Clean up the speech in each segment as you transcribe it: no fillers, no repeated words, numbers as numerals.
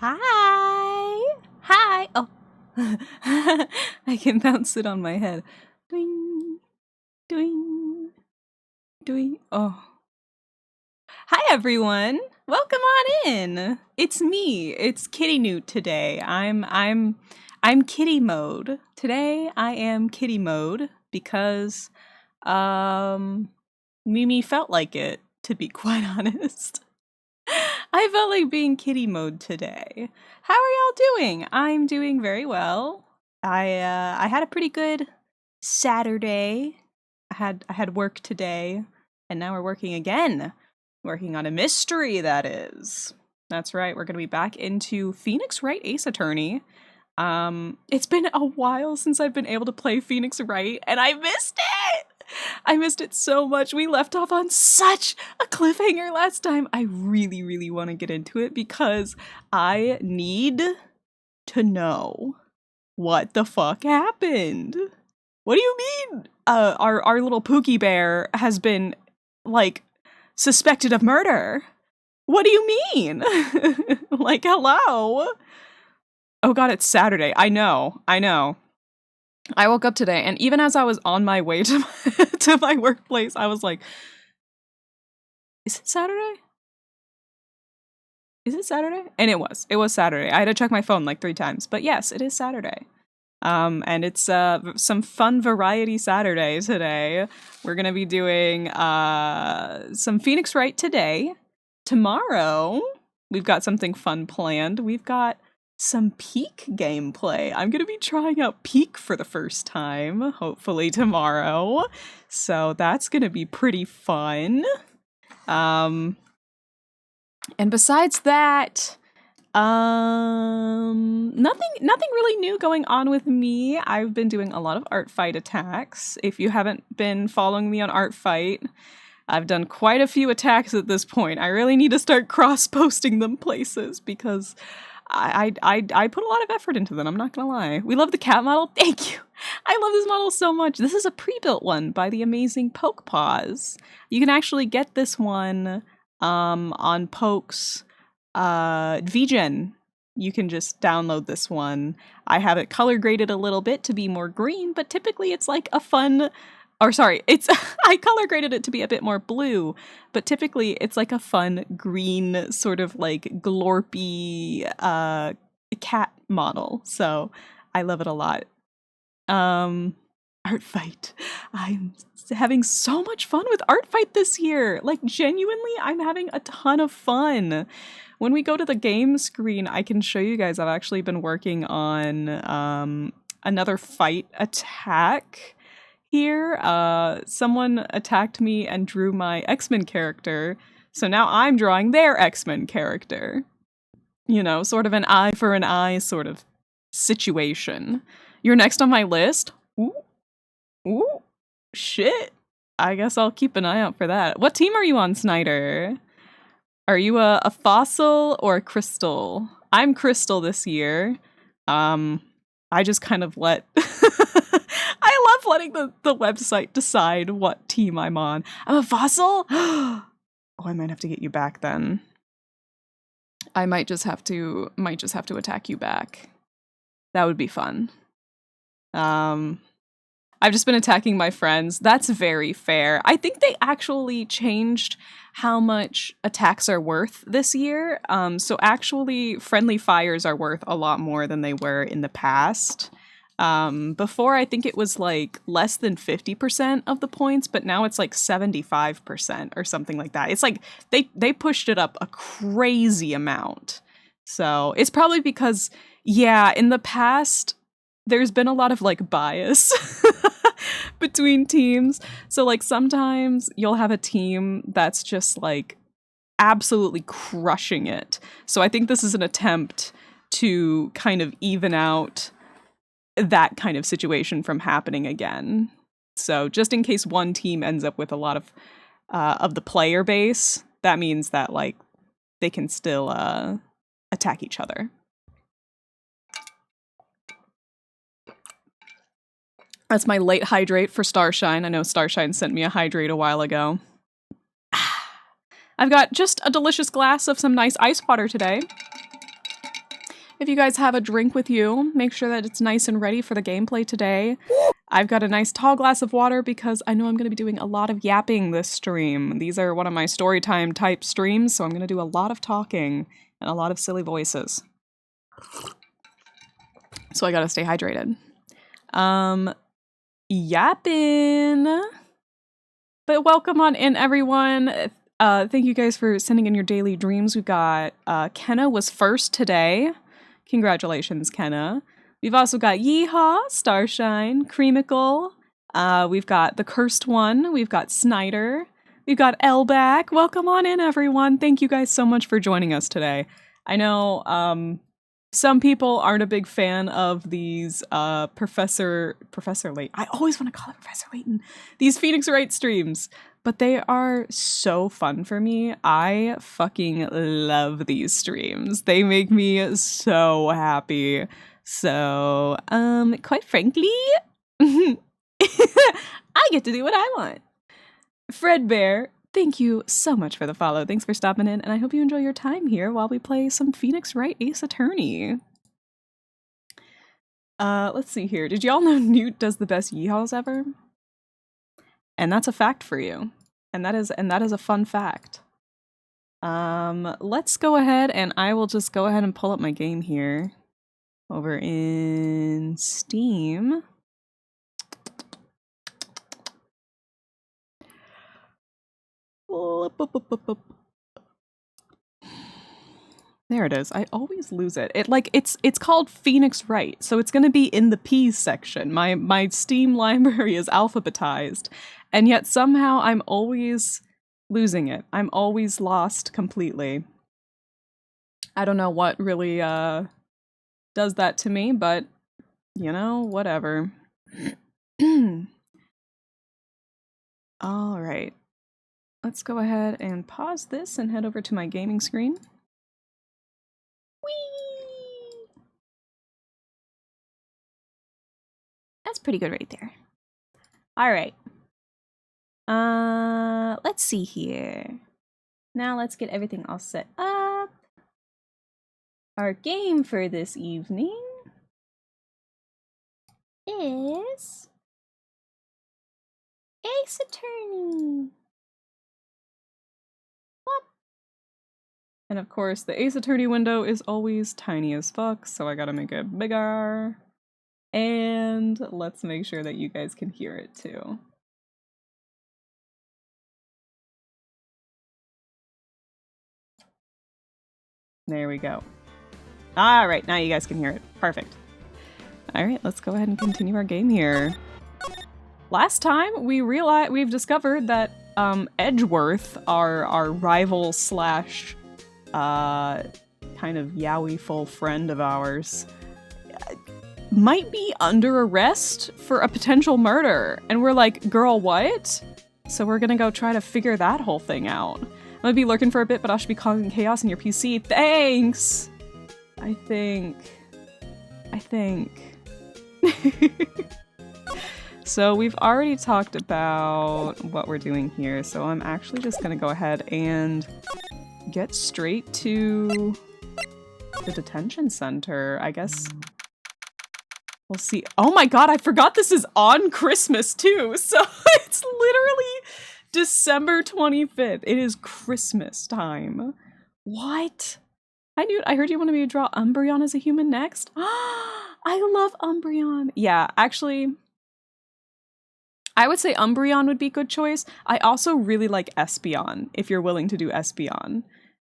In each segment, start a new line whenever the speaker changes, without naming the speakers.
Hi! Hi! Oh. I can bounce it on my head. Doing, doing, doing. Oh. Hi everyone! Welcome on in! It's me. It's Kitty Newt today. I'm kitty mode. Today I am kitty mode because Mimi felt like it, to be quite honest. I felt like being kitty mode today. How are y'all doing? I'm doing very well. I had a pretty good Saturday. I had work today, and now we're working again. Working on a mystery, that is. That's right, we're gonna be back into Phoenix Wright Ace Attorney. It's been a while since I've been able to play Phoenix Wright, and I missed it! I missed it so much. We left off on such a cliffhanger last time. I really, really want to get into it because I need to know what the fuck happened. What do you mean? Our little Pookie Bear has been, like, suspected of murder. What do you mean? Like, hello? Oh god, it's Saturday. I know. I woke up today, and even as I was on my way to to my workplace, I was like, is it Saturday? Is it Saturday? And it was. It was Saturday. I had to check my phone like 3 times. But yes, it is Saturday. And it's some fun variety Saturday today. We're going to be doing some Phoenix Wright today. Tomorrow, we've got something fun planned. We've got some Peak gameplay. I'm going to be trying out Peak for the first time, hopefully tomorrow. So that's going to be pretty fun. And besides that, nothing really new going on with me. I've been doing a lot of art fight attacks. If you haven't been following me on art fight, I've done quite a few attacks at this point. I really need to start cross-posting them places because I put a lot of effort into them, I'm not gonna lie. We love the cat model. Thank you. I love this model so much. This is a pre-built one by the amazing Poke Paws. You can actually get this one on Poke's VGen. You can just download this one. I have it color graded a little bit to be more green, but typically it's like a fun, or sorry, it's I color graded it to be a bit more blue, but typically it's like a fun green sort of like glorpy cat model. So I love it a lot. Art fight. I'm having so much fun with art fight this year. Like genuinely, I'm having a ton of fun. When we go to the game screen, I can show you guys I've actually been working on another fight attack here. Someone attacked me and drew my X-Men character, so now I'm drawing their X-Men character. You know, sort of an eye for an eye sort of situation. You're next on my list? Ooh, shit. I guess I'll keep an eye out for that. What team are you on, Snyder? Are you a fossil or a crystal? I'm crystal this year. I just kind of let... I love letting the website decide what team I'm on. I'm a fossil? Oh, I might have to get you back then. I might just have to attack you back. That would be fun. I've just been attacking my friends. That's very fair. I think they actually changed how much attacks are worth this year. So actually, friendly fires are worth a lot more than they were in the past. Before, I think it was like less than 50% of the points, but now it's like 75% or something like that. It's like they pushed it up a crazy amount. So it's probably because, yeah, in the past, there's been a lot of like bias between teams. So like sometimes you'll have a team that's just like absolutely crushing it. So I think this is an attempt to kind of even out that kind of situation from happening again. So just in case one team ends up with a lot of the player base, that means that like they can still attack each other. That's my late hydrate for Starshine. I know Starshine sent me a hydrate a while ago. I've got just a delicious glass of some nice ice water today. If you guys have a drink with you, make sure that it's nice and ready for the gameplay today. I've got a nice tall glass of water because I know I'm going to be doing a lot of yapping this stream. These are one of my story time type streams, so I'm going to do a lot of talking and a lot of silly voices. So I gotta stay hydrated. Yapping. But welcome on in, everyone. Thank you guys for sending in your daily dreams. We've got Kenna was first today. Congratulations, Kenna. We've also got Yeehaw, Starshine, Creamicle. We've got The Cursed One. We've got Snyder. We've got Elback. Welcome on in, everyone. Thank you guys so much for joining us today. I know some people aren't a big fan of these Professor Layton. I always want to call it Professor Layton. These Phoenix Wright streams. But they are so fun for me. I fucking love these streams. They make me so happy. So, quite frankly, I get to do what I want. Fredbear, thank you so much for the follow. Thanks for stopping in, and I hope you enjoy your time here while we play some Phoenix Wright Ace Attorney. Let's see here. Did y'all know Newt does the best yeehaws ever? And that's a fact for you. And that is a fun fact. Let's go ahead and I will just go ahead and pull up my game here. Over in Steam. There it is. I always lose it. It's called Phoenix Wright, so it's going to be in the P's section. My Steam library is alphabetized, and yet somehow I'm always losing it. I'm always lost completely. I don't know what really does that to me, but you know, whatever. All right. Let's go ahead and pause this and head over to my gaming screen. Whee! That's pretty good right there. All right. Let's see here. Now let's get everything all set up. Our game for this evening is Ace Attorney. What? And of course, the Ace Attorney window is always tiny as fuck, so I gotta make it bigger. And let's make sure that you guys can hear it too. There we go. All right, now you guys can hear it. Perfect. All right, let's go ahead and continue our game here. Last time we've discovered that Edgeworth, our rival slash kind of yowiful friend of ours, might be under arrest for a potential murder. And we're like, girl, what? So we're gonna go try to figure that whole thing out. I'm gonna be lurking for a bit, but I should be causing chaos in your PC. Thanks! I think. So we've already talked about what we're doing here, so I'm actually just gonna go ahead and get straight to the detention center. I guess we'll see. Oh my god, I forgot this is on Christmas too, so it's literally December 25th. It is Christmas time. What? I heard you wanted me to draw Umbreon as a human next. I love Umbreon. Yeah, actually, I would say Umbreon would be a good choice. I also really like Espeon, if you're willing to do Espeon.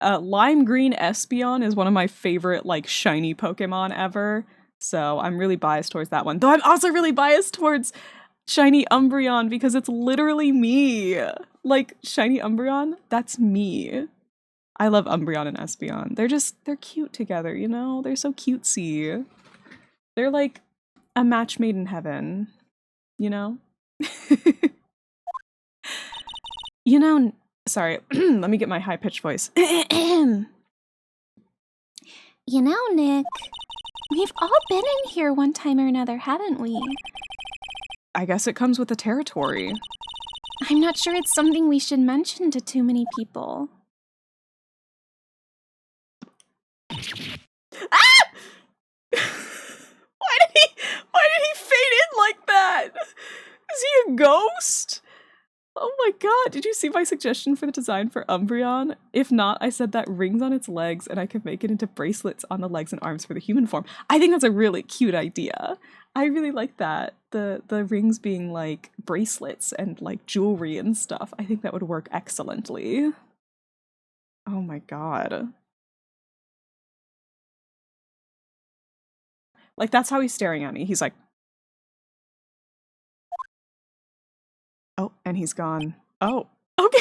Lime Green Espeon is one of my favorite, like, shiny Pokemon ever, so I'm really biased towards that one. Though I'm also really biased towards shiny Umbreon because it's literally me. Like, shiny Umbreon, that's me. I love Umbreon and Espeon. They're cute together, you know? They're so cutesy. They're like a match made in heaven, you know? You know, sorry, let me get my high-pitched voice.
You know, Nick, we've all been in here one time or another, haven't we?
I guess it comes with the territory.
I'm not sure it's something we should mention to too many people.
Ah! ghost? Oh my god, did you see my suggestion for the design for Umbreon? If not, I said that rings on its legs and I could make it into bracelets on the legs and arms for the human form. I think that's a really cute idea. I really like that. The rings being like bracelets and like jewelry and stuff. I think that would work excellently. Oh my god. Like, that's how he's staring at me. He's like, oh, and he's gone. Oh, okay.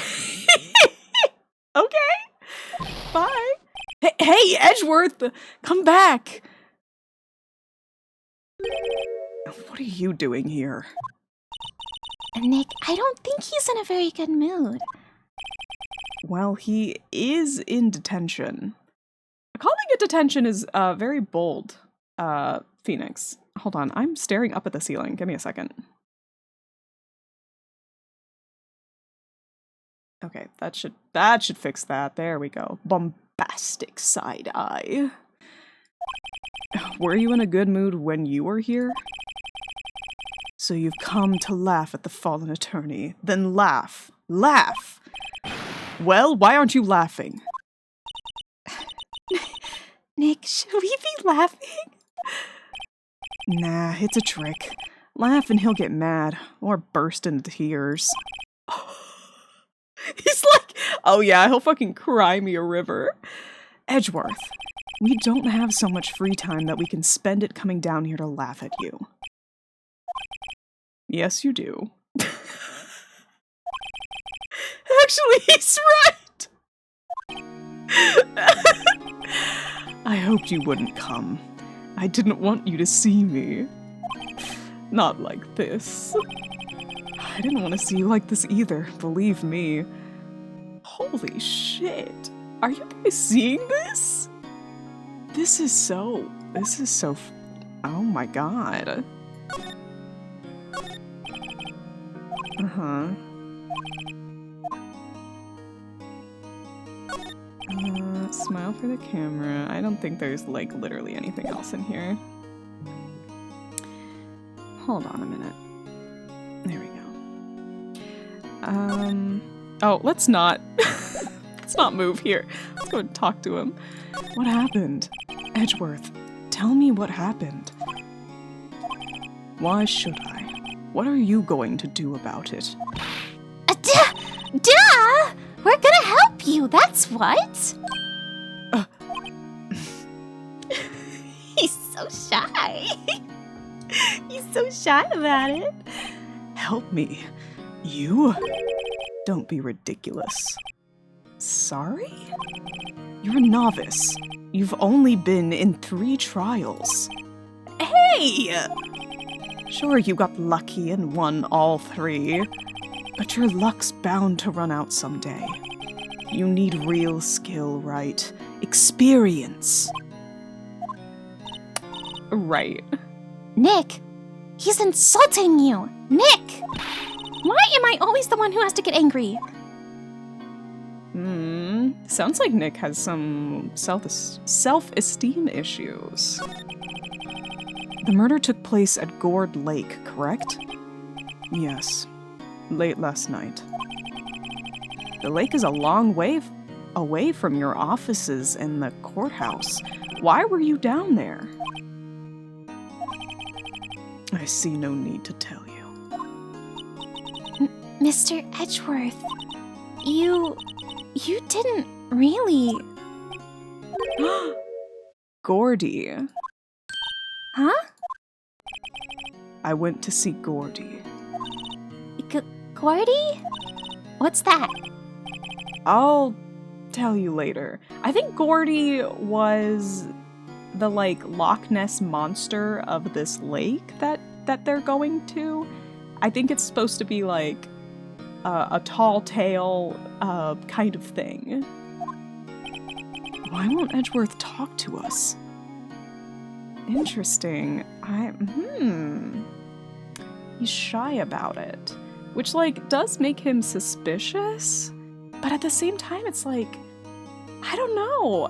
Okay. Bye. Hey, Edgeworth, come back. What are you doing here?
Nick, I don't think he's in a very good mood.
Well, he is in detention. Calling it detention is very bold, Phoenix. Hold on, I'm staring up at the ceiling. Give me a second. Okay, that should fix that. There we go. Bombastic side eye. Were you in a good mood when you were here? So you've come to laugh at the fallen attorney. Then laugh. Laugh! Well, why aren't you laughing?
Nick, should we be laughing?
Nah, it's a trick. Laugh and he'll get mad, or burst into tears. He's like, oh yeah, he'll fucking cry me a river. Edgeworth, we don't have so much free time that we can spend it coming down here to laugh at you. Yes, you do. Actually, he's right! I hoped you wouldn't come. I didn't want you to see me. Not like this. I didn't want to see you like this either, believe me. Holy shit. Are you guys seeing this? This is so... oh my god. Uh-huh. Smile for the camera. I don't think there's, like, literally anything else in here. Hold on a minute. There we go. Oh, let's not... let's not move here. Let's go and talk to him. What happened? Edgeworth, tell me what happened. Why should I? What are you going to do about it?
Duh! We're gonna help you, that's what! He's so shy. He's so shy about it.
Help me. You? Don't be ridiculous. Sorry? You're a novice. You've only been in 3 trials. Hey! Sure, you got lucky and won all 3, but your luck's bound to run out someday. You need real skill, Wright. Experience. Right.
Nick, he's insulting you! Nick! Why am I always the one who has to get angry?
Sounds like Nick has some self-esteem issues. The murder took place at Gourd Lake, correct? Yes. Late last night. The lake is a long way away from your offices and the courthouse. Why were you down there? I see no need to tell you.
Mr. Edgeworth, you didn't really...
Gordy.
Huh?
I went to see Gordy.
Gordy? What's that?
I'll tell you later. I think Gordy was the, like, Loch Ness monster of this lake that they're going to. I think it's supposed to be, like, a tall tale kind of thing. Why won't Edgeworth talk to us? Interesting. He's shy about it. Which, like, does make him suspicious. But at the same time, it's like, I don't know.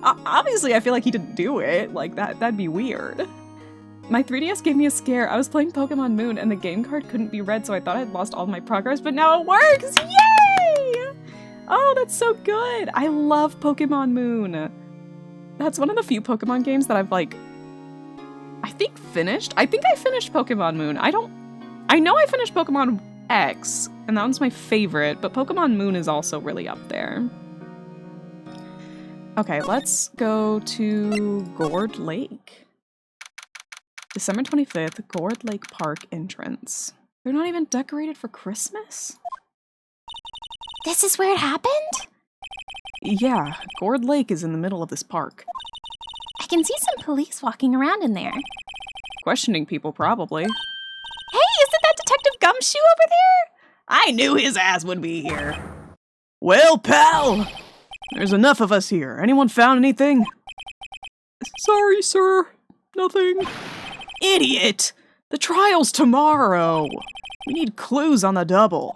Obviously, I feel like he didn't do it. Like, that'd be weird. My 3DS gave me a scare. I was playing Pokemon Moon and the game card couldn't be read, so I thought I'd lost all my progress, but now it works! Yay! Oh, that's so good! I love Pokemon Moon. That's one of the few Pokemon games that I've, like, I think finished? I think I finished Pokemon Moon. I know I finished Pokemon X, and that one's my favorite, but Pokemon Moon is also really up there. Okay, let's go to Gourd Lake. December 25th, Gourd Lake Park entrance. They're not even decorated for Christmas?
This is where it happened?
Yeah, Gourd Lake is in the middle of this park.
I can see some police walking around in there.
Questioning people, probably.
Hey, isn't that Detective Gumshoe over there?
I knew his ass would be here. Well, pal, there's enough of us here. Anyone found anything? Sorry, sir. Nothing. Idiot! The trial's tomorrow. We need clues on the double.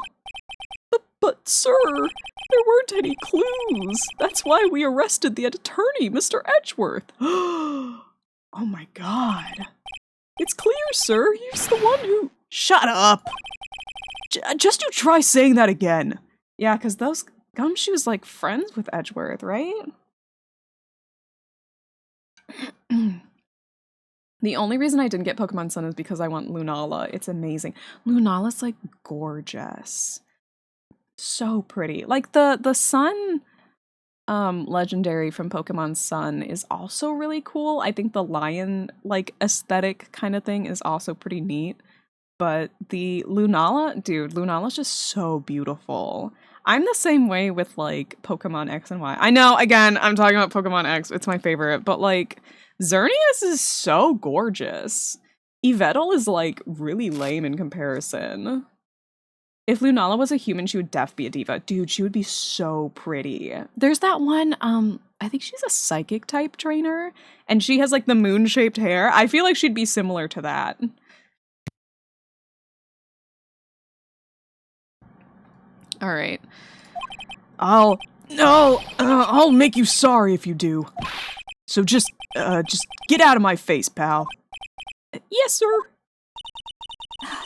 But sir, there weren't any clues. That's why we arrested the attorney, Mr. Edgeworth. Oh my god. It's clear, sir. He's the one who— Shut up! Just you try saying that again. Yeah, because those Gumshoe's like friends with Edgeworth, right? The only reason I didn't get Pokemon Sun is because I want Lunala. It's amazing. Lunala's like gorgeous. So pretty. Like the Sun legendary from Pokemon Sun is also really cool. I think the lion like aesthetic kind of thing is also pretty neat. But the Lunala, dude, Lunala's just so beautiful. I'm the same way with like Pokemon X and Y. I know, again, I'm talking about Pokemon X. It's my favorite, but like Xerneas is so gorgeous. Yveltal is like really lame in comparison. If Lunala was a human, she would def be a diva. Dude, she would be so pretty. There's that one, I think she's a psychic type trainer, and she has like the moon-shaped hair. I feel like she'd be similar to that. All right. I'll make you sorry if you do. So just get out of my face, pal. Yes, sir.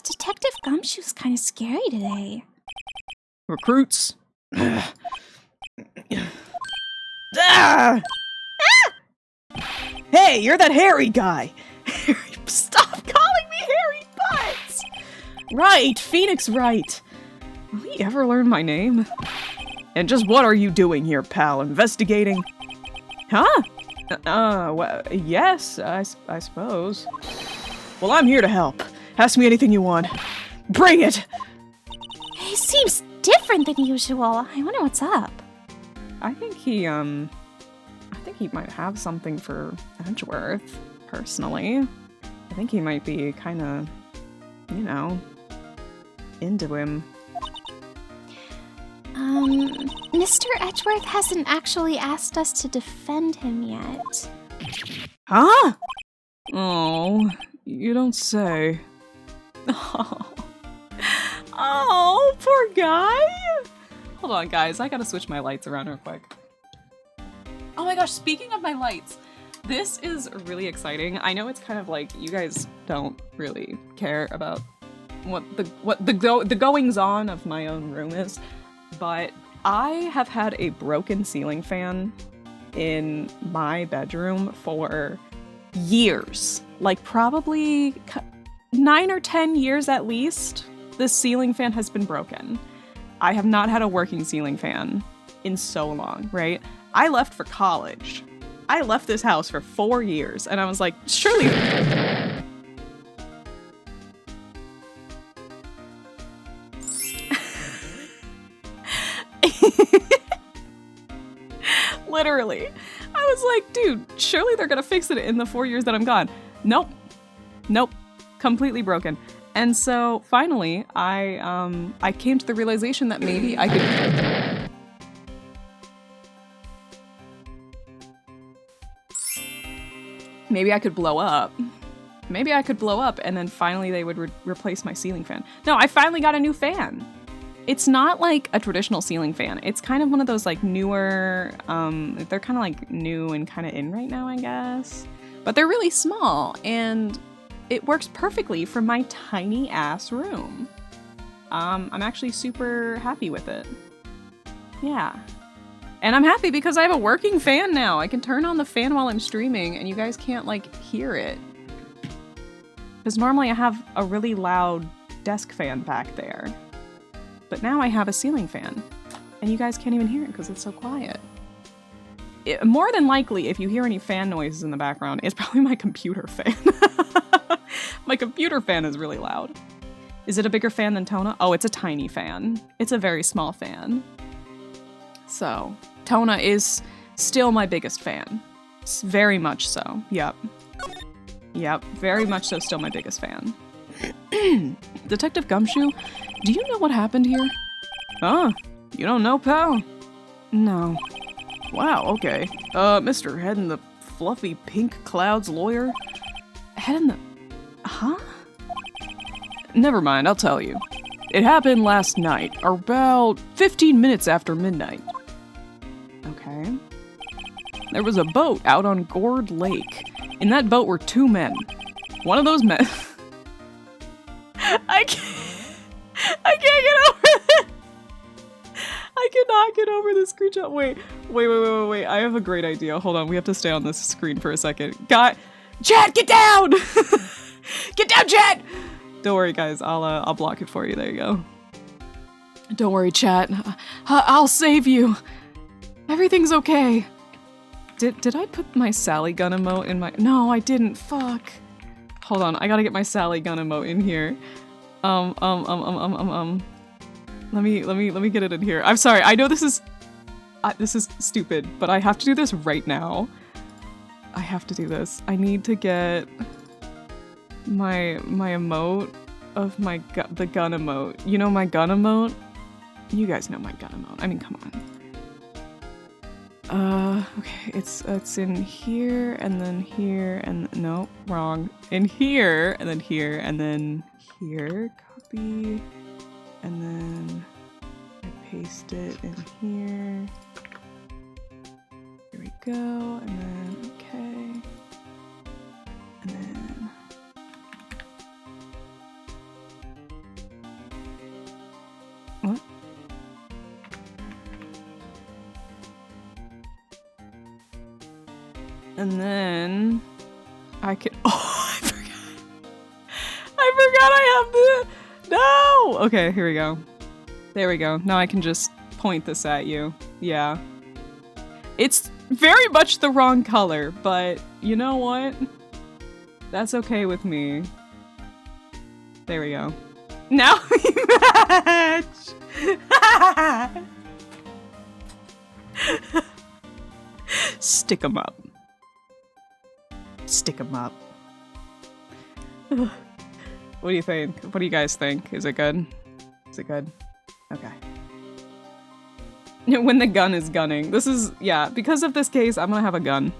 Detective Gumshoe's kind of scary today.
Recruits. Ah! Hey, you're that hairy guy. Stop calling me Hairy Butts. Right, Phoenix Wright. Will he ever learn my name? And just what are you doing here, pal? Investigating? Huh? Well, yes, I suppose. Well, I'm here to help. Ask me anything you want. Bring it!
He seems different than usual. I wonder what's up.
I think he might have something for Edgeworth, personally. I think he might be kind of, you know, into him.
Mr. Edgeworth hasn't actually asked us to defend him yet.
Huh? Oh, you don't say. Oh, poor guy. Hold on, guys. I gotta switch my lights around real quick. Oh my gosh, speaking of my lights, this is really exciting. I know it's kind of like you guys don't really care about what the goings on of my own room is, but I have had a broken ceiling fan in my bedroom for years. Like probably 9 or 10 years at least. This ceiling fan has been broken. I have not had a working ceiling fan in so long, right? I left for college. I left this house for 4 years, and I was like, surely... Literally. I was like, dude, surely they're gonna fix it in the 4 years that I'm gone. Nope. Nope. Completely broken. And so finally, I came to the realization that maybe I could... Maybe I could blow up. Maybe I could blow up, and then finally they would replace my ceiling fan. No, I finally got a new fan. It's not like a traditional ceiling fan. It's kind of one of those like newer, they're kind of like new and kind of in right now, I guess. But they're really small, and it works perfectly for my tiny ass room. I'm actually super happy with it. Yeah. And I'm happy because I have a working fan now. I can turn on the fan while I'm streaming and you guys can't like hear it. Because normally I have a really loud desk fan back there. But now I have a ceiling fan. And you guys can't even hear it because it's so quiet. More than likely, if you hear any fan noises in the background, it's probably my computer fan. My computer fan is really loud. Is it a bigger fan than Tona? Oh, it's a tiny fan. It's a very small fan. So, Tona is still my biggest fan. Very much so. Yep. Yep, very much so still my biggest fan. Detective Gumshoe, do you know what happened here? Oh, you don't know, pal? No. Wow, okay. Mr. Head in the fluffy pink clouds lawyer? Head in the... Huh? Never mind, I'll tell you. It happened last night, about 15 minutes after midnight. Okay. There was a boat out on Gourd Lake. In that boat were 2 men. One of those men... I can't get over it! I cannot get over this screenshot. Wait. I have a great idea. Hold on, we have to stay on this screen for a second. Chat, get down! Get down, chat! Don't worry, guys. I'll block it for you. There you go. Don't worry, chat. I'll save you. Everything's okay. Did I put my Sally gun emote in my... No, I didn't. Fuck. Hold on. I gotta get my Sally gun emote in here. Let me get it in here. I'm sorry. I know this is stupid, but I have to do this right now. I have to do this. I need to get my emote of the gun emote. You know my gun emote? You guys know my gun emote. I mean, come on. Okay, it's in here, and then here, and no, wrong. In here, and then here, and then here. Copy, and then I paste it in here. Here we go, and then okay, and then what? And then I can. Oh, I forgot. I have the. No. Okay, here we go. There we go. Now I can just point this at you. Yeah. It's very much the wrong color, but you know what? That's okay with me. There we go. Now we match. Stick 'em up. Stick 'em up. What do you think? What do you guys think? Is it good? Is it good? Okay. When the gun is gunning. This is, yeah, because of this case, I'm gonna have a gun.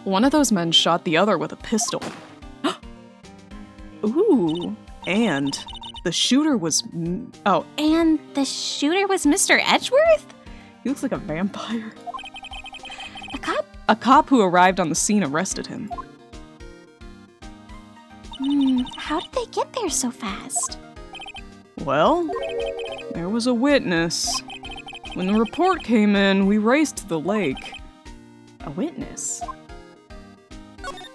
One of those men shot the other with a pistol. Ooh. And the shooter was... Oh.
And the shooter was Mr. Edgeworth?
He looks like a vampire.
A cop?
A cop who arrived on the scene arrested him.
How did they get there so fast?
Well, there was a witness. When the report came in, we raced to the lake. A witness?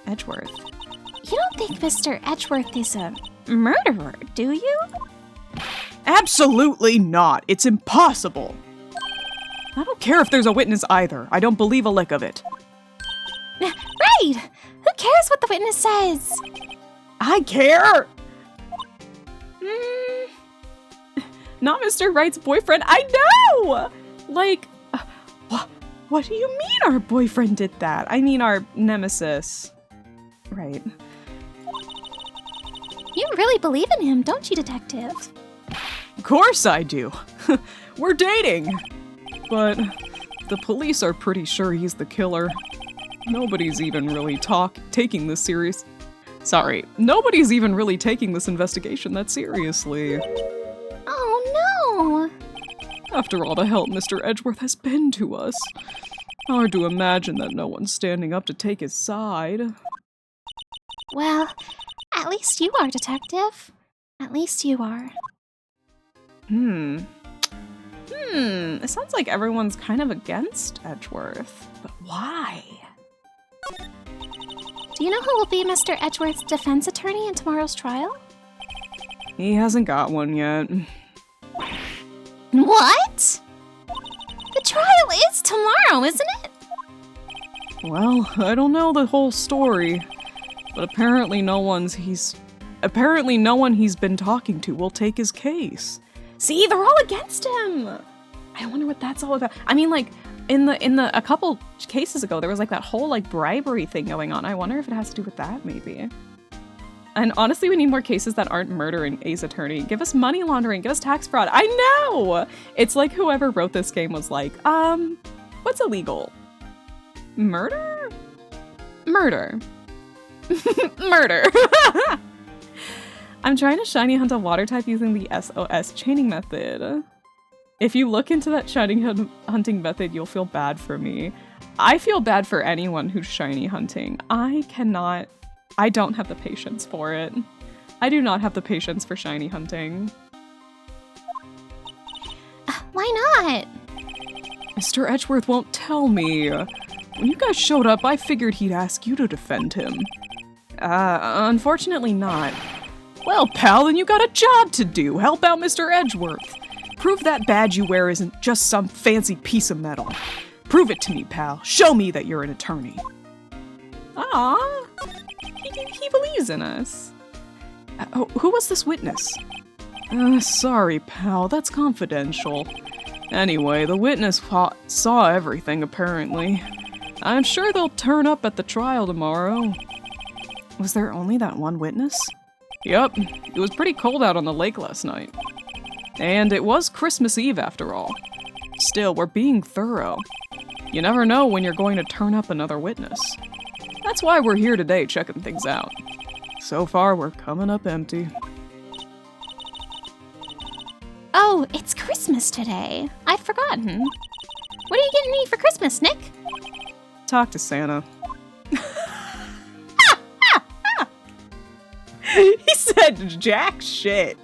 Edgeworth.
You don't think Mr. Edgeworth is a murderer, do you?
Absolutely not. It's impossible. I don't care if there's a witness either. I don't believe a lick of it.
Right! Who cares what the witness says?
I care! Not Mr. Wright's boyfriend. I know! Like, what do you mean our boyfriend did that? I mean our nemesis. Right.
You really believe in him, don't you, Detective?
Of course I do. We're dating. But the police are pretty sure he's the killer. Nobody's even really taking this serious. Sorry, nobody's even really taking this investigation that seriously.
Oh no!
After all the help Mr. Edgeworth has been to us, hard to imagine that no one's standing up to take his side.
Well, at least you are, Detective. At least you are.
It sounds like everyone's kind of against Edgeworth. But why?
Do you know who will be Mr. Edgeworth's defense attorney in tomorrow's trial?
He hasn't got one yet.
What? The trial is tomorrow, isn't it?
Well, I don't know the whole story, but apparently no one he's been talking to will take his case. See, they're all against him. I wonder what that's all about. I mean, like in the a couple cases ago, there was like that whole like bribery thing going on. I wonder if it has to do with that, maybe. And honestly, we need more cases that aren't murder in Ace Attorney. Give us money laundering, give us tax fraud. I know! It's like whoever wrote this game was like, what's illegal? Murder? Murder. Murder. I'm trying to shiny hunt a water type using the SOS chaining method. If you look into that shiny hunting method, you'll feel bad for me. I feel bad for anyone who's shiny hunting. I don't have the patience for it. I do not have the patience for shiny hunting.
Why not?
Mr. Edgeworth won't tell me. When you guys showed up, I figured he'd ask you to defend him. Unfortunately not. Well, pal, then you got a job to do. Help out Mr. Edgeworth. Prove that badge you wear isn't just some fancy piece of metal. Prove it to me, pal. Show me that you're an attorney. Aww. He believes in us. Who was this witness? Sorry, pal. That's confidential. Anyway, the witness saw everything, apparently. I'm sure they'll turn up at the trial tomorrow. Was there only that one witness? Yep, it was pretty cold out on the lake last night. And it was Christmas Eve after all. Still, we're being thorough. You never know when you're going to turn up another witness. That's why we're here today checking things out. So far, we're coming up empty.
Oh, it's Christmas today. I'd forgotten. What are you getting me for Christmas, Nick?
Talk to Santa. He said jack shit.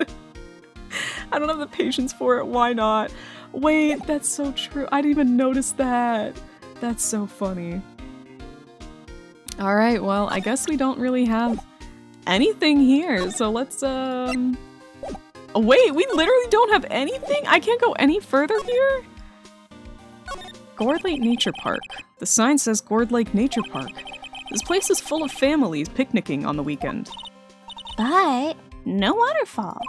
I don't have the patience for it. Why not? Wait, that's so true. I didn't even notice that. That's so funny. Alright, well, I guess we don't really have anything here. So let's, wait, we literally don't have anything? I can't go any further here? Gourd Lake Nature Park. The sign says Gourd Lake Nature Park. This place is full of families picnicking on the weekend.
But no waterfall.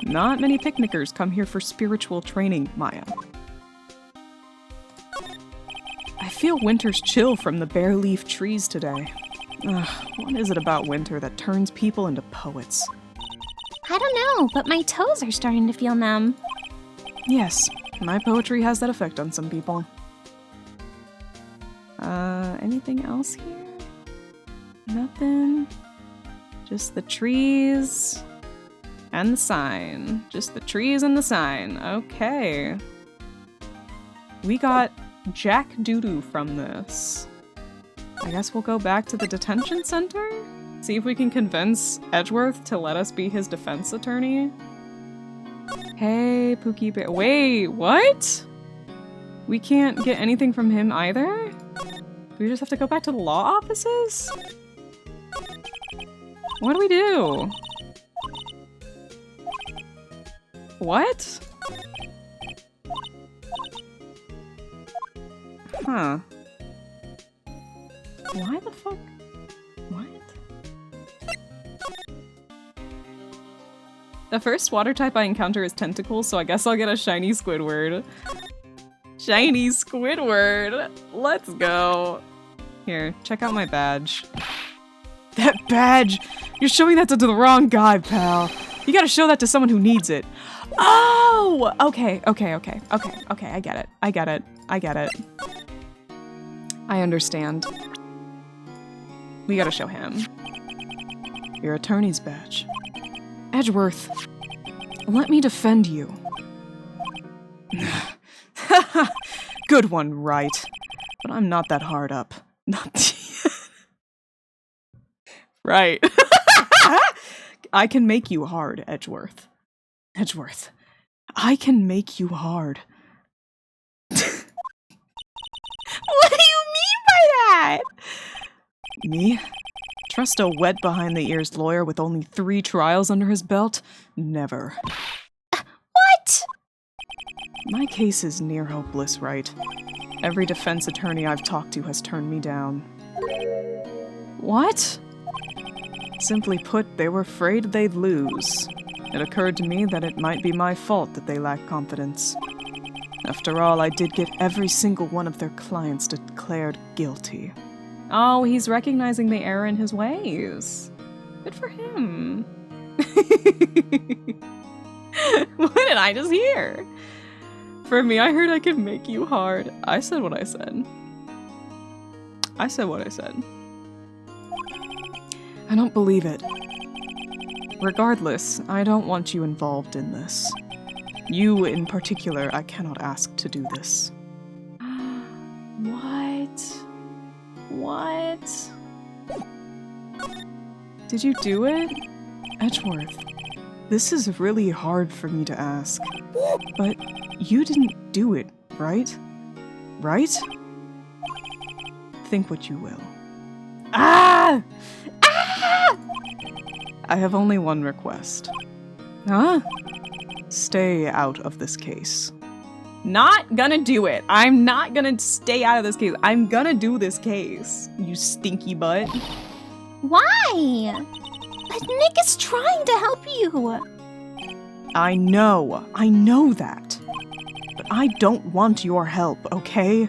Not many picnickers come here for spiritual training, Maya. I feel winter's chill from the bare leaf trees today. Ugh, what is it about winter that turns people into poets?
I don't know, but my toes are starting to feel numb.
Yes, my poetry has that effect on some people. Anything else here? Nothing. Just the trees and the sign. Just the trees and the sign. Okay. We got Jack Doodoo from this. I guess we'll go back to the detention center? See if we can convince Edgeworth to let us be his defense attorney. Hey, Pookie Bear. Wait, what? We can't get anything from him either? Do we just have to go back to the law offices? What do we do? What? Huh. Why the fuck? What? The first water type I encounter is tentacles, so I guess I'll get a shiny Squidward. Shiny Squidward! Let's go! Here, check out my badge. That badge! You're showing that to the wrong guy, pal. You gotta show that to someone who needs it. Oh! Okay, I get it. I get it. I understand. We gotta show him. Your attorney's badge. Edgeworth, let me defend you. Good one, Wright. But I'm not that hard up. Not Right. I can make you hard, Edgeworth. Edgeworth, I can make you hard. What do you mean by that? Me? Trust a wet behind-the-ears lawyer with only 3 trials under his belt? Never.
What?
My case is near hopeless, Wright. Every defense attorney I've talked to has turned me down. What? Simply put, they were afraid they'd lose. It occurred to me that it might be my fault that they lacked confidence. After all, I did get every single one of their clients declared guilty. Oh, he's recognizing the error in his ways. Good for him. What did I just hear? For me, I heard I could make you hard. I said what I said. I said what I said. I don't believe it. Regardless, I don't want you involved in this. You, in particular, I cannot ask to do this. What? What? Did you do it? Edgeworth, this is really hard for me to ask. But you didn't do it, right? Right? Think what you will. Ah! Ah! I have only one request. Huh? Stay out of this case. Not gonna do it. I'm not gonna stay out of this case. I'm gonna do this case, you stinky butt.
Why? But Nick is trying to help you.
I know that. But I don't want your help, okay?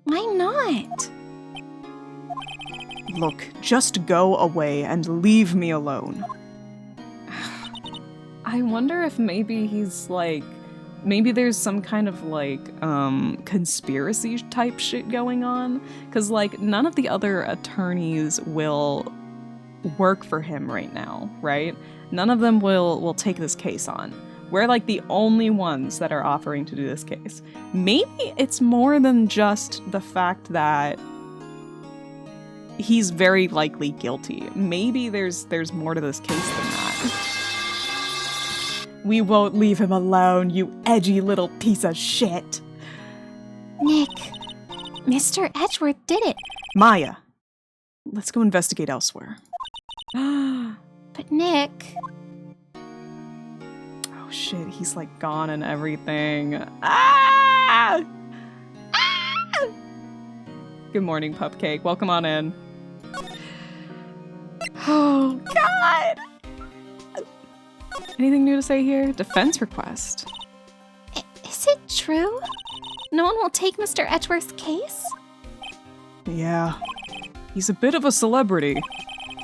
Why not?
Look, just go away and leave me alone. I wonder if maybe he's like, maybe there's some kind of like, conspiracy type shit going on. Cause like, none of the other attorneys will work for him right now, right? None of them will take this case on. We're like the only ones that are offering to do this case. Maybe it's more than just the fact that he's very likely guilty. Maybe there's more to this case than that. We won't leave him alone, you edgy little piece of shit.
Nick, Mr. Edgeworth did it.
Maya, let's go investigate elsewhere.
But Nick...
Oh shit, he's like gone and everything. Ah! Ah! Good morning, Pupcake. Welcome on in. Oh, God! Anything new to say here? Defense request.
Is it true? No one will take Mr. Edgeworth's case?
Yeah. He's a bit of a celebrity.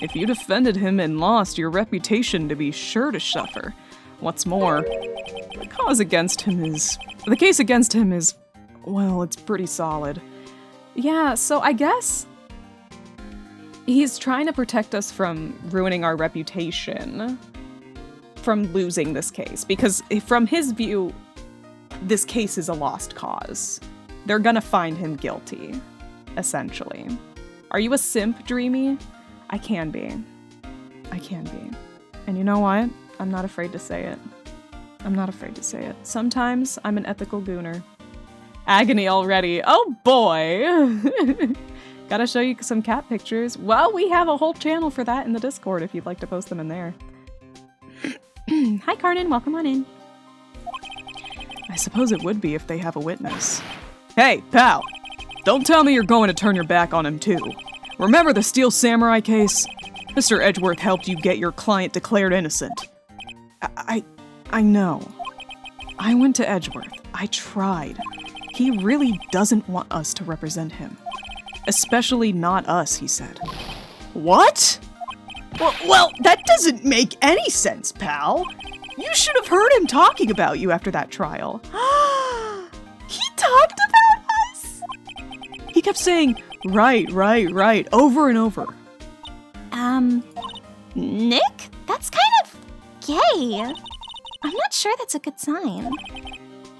If you defended him and lost, your reputation to be sure to suffer. What's more, the case against him is, well, it's pretty solid. Yeah, so I guess he's trying to protect us from ruining our reputation, from losing this case, because from his view, this case is a lost cause. They're gonna find him guilty, essentially. Are you a simp, Dreamy? I can be. I can be. And you know what? I'm not afraid to say it. I'm not afraid to say it. Sometimes I'm an ethical gooner. Agony already. Oh boy! Gotta show you some cat pictures. Well, we have a whole channel for that in the Discord if you'd like to post them in there. Hi, Carnan. Welcome on in. I suppose it would be if they have a witness. Hey, pal! Don't tell me you're going to turn your back on him too. Remember the Steel Samurai case? Mr. Edgeworth helped you get your client declared innocent. I know. I went to Edgeworth. I tried. He really doesn't want us to represent him. Especially not us, he said. What? Well, that doesn't make any sense, pal. You should have heard him talking about you after that trial. He talked about us? He kept saying, right, over and over.
Nick? That's kind of gay. I'm not sure that's a good sign.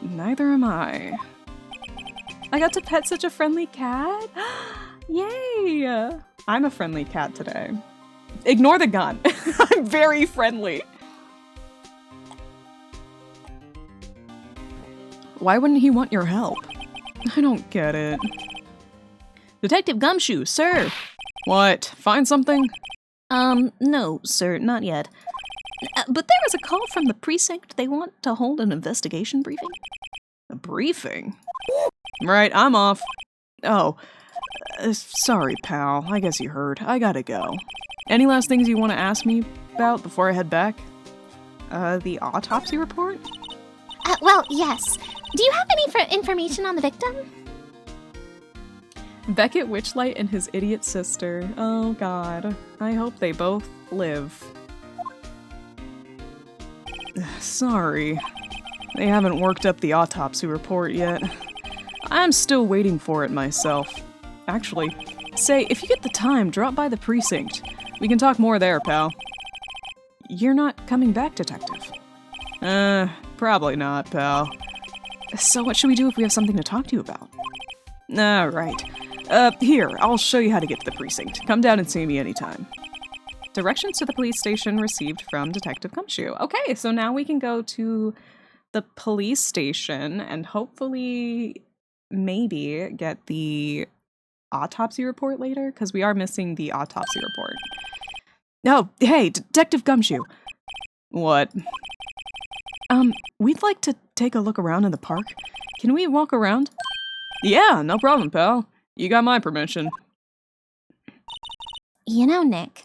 Neither am I. I got to pet such a friendly cat. Yay! I'm a friendly cat today. Ignore the gun. I'm very friendly. Why wouldn't he want your help? I don't get it. Detective Gumshoe, sir. What? Find something?
No, sir, not yet. But there was a call from the precinct. They want to hold an investigation briefing.
A briefing? Right, I'm off. Oh, sorry, pal. I guess you heard. I gotta go. Any last things you want to ask me about before I head back? The autopsy report?
Well, yes. Do you have any information on the victim?
Beckett Witchlight and his idiot sister. Oh god. I hope they both live. Sorry. They haven't worked up the autopsy report yet. I'm still waiting for it myself. Actually, say, if you get the time, drop by the precinct. We can talk more there, pal. You're not coming back, Detective. Probably not, pal. So what should we do if we have something to talk to you about? Right. Here, I'll show you how to get to the precinct. Come down and see me anytime. Directions to the police station received from Detective Gumshoe. Okay, so now we can go to the police station and hopefully maybe get the autopsy report later, because we are missing the autopsy report. Oh, hey, Detective Gumshoe. What? We'd like to take a look around in the park. Can we walk around? Yeah, no problem, pal. You got my permission.
You know, Nick,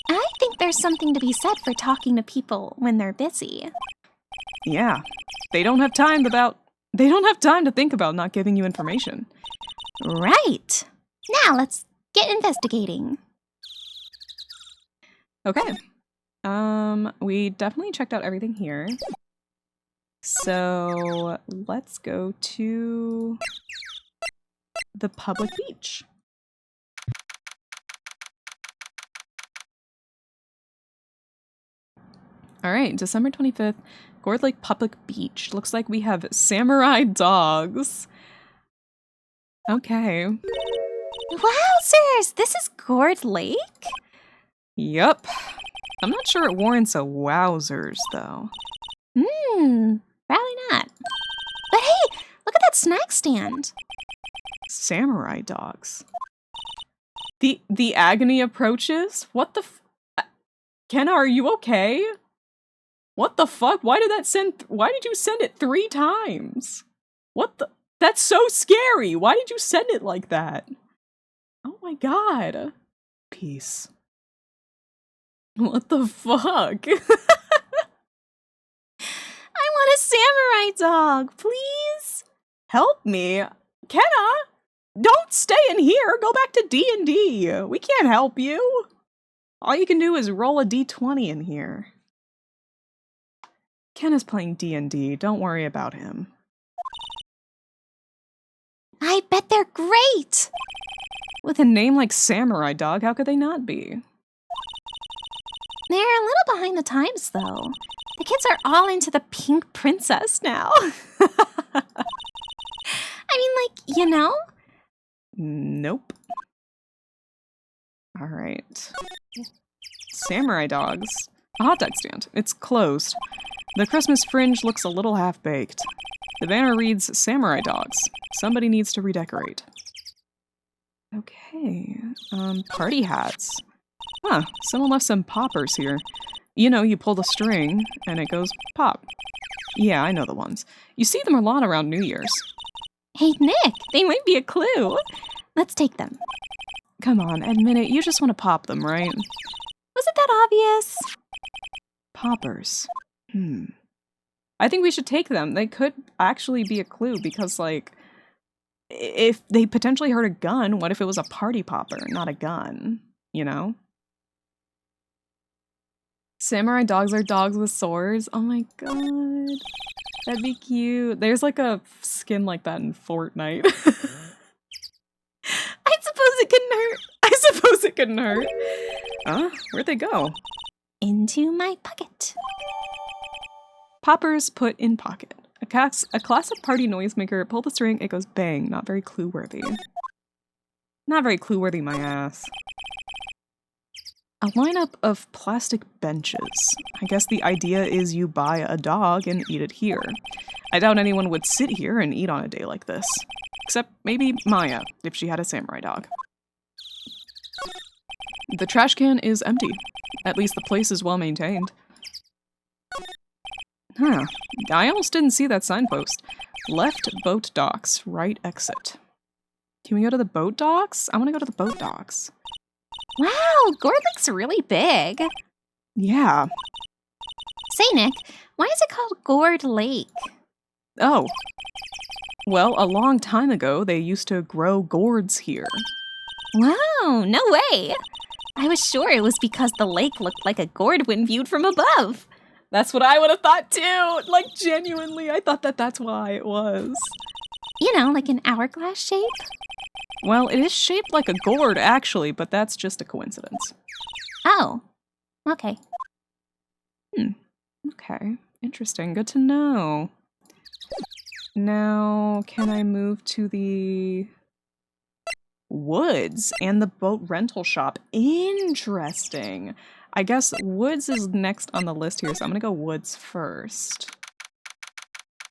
I think there's something to be said for talking to people when they're busy.
Yeah, they don't have time to think about not giving you information.
Right. Now let's get investigating.
Okay. We definitely checked out everything here. So let's go to the public beach. All right, December 25th, Gourd Lake Public Beach. Looks like we have samurai dogs. Okay.
Wowzers! This is Gourd Lake?
Yup. I'm not sure it warrants a wowzers, though.
Probably not. But hey, look at that snack stand.
Samurai dogs. The agony approaches? What the Kenna, are you okay? What the fuck? Why did you send it 3 times? What the? That's so scary! Why did you send it like that? Oh my god. Peace. What the fuck?
I want a samurai dog, please.
Help me. Kenna! Don't stay in here! Go back to D&D! We can't help you! All you can do is roll a d20 in here. Kenna's playing D&D, don't worry about him.
I bet they're great!
With a name like Samurai Dog, how could they not be?
They're a little behind the times, though. The kids are all into the pink princess now. I mean, like, you know?
Nope. Alright. Samurai Dogs. A hot dog stand. It's closed. The Christmas fringe looks a little half-baked. The banner reads, Samurai Dogs. Somebody needs to redecorate. Okay. Party hats. Huh, someone left some poppers here. You know, you pull the string, and it goes pop. Yeah, I know the ones. You see them a lot around New Year's.
Hey, Nick, they might be a clue. Let's take them.
Come on, admit it, you just want to pop them, right?
Was it that obvious?
Poppers. I think we should take them. They could actually be a clue because, like, if they potentially heard a gun, what if it was a party popper, not a gun? You know? Samurai dogs are dogs with swords. Oh my god. That'd be cute. There's like a skin like that in Fortnite.
I suppose it couldn't hurt.
I suppose it couldn't hurt. Huh? Where'd they go?
Into my pocket.
Poppers put in pocket. A classic party noisemaker. Pull the string, it goes bang. Not very clue-worthy. Not very clue-worthy, my ass. A lineup of plastic benches. I guess the idea is you buy a dog and eat it here. I doubt anyone would sit here and eat on a day like this. Except maybe Maya, if she had a samurai dog. The trash can is empty. At least the place is well maintained. Huh. I almost didn't see that signpost. Left boat docks, right exit. Can we go to the boat docks? I want to go to the boat docks.
Wow, Gourd Lake's really big.
Yeah.
Say, Nick, why is it called Gourd Lake?
Oh. Well, a long time ago, they used to grow gourds here.
Wow, no way. I was sure it was because the lake looked like a gourd when viewed from above.
That's what I would have thought too. Like, genuinely, I thought that's why it was.
You know, like an hourglass shape?
Well, it is shaped like a gourd, actually, but that's just a coincidence.
Oh, okay.
Okay, interesting. Good to know. Now, can I move to the woods and the boat rental shop? Interesting. I guess woods is next on the list here, so I'm gonna go woods first.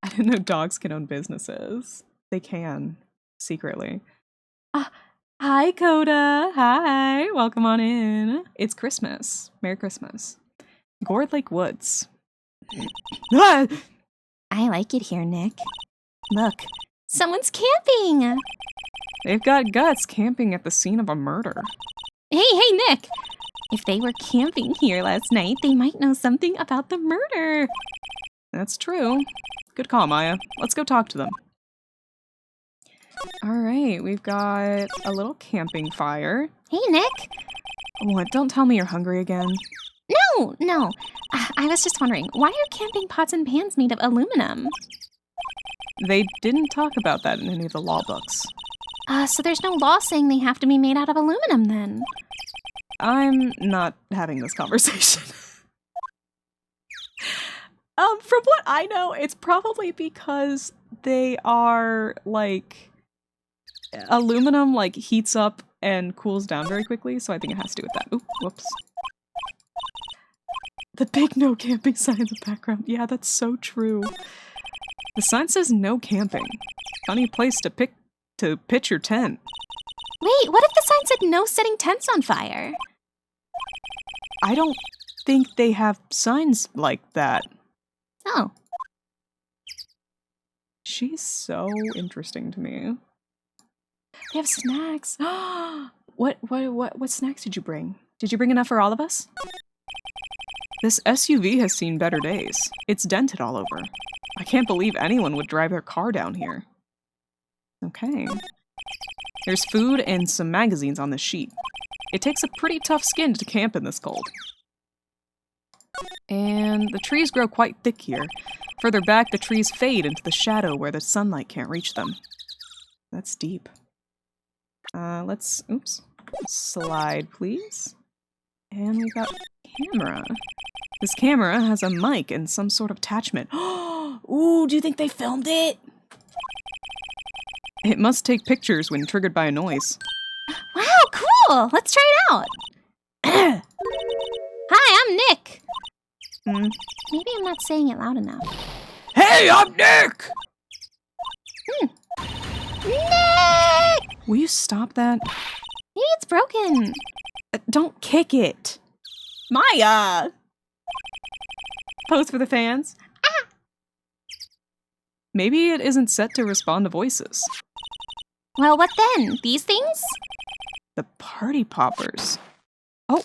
I didn't know dogs can own businesses. They can, secretly. Hi, Coda. Hi, welcome on in. It's Christmas. Merry Christmas. Gourd Lake Woods.
I like it here, Nick. Look, someone's camping.
They've got guts camping at the scene of a murder.
Hey, Nick. If they were camping here last night, they might know something about the murder.
That's true. Good call, Maya. Let's go talk to them. All right, we've got a little camping fire.
Hey, Nick.
What? Don't tell me you're hungry again.
No. I was just wondering, why are camping pots and pans made of aluminum?
They didn't talk about that in any of the law books.
So there's no law saying they have to be made out of aluminum then?
I'm not having this conversation. From what I know, it's probably because they are, like, aluminum, like, heats up and cools down very quickly, so I think it has to do with that. Ooh, whoops. The big no camping sign in the background. Yeah, that's so true. The sign says no camping. Funny place to pitch your tent.
Wait, what if the sign said no setting tents on fire?
I don't think they have signs like that.
Oh.
She's so interesting to me. They have snacks. What snacks did you bring? Did you bring enough for all of us? This SUV has seen better days. It's dented all over. I can't believe anyone would drive their car down here. Okay. There's food and some magazines on the sheet. It takes a pretty tough skin to camp in this cold. And the trees grow quite thick here. Further back, the trees fade into the shadow where the sunlight can't reach them. That's deep. Let's slide, please. And we've got camera. This camera has a mic and some sort of attachment. Ooh, do you think they filmed it? It must take pictures when triggered by a noise.
Wow, cool! Let's try it out. Hi, I'm Nick. Maybe I'm not saying it loud enough.
Hey, I'm Nick!
Nick!
Will you stop that?
Maybe it's broken.
Don't kick it. Maya! Pose for the fans.
Ah!
Maybe it isn't set to respond to voices.
Well, what then? These things?
The party poppers. Oh.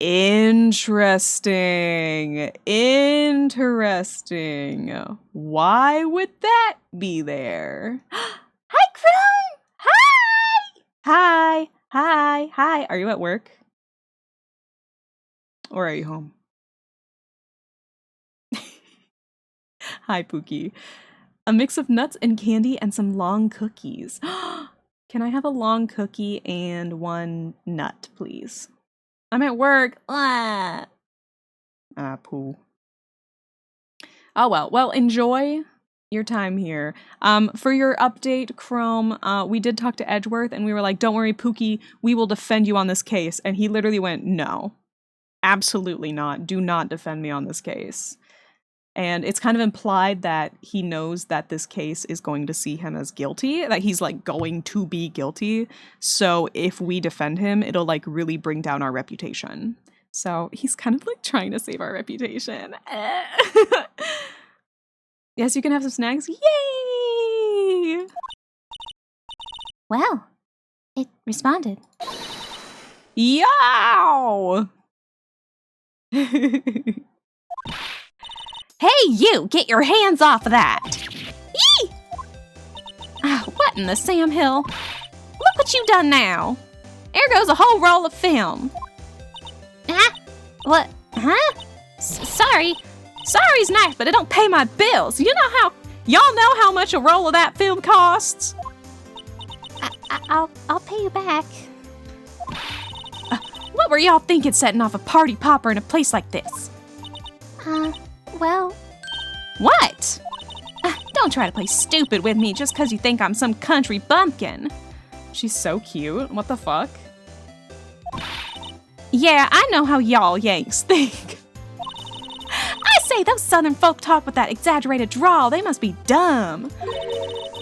Interesting. Interesting. Why would that be there?
Hi, Crown! Hi!
Hi. Are you at work? Or are you home? Hi, Pookie. A mix of nuts and candy and some long cookies. Can I have a long cookie and one nut, please? I'm at work. Poo. Oh, well. Well, enjoy your time here. For your update, Chrome, we did talk to Edgeworth, and we were like, don't worry, Pookie, we will defend you on this case. And he literally went, no, absolutely not. Do not defend me on this case. And it's kind of implied that he knows that this case is going to see him as guilty, that he's, like, going to be guilty. So if we defend him, it'll, like, really bring down our reputation. So he's kind of, like, trying to save our reputation. Yes, you can have some snacks. Yay!
Well, it responded.
Yow!
Hey, you! Get your hands off of that! Yee! What in the Sam Hill? Look what you done now! There goes a whole roll of film. What? Huh? Sorry. Sorry's nice, but it don't pay my bills. Y'all know how much a roll of that film costs? I'll pay you back. What were y'all thinking setting off a party popper in a place like this? Well... What? Don't try to play stupid with me just because you think I'm some country bumpkin.
She's so cute. What the fuck?
Yeah, I know how y'all Yanks think. I say those southern folk talk with that exaggerated drawl. They must be dumb.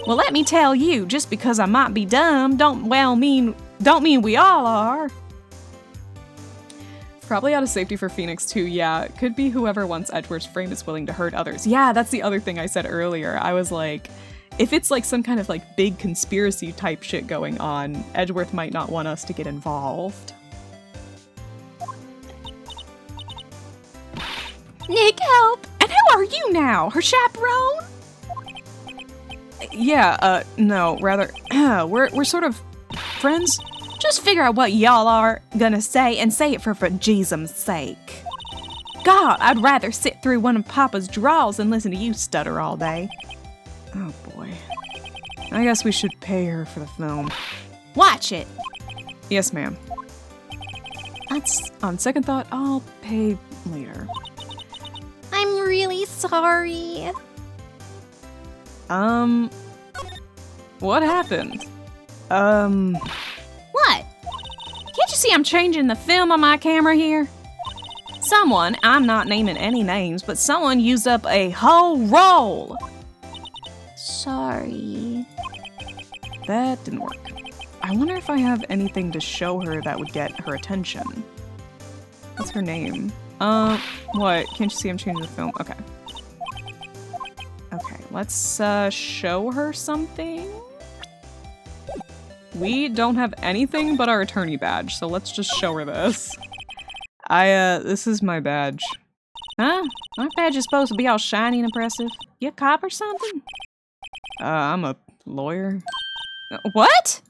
Well, let me tell you, just because I might be dumb don't mean we all are.
Probably out of safety for Phoenix too, yeah. It could be whoever wants Edgeworth's frame is willing to hurt others. Yeah, that's the other thing I said earlier. I was like, if it's like some kind of like big conspiracy type shit going on, Edgeworth might not want us to get involved.
Nick, help! And who are you now? Her chaperone?
Yeah, no, rather, we're sort of friends.
Just figure out what y'all are gonna say and say it for Jesus' sake. God, I'd rather sit through one of Papa's draws than listen to you stutter all day.
Oh boy. I guess we should pay her for the film.
Watch it.
Yes, ma'am. On second thought, I'll pay later.
I'm really sorry.
What happened?
What? Can't you see I'm changing the film on my camera here? Someone, I'm not naming any names, but someone used up a whole roll. Sorry.
That didn't work. I wonder if I have anything to show her that would get her attention. What's her name? What? Can't you see I'm changing the film? Okay. Okay, let's, show her something. We don't have anything but our attorney badge, so let's just show her this. This is my badge.
Huh? My badge is supposed to be all shiny and impressive. You a cop or something?
I'm a lawyer.
What?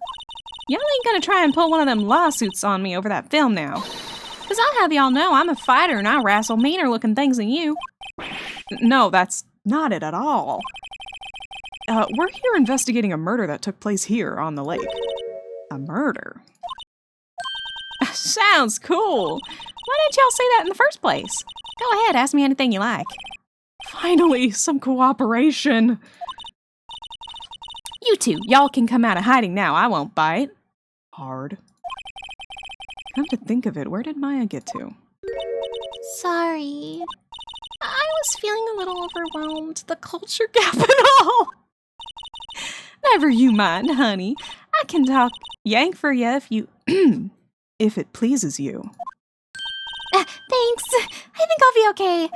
Y'all ain't gonna try and pull one of them lawsuits on me over that film now. Cause I'll have y'all know I'm a fighter and I wrestle meaner looking things than you.
No, that's not it at all. We're here investigating a murder that took place here on the lake. A murder?
Sounds cool. Why didn't y'all say that in the first place? Go ahead, ask me anything you like.
Finally, some cooperation.
You two, y'all can come out of hiding now. I won't bite.
Hard. Come to think of it, where did Maya get to?
Sorry. I was feeling a little overwhelmed. The culture gap and all. Never you mind, honey. I can talk Yank for you if you...
if it pleases you.
Thanks. I think I'll be okay.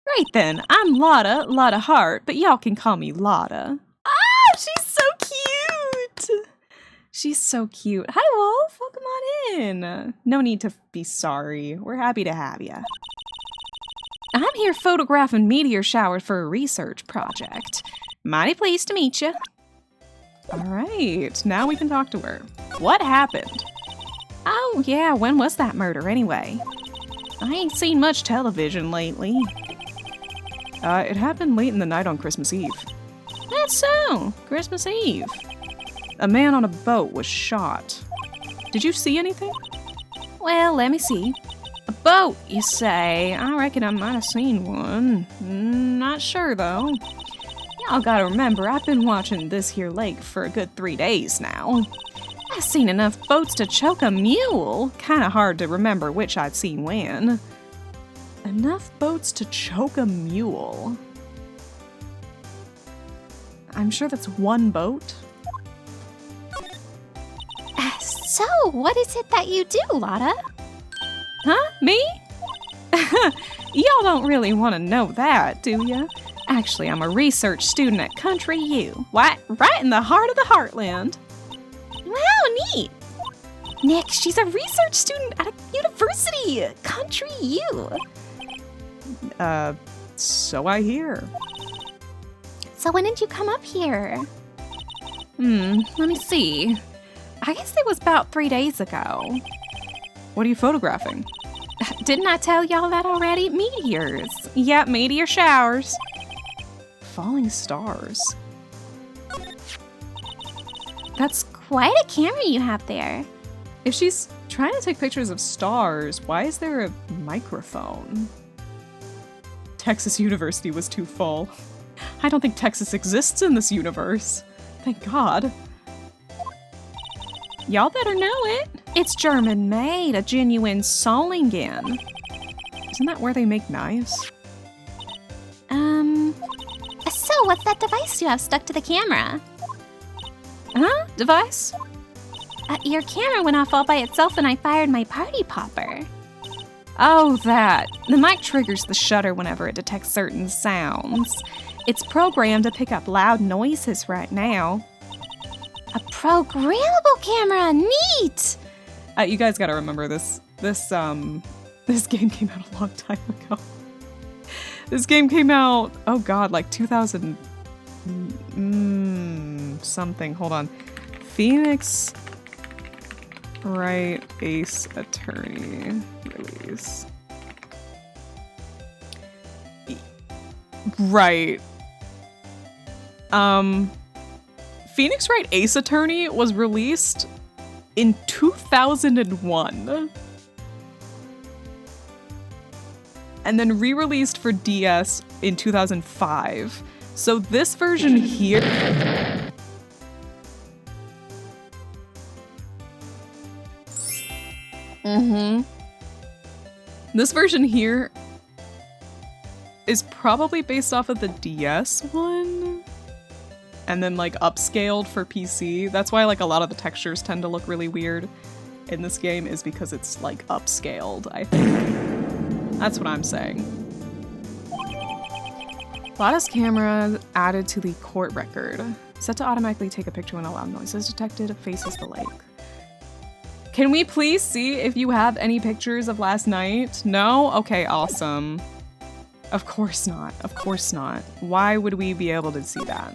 Right then, I'm Lotta Hart, but y'all can call me Lotta. Ah, she's so cute!
She's so cute. Hi, Wolf. Welcome on in. No need to be sorry. We're happy to have you.
I'm here photographing meteor showers for a research project. Mighty pleased to meet you.
All right, now we can talk to her. What happened?
Oh, yeah, when was that murder anyway? I ain't seen much television lately.
It happened late in the night on Christmas Eve.
That's so, Christmas Eve.
A man on a boat was shot. Did you see anything?
Well, let me see. A boat, you say? I reckon I might have seen one. Not sure, though. Y'all gotta remember, I've been watching this here lake for a good 3 days now. I've seen enough boats to choke a mule. Kinda hard to remember which I'd seen when.
Enough boats to choke a mule. I'm sure that's one boat.
So, what is it that you do, Lotta?
Huh? Me? Y'all don't really want to know that, do ya? Actually, I'm a research student at Country U. Right in the heart of the heartland.
Wow, neat! Nick, she's a research student at a university, Country U.
So I hear.
So when did you come up here?
Let me see. I guess it was about 3 days ago.
What are you photographing?
Didn't I tell y'all that already? Meteors. Yep, meteor showers.
Falling stars.
That's quite a camera you have there.
If she's trying to take pictures of stars, why is there a microphone? Texas University was too full. I don't think Texas exists in this universe. Thank God.
Y'all better know it. It's German made, a genuine Solingen.
Isn't that where they make knives?
So what's that device you have stuck to the camera?
Huh? Device?
Your camera went off all by itself when I fired my party popper.
Oh, that. The mic triggers the shutter whenever it detects certain sounds. It's programmed to pick up loud noises right now.
A programmable camera, neat!
You guys gotta remember this game came out a long time ago. This game came out, oh god, like 2000 something. Hold on. Phoenix Wright Ace Attorney release. Right. Phoenix Wright Ace Attorney was released in 2001. And then re-released for DS in 2005. So this version here... This version here is probably based off of the DS one. And then like upscaled for PC. That's why like a lot of the textures tend to look really weird in this game, is because it's like upscaled, I think. That's what I'm saying. Lotta's camera added to the court record. Set to automatically take a picture when a loud noise is detected, faces the lake. Can we please see if you have any pictures of last night? No? Okay, awesome. Of course not. Of course not. Why would we be able to see that?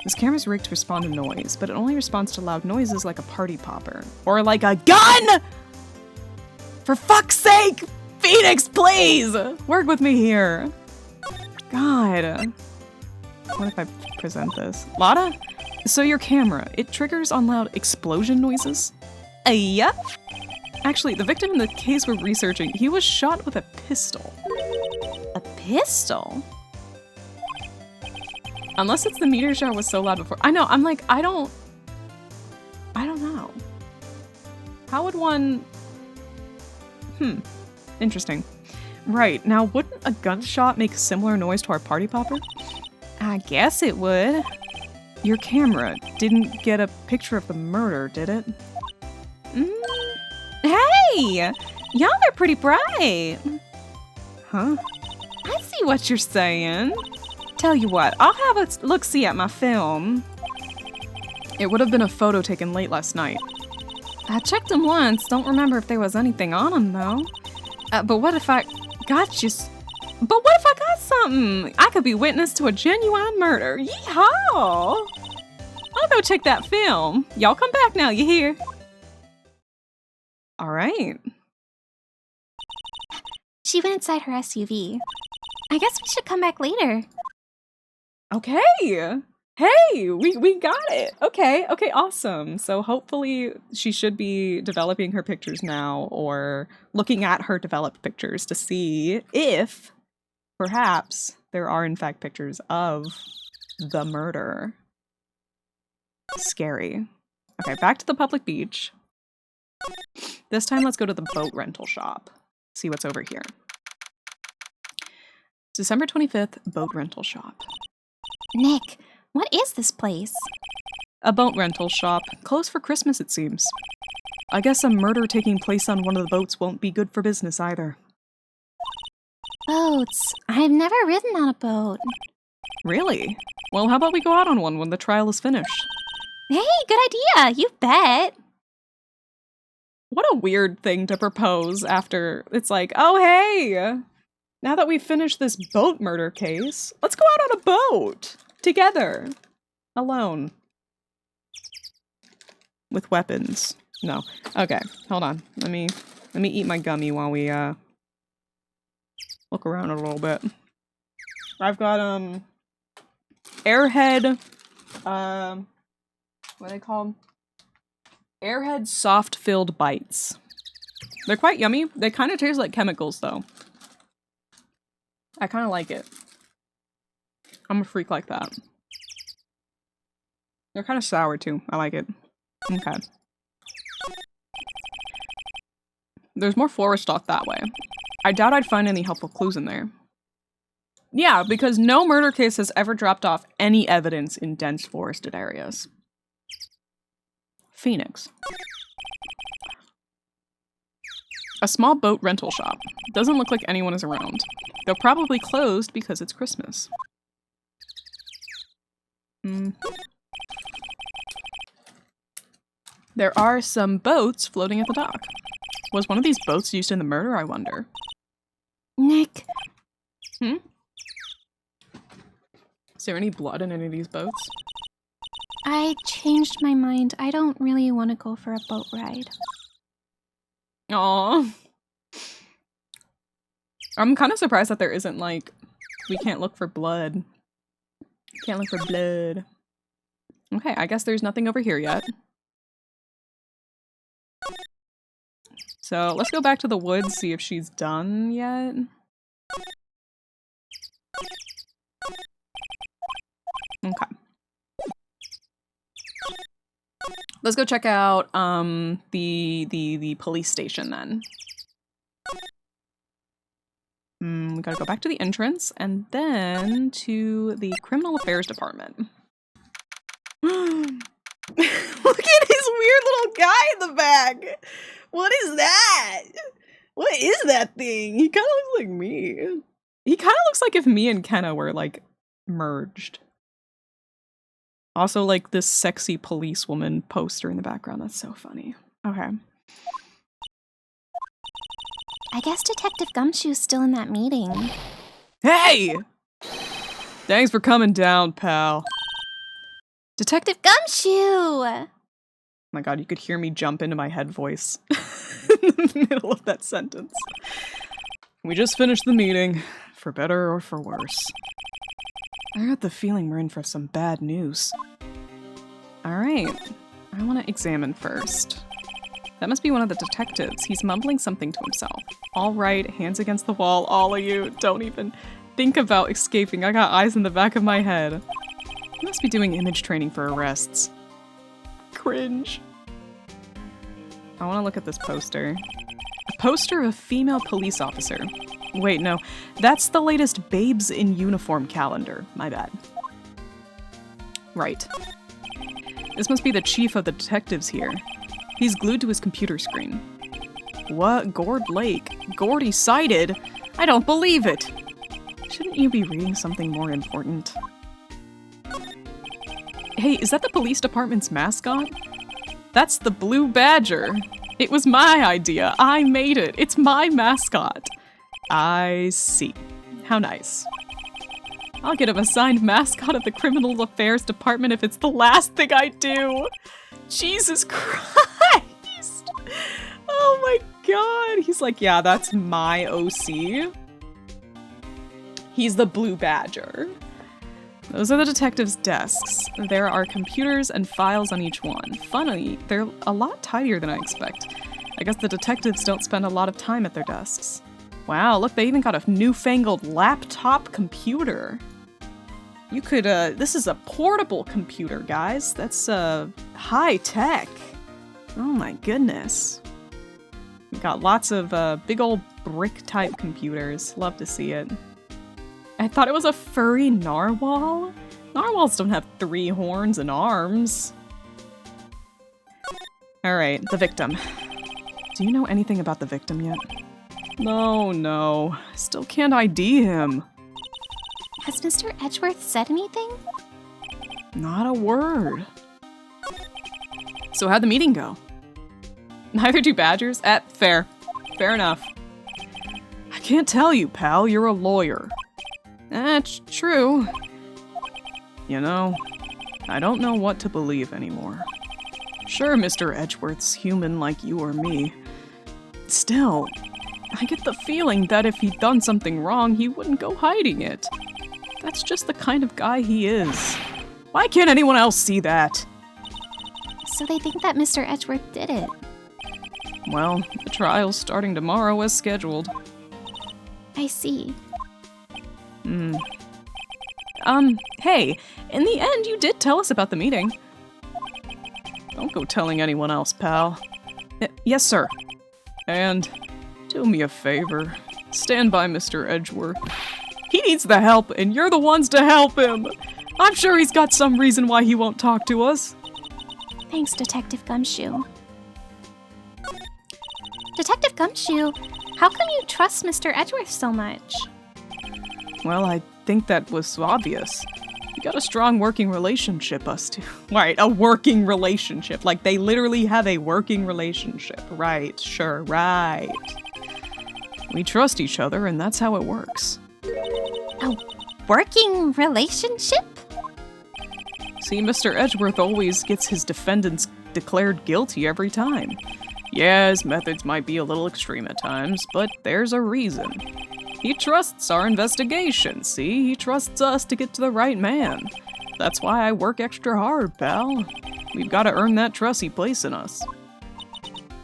This camera's rigged to respond to noise, but it only responds to loud noises like a party popper. Or like a gun! For fuck's sake! Phoenix, please! Work with me here. God. What if I present this? Lotta? So your camera, it triggers on loud explosion noises? Yep. Actually, the victim in the case we're researching, he was shot with a pistol.
A pistol?
Unless it's the meteor shower was so loud before. I know, I'm like, I don't know. How would one... Interesting. Right, now wouldn't a gunshot make a similar noise to our party popper?
I guess it would.
Your camera didn't get a picture of the murder, did it?
Hey! Y'all are pretty bright.
Huh?
I see what you're saying. Tell you what, I'll have a look-see at my film.
It would have been a photo taken late last night.
I checked them once, don't remember if there was anything on them though. But what if I got something? I could be witness to a genuine murder. Yeehaw! I'll go check that film. Y'all come back now, you hear?
All right.
She went inside her SUV. I guess we should come back later.
Okay. Hey, we got it. Okay, awesome. So hopefully she should be developing her pictures now, or looking at her developed pictures to see if perhaps there are in fact pictures of the murder. Scary. Okay, back to the public beach. This time let's go to the boat rental shop. See what's over here. December 25th, boat rental shop.
Nick, what is this place?
A boat rental shop. Closed for Christmas, it seems. I guess a murder taking place on one of the boats won't be good for business either.
Boats. I've never ridden on a boat.
Really? Well, how about we go out on one when the trial is finished?
Hey, good idea. You bet.
What a weird thing to propose after it's like, oh hey, now that we've finished this boat murder case, let's go out on a boat together, alone, with weapons. No. Okay, hold on. Let me eat my gummy while we look around a little bit. I've got Airhead what are they called? Airhead soft filled bites. They're quite yummy. They kind of taste like chemicals though. I kind of like it. I'm a freak like that. They're kind of sour too. I like it. Okay. There's more forest stock that way. I doubt I'd find any helpful clues in there. Yeah, because no murder case has ever dropped off any evidence in dense forested areas. Phoenix. A small boat rental shop. Doesn't look like anyone is around. They're probably closed because it's Christmas. There are some boats floating at the dock. Was one of these boats used in the murder, I wonder?
Nick.
Is there any blood in any of these boats?
I changed my mind. I don't really want to go for a boat ride.
Aww. I'm kind of surprised that there isn't, like, we can't look for blood. Can't look for blood. Okay, I guess there's nothing over here yet. So let's go back to the woods, see if she's done yet. Okay. Let's go check out the police station then. We gotta go back to the entrance and then to the criminal affairs department. Look at his weird little guy in the back. What is that? What is that thing? He kind of looks like me. He kind of looks like if me and Kenna were like merged. Also, like this sexy policewoman poster in the background. That's so funny. Okay.
I guess Detective Gumshoe's still in that meeting.
Hey! Thanks for coming down, pal.
Detective Gumshoe!
Oh my god, you could hear me jump into my head voice in the middle of that sentence. We just finished the meeting, for better or for worse. I got the feeling we're in for some bad news. Alright, I want to examine first. That must be one of the detectives. He's mumbling something to himself. All right, hands against the wall, all of you. Don't even think about escaping. I got eyes in the back of my head. He must be doing image training for arrests. Cringe. I want to look at this poster. A poster of a female police officer. Wait, no. That's the latest Babes in Uniform calendar. My bad. Right. This must be the chief of the detectives here. He's glued to his computer screen. What? Gord Lake? Gordy sighted? I don't believe it! Shouldn't you be reading something more important? Hey, is that the police department's mascot? That's the Blue Badger. It was my idea. I made it. It's my mascot. I see. How nice. I'll get him assigned mascot of the Criminal Affairs Department if it's the last thing I do. Jesus Christ. Oh my god. He's like, yeah, that's my OC. He's the Blue Badger. Those are the detectives' desks. There are computers and files on each one. Funny, they're a lot tidier than I expect. I guess the detectives don't spend a lot of time at their desks. Wow, look, they even got a newfangled laptop computer. You could, this is a portable computer, guys. That's, high tech. Oh my goodness. We got lots of, big old brick-type computers. Love to see it. I thought it was a furry narwhal? Narwhals don't have 3 horns and arms. Alright, the victim. Do you know anything about the victim yet? No. Still can't ID him.
Has Mr. Edgeworth said anything?
Not a word. So how'd the meeting go? Neither do badgers? Fair. Fair enough. I can't tell you, pal. You're a lawyer. That's true. You know, I don't know what to believe anymore. Sure, Mr. Edgeworth's human like you or me. Still, I get the feeling that if he'd done something wrong, he wouldn't go hiding it. That's just the kind of guy he is. Why can't anyone else see that?
So they think that Mr. Edgeworth did it.
Well, the trial's starting tomorrow as scheduled.
I see.
Hey, in the end, you did tell us about the meeting. Don't go telling anyone else, pal. Yes, sir. And do me a favor. Stand by Mr. Edgeworth. He needs the help, and you're the ones to help him. I'm sure he's got some reason why he won't talk to us.
Thanks, Detective Gumshoe. Detective Gumshoe, how come you trust Mr. Edgeworth so much?
Well, I think that was obvious. We got a strong working relationship, us two. Right, a working relationship. Like, they literally have a working relationship. Right, sure, right. We trust each other, and that's how it works.
A working relationship?
See, Mr. Edgeworth always gets his defendants declared guilty every time. Yeah, his methods might be a little extreme at times, but there's a reason. He trusts our investigation, see? He trusts us to get to the right man. That's why I work extra hard, pal. We've got to earn that trust he placed in us.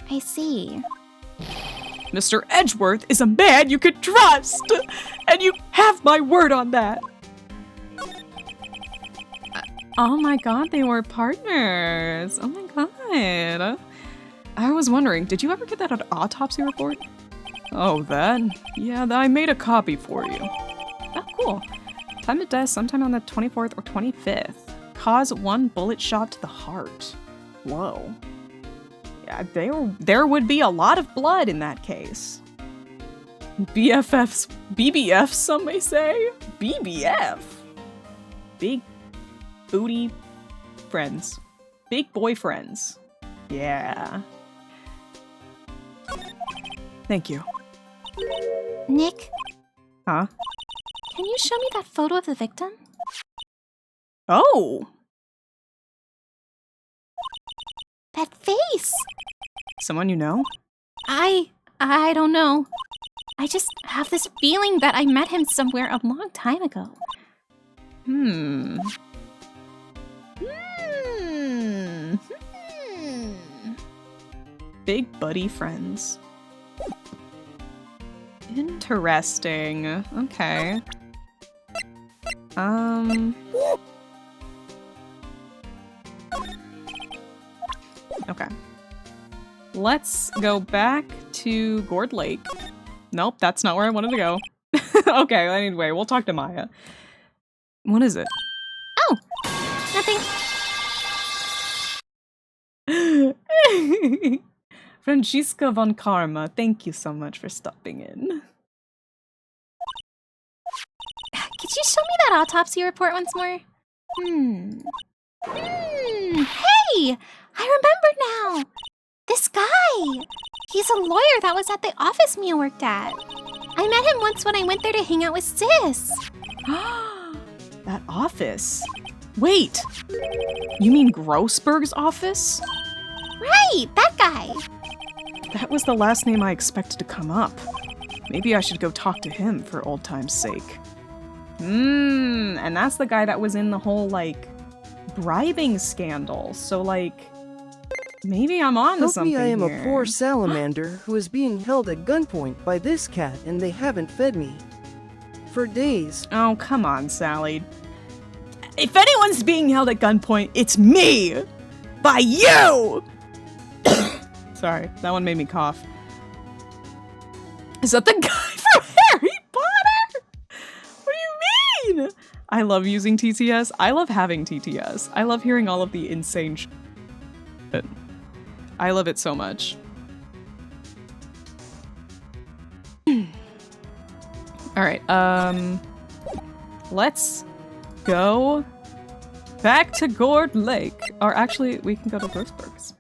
I see.
Mr. Edgeworth is a man you could trust! And you have my word on that! Oh my god, they were partners! Oh my god! I was wondering, did you ever get that autopsy report? Oh, that? Yeah, I made a copy for you. Oh, cool. Time of death sometime on the 24th or 25th. Cause 1 bullet shot to the heart. Whoa. Yeah, there would be a lot of blood in that case. BFFs, BBFs, some may say? BBF? Big booty friends. Big boyfriends. Yeah. Thank you.
Nick?
Huh?
Can you show me that photo of the victim?
Oh!
That face!
Someone you know?
I don't know. I just have this feeling that I met him somewhere a long time ago.
Big buddy friends. Interesting. Okay. Okay. Let's go back to Gourd Lake. Nope, that's not where I wanted to go. Okay, anyway, we'll talk to Maya. What is it?
Oh! Nothing.
Francisca von Karma, thank you so much for stopping in.
Could you show me that autopsy report once more? Hey! I remember now! This guy! He's a lawyer that was at the office Mia worked at. I met him once when I went there to hang out with Sis.
That office? Wait! You mean Grossberg's office?
Right! That guy!
That was the last name I expected to come up. Maybe I should go talk to him for old time's sake. And that's the guy that was in the whole, like, bribing scandal. So, like, Maybe I'm on to
Help
something
me, I am
here.
a poor salamander who is being held at gunpoint by this cat and they haven't fed me. For days.
Oh, come on, Sally. If anyone's being held at gunpoint, it's me! By you! Sorry, that one made me cough. Is that the guy from Harry Potter? What do you mean? I love using TTS. I love having TTS. I love hearing all of the insane shit. I love it so much. Alright, let's go back to Gourd Lake. Or actually, we can go to Grossberg's.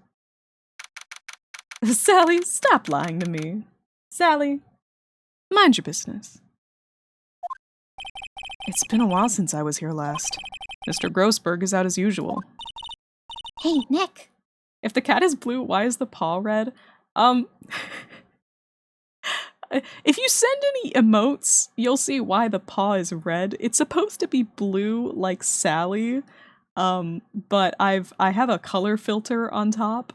Sally, stop lying to me. Sally, mind your business. It's been a while since I was here last. Mr. Grossberg is out as usual.
Hey, Nick.
If the cat is blue, why is the paw red? If you send any emotes, you'll see why the paw is red. It's supposed to be blue like Sally, but I have a color filter on top,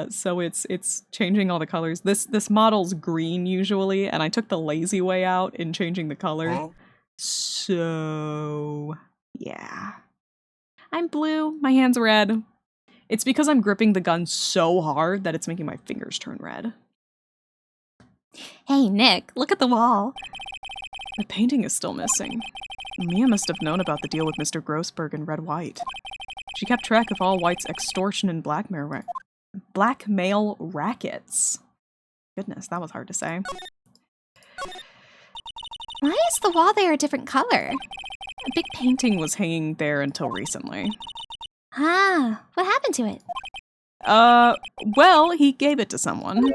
so it's changing all the colors. This model's green usually, and I took the lazy way out in changing the color.
Huh?
So yeah, I'm blue. My hand's red. It's because I'm gripping the gun so hard that it's making my fingers turn red.
Hey, Nick, look at the wall.
The painting is still missing. Mia must have known about the deal with Mr. Grossberg and Red White. She kept track of all White's extortion and blackmail rackets. Goodness, that was hard to say.
Why is the wall there a different color?
A big painting was hanging there until recently.
Ah, what happened to it?
Well, he gave it to someone.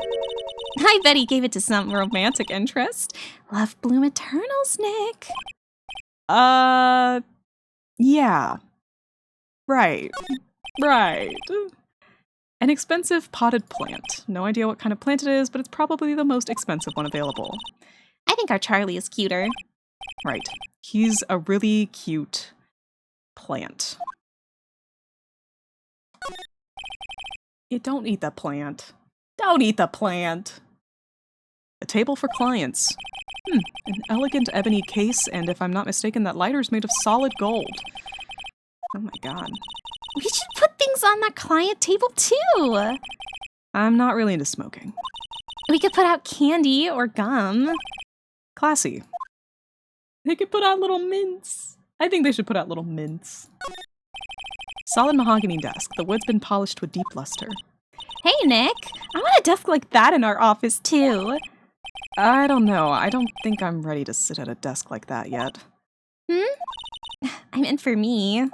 I bet he gave it to some romantic interest. Love bloom eternals, Nick.
Yeah. Right. An expensive potted plant. No idea what kind of plant it is, but it's probably the most expensive one available.
I think our Charlie is cuter.
Right. He's a really cute plant. Don't eat the plant. Don't eat the plant. A table for clients. An elegant ebony case, and if I'm not mistaken, that lighter's made of solid gold. Oh my god.
We should put things on that client table too.
I'm not really into smoking.
We could put out candy or gum.
Classy. They could put out little mints. I think they should put out little mints. Solid mahogany desk. The wood's been polished with deep luster.
Hey, Nick. I want a desk like that in our office too.
I don't know. I don't think I'm ready to sit at a desk like that yet.
I meant for me.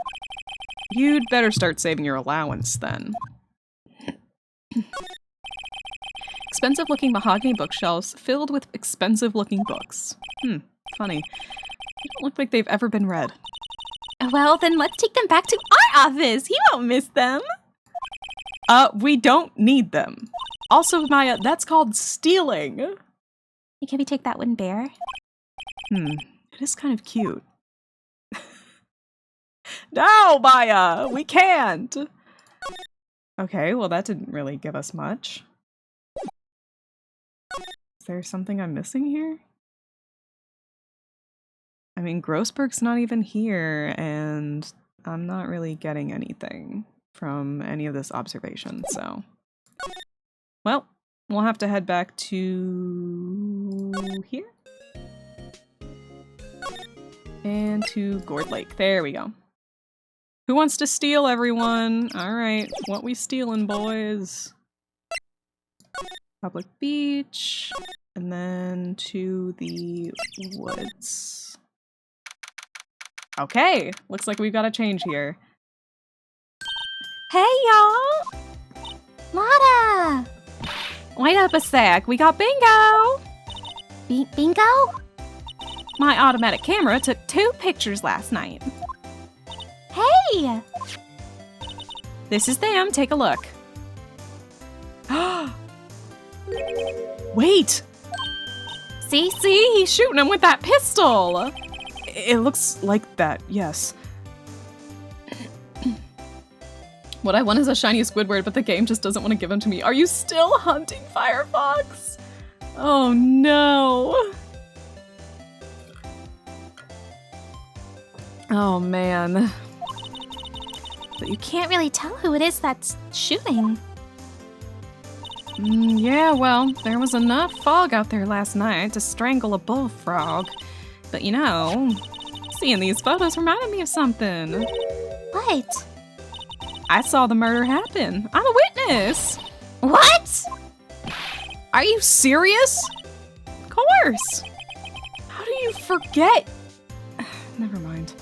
You'd better start saving your allowance then. Expensive-looking mahogany bookshelves filled with expensive-looking books. Funny. They don't look like they've ever been read.
Well, then let's take them back to our office. He won't miss them.
We don't need them. Also, Maya, that's called stealing.
Can we take that wooden bear?
It is kind of cute. No, Maya, we can't. Okay, well that didn't really give us much. Is there something I'm missing here? I mean, Grossberg's not even here, and I'm not really getting anything from any of this observation, so... Well, we'll have to head back to... here? And to Gourd Lake. There we go. Who wants to steal, everyone? Alright, what we stealing, boys? Public beach, and then to the woods. Okay, looks like we've got a change here.
Hey, y'all! Lotta!
Wait up a sec, we got bingo!
Bingo?
My automatic camera took 2 pictures last night.
Hey!
This is them, take a look. Wait! See, he's shooting him with that pistol!
It looks like that, yes. What I want is a shiny Squidward, but the game just doesn't want to give him to me. Are you still hunting Firefox? Oh no. Oh man.
But you can't really tell who it is that's shooting.
Yeah, well, there was enough fog out there last night to strangle a bullfrog. But you know, seeing these photos reminded me of something.
What?
I saw the murder happen. I'm a witness.
What?
Are you serious? Of course. How do you forget? Never mind.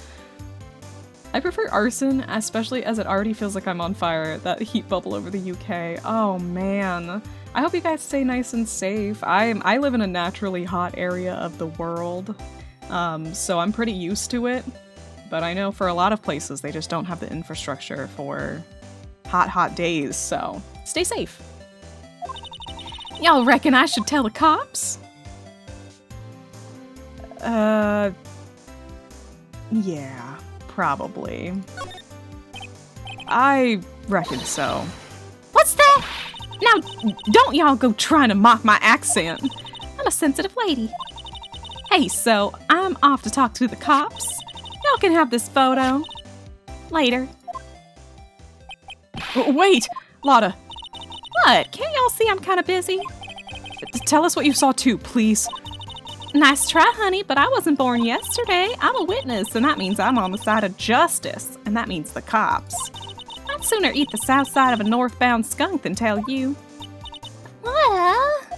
I prefer arson, especially as it already feels like I'm on fire. That heat bubble over the UK. Oh man. I hope you guys stay nice and safe. I live in a naturally hot area of the world, so I'm pretty used to it. But I know for a lot of places they just don't have the infrastructure for hot days, so stay safe. Y'all reckon I should tell the cops? Yeah, probably. I reckon so.
What's that?
Now, don't y'all go trying to mock my accent.
I'm a sensitive lady.
Hey, so I'm off to talk to the cops. Y'all can have this photo. Later. Wait, Lotta. What? Can't y'all see I'm kind of busy? Tell us what you saw too, please.
Nice try, honey, but I wasn't born yesterday.
I'm a witness, and that means I'm on the side of justice, and that means the cops. I'd sooner eat the south side of a northbound skunk than tell you.
What?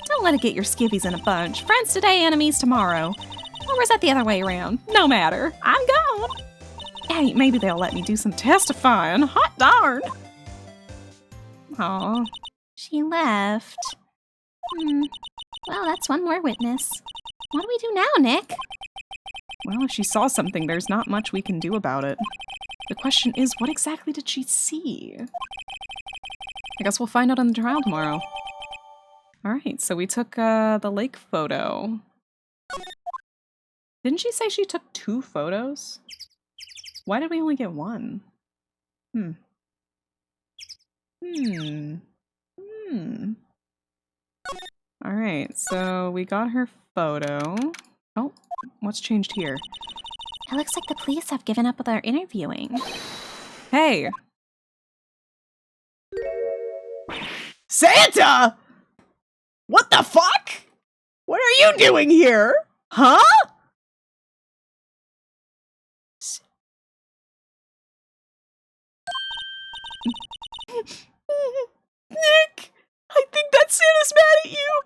Don't let it get your skivvies in a bunch. Friends today, enemies tomorrow. Or was that the other way around? No matter. I'm gone. Hey, maybe they'll let me do some testifying. Hot darn. Aw.
She left. Well, that's one more witness. What do we do now, Nick?
Well, if she saw something, there's not much we can do about it. The question is, what exactly did she see? I guess we'll find out on the trial tomorrow. Alright, so we took the lake photo. Didn't she say she took 2 photos? Why did we only get 1? Alright, so we got her photo. Oh, what's changed here?
It looks like the police have given up with our interviewing.
Hey! Santa! What the fuck? What are you doing here? Huh? Nick! I think that Santa's mad at you!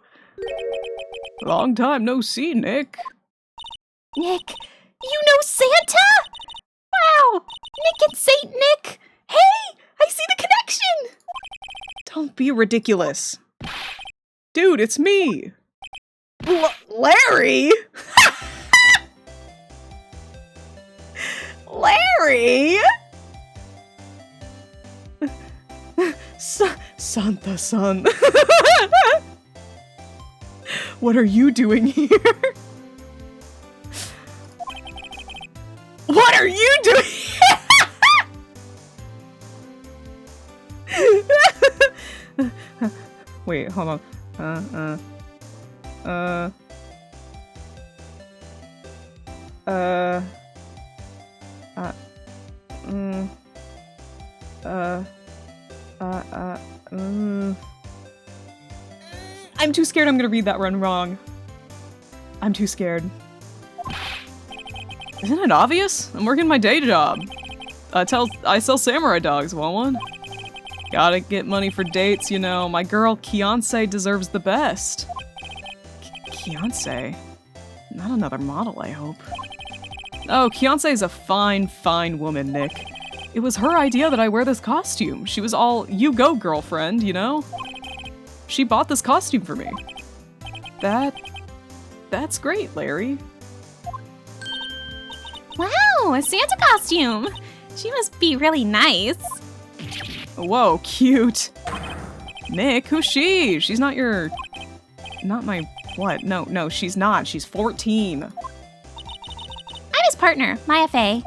Long time no see, Nick.
Nick, you know Santa? Wow! Nick and Saint Nick! Hey! I see the connection!
Don't be ridiculous. Dude, it's me! Larry? Larry? Santa son. What are you doing here? What are you doing here? Wait, hold on. I'm too scared I'm gonna read that one wrong. I'm too scared. Isn't it obvious? I'm working my day job. I sell samurai dogs, want one? Gotta get money for dates, you know. My girl, Kianse, deserves the best. Kianse? Not another model, I hope. Oh, Kianse is a fine, fine woman, Nick. It was her idea that I wear this costume. She was all, you go, girlfriend, you know? She bought this costume for me. That's great, Larry.
Wow, a Santa costume! She must be really nice.
Whoa, cute. Nick, who's she? She's not your... Not my... What? No, she's not. She's 14.
I'm his partner, Maya Faye.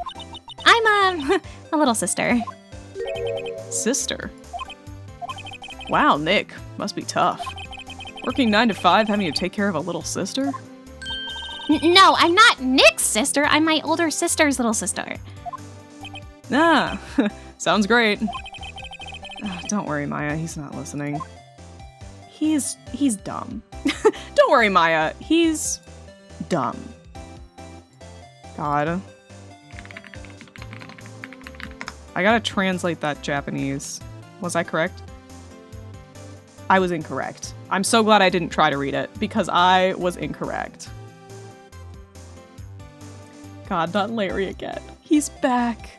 I'm, a little sister.
Sister. Wow, Nick. Must be tough. Working 9 to 5, having to take care of a little sister?
No, I'm not Nick's sister. I'm my older sister's little sister.
Ah, sounds great. Don't worry, Maya. He's not listening. He's dumb. Don't worry, Maya. He's dumb. God. I gotta translate that Japanese. Was I correct? I was incorrect. I'm so glad I didn't try to read it, because I was incorrect. God, not Larry again. He's back.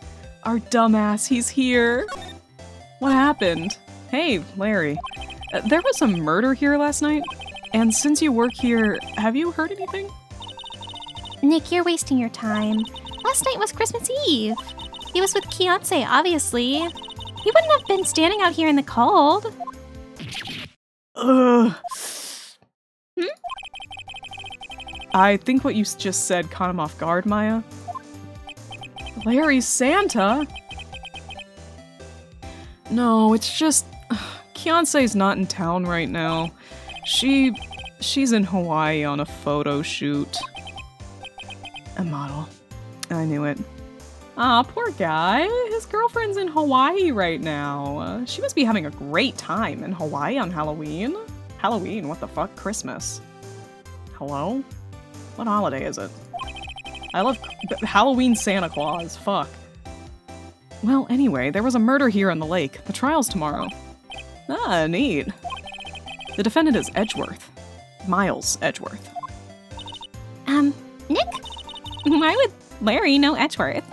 Our dumbass, he's here. What happened? Hey, Larry. There was a murder here last night, and since you work here, have you heard anything?
Nick, you're wasting your time. Last night was Christmas Eve. He was with Kiance, obviously. He wouldn't have been standing out here in the cold.
Ugh. I think what you just said caught him off guard, Maya. Larry's Santa? No, it's just... Kiance's not in town right now. She's in Hawaii on a photo shoot. A model. I knew it. Aw, poor guy. His girlfriend's in Hawaii right now. She must be having a great time in Hawaii on Halloween. Halloween? What the fuck? Christmas. Hello? What holiday is it? I love Halloween Santa Claus. Fuck. Well, anyway, there was a murder here on the lake. The trial's tomorrow. Ah, neat. The defendant is Edgeworth. Miles Edgeworth.
Nick?
Why would Larry know Edgeworth?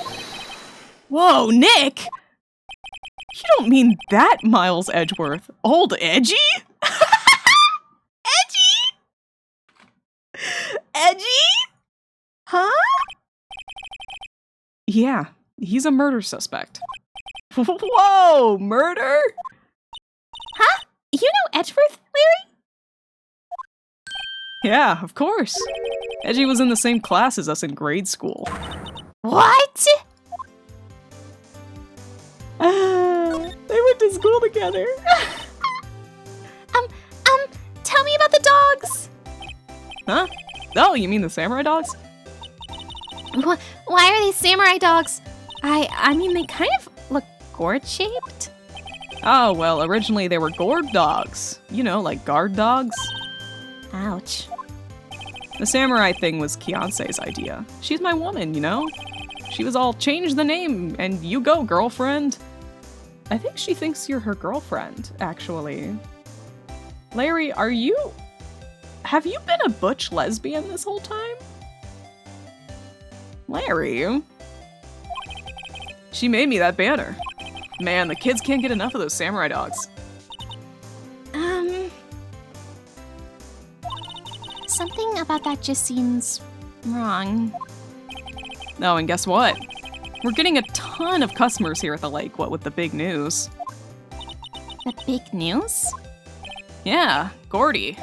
Whoa, Nick! You don't mean that Miles Edgeworth. Old Edgy? Edgy? Huh? Yeah, he's a murder suspect. Whoa, murder?
Huh? You know Edgeworth, Larry?
Yeah, of course. Edgy was in the same class as us in grade school.
What?
They went to school together.
Tell me about the dogs.
Huh? Oh, you mean the samurai dogs?
Why are they samurai dogs? I mean, they kind of look gourd-shaped.
Oh, well, originally they were gourd dogs. You know, like guard dogs.
Ouch.
The samurai thing was Kiance's idea. She's my woman, you know? She was all, change the name, and you go, girlfriend. I think she thinks you're her girlfriend, actually. Larry, have you been a butch lesbian this whole time? Larry? She made me that banner. Man, the kids can't get enough of those samurai dogs.
Something about that just seems wrong.
Oh, and guess what? We're getting a ton of customers here at the lake, what with the big news.
The big news?
Yeah, Gordy.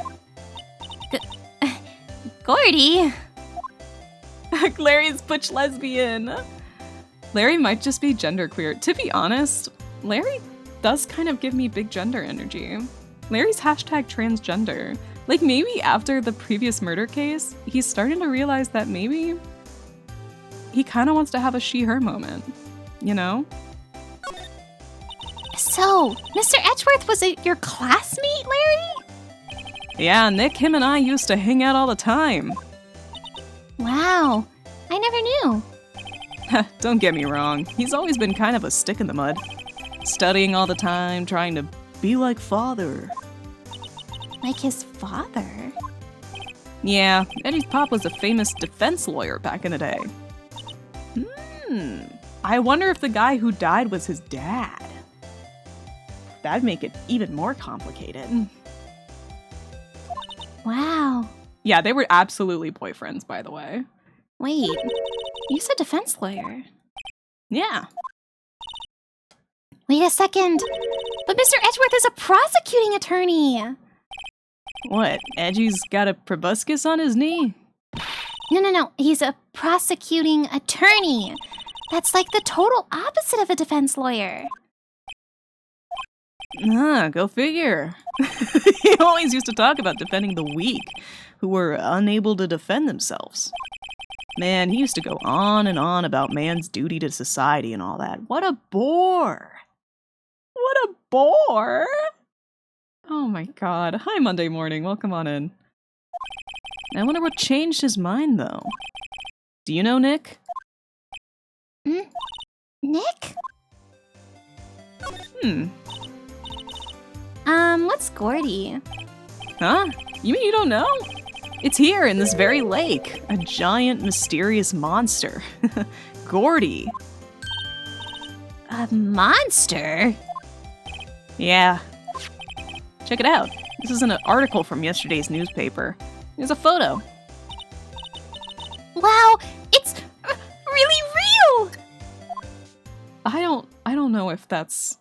Gordy?
Larry's butch lesbian. Larry might just be genderqueer. To be honest, Larry does kind of give me big gender energy. Larry's hashtag transgender. Like, maybe after the previous murder case, he's starting to realize that maybe he kind of wants to have a she-her moment, you know?
So, Mr. Edgeworth was your classmate, Larry?
Yeah, Nick, him and I used to hang out all the time.
Wow, I never knew.
Don't get me wrong, he's always been kind of a stick in the mud. Studying all the time, trying to be like father.
Like his father?
Yeah, Eddie's pop was a famous defense lawyer back in the day. I wonder if the guy who died was his dad. That'd make it even more complicated.
Wow.
Yeah, they were absolutely boyfriends, by the way.
Wait, you said defense lawyer.
Yeah.
Wait a second. But Mr. Edgeworth is a prosecuting attorney.
What, Edgy's got a proboscis on his knee?
No. He's a prosecuting attorney. That's like the total opposite of a defense lawyer.
Go figure. He always used to talk about defending the weak, who were unable to defend themselves. Man, he used to go on and on about man's duty to society and all that. What a bore! What a bore! Oh my god. Hi, Monday morning. Welcome on in. I wonder what changed his mind, though. Do you know Nick?
Nick? What's Gordy?
Huh? You mean you don't know? It's here in this very lake. A giant, mysterious monster. Gordy.
A monster?
Yeah. Check it out. This is an article from yesterday's newspaper. There's a photo.
Wow, it's really real!
I don't know if that's...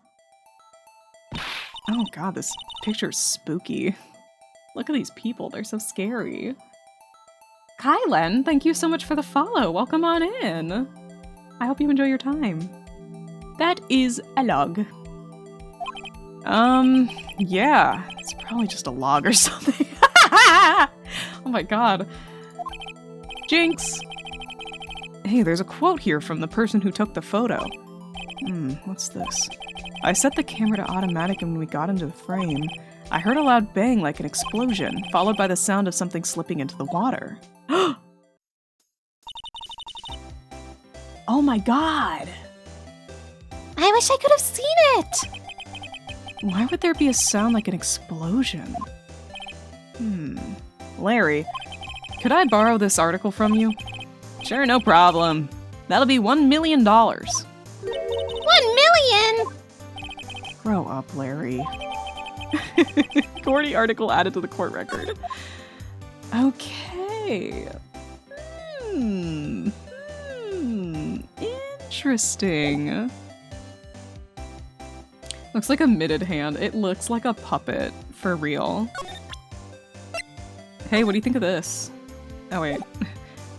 Oh god, this picture's spooky. Look at these people, they're so scary. Kylen, thank you so much for the follow. Welcome on in. I hope you enjoy your time. That is a log. Yeah. It's probably just a log or something. Oh my god. Jinx! Hey, there's a quote here from the person who took the photo. What's this? I set the camera to automatic and when we got into the frame, I heard a loud bang like an explosion, followed by the sound of something slipping into the water. Oh my god!
I wish I could have seen it!
Why would there be a sound like an explosion? Larry, could I borrow this article from you? Sure, no problem. That'll be $1 million.
1 million?
Grow up, Larry. Gordy article added to the court record. Okay. Interesting. Looks like a mitted hand. It looks like a puppet, for real. Hey, what do you think of this? Oh wait.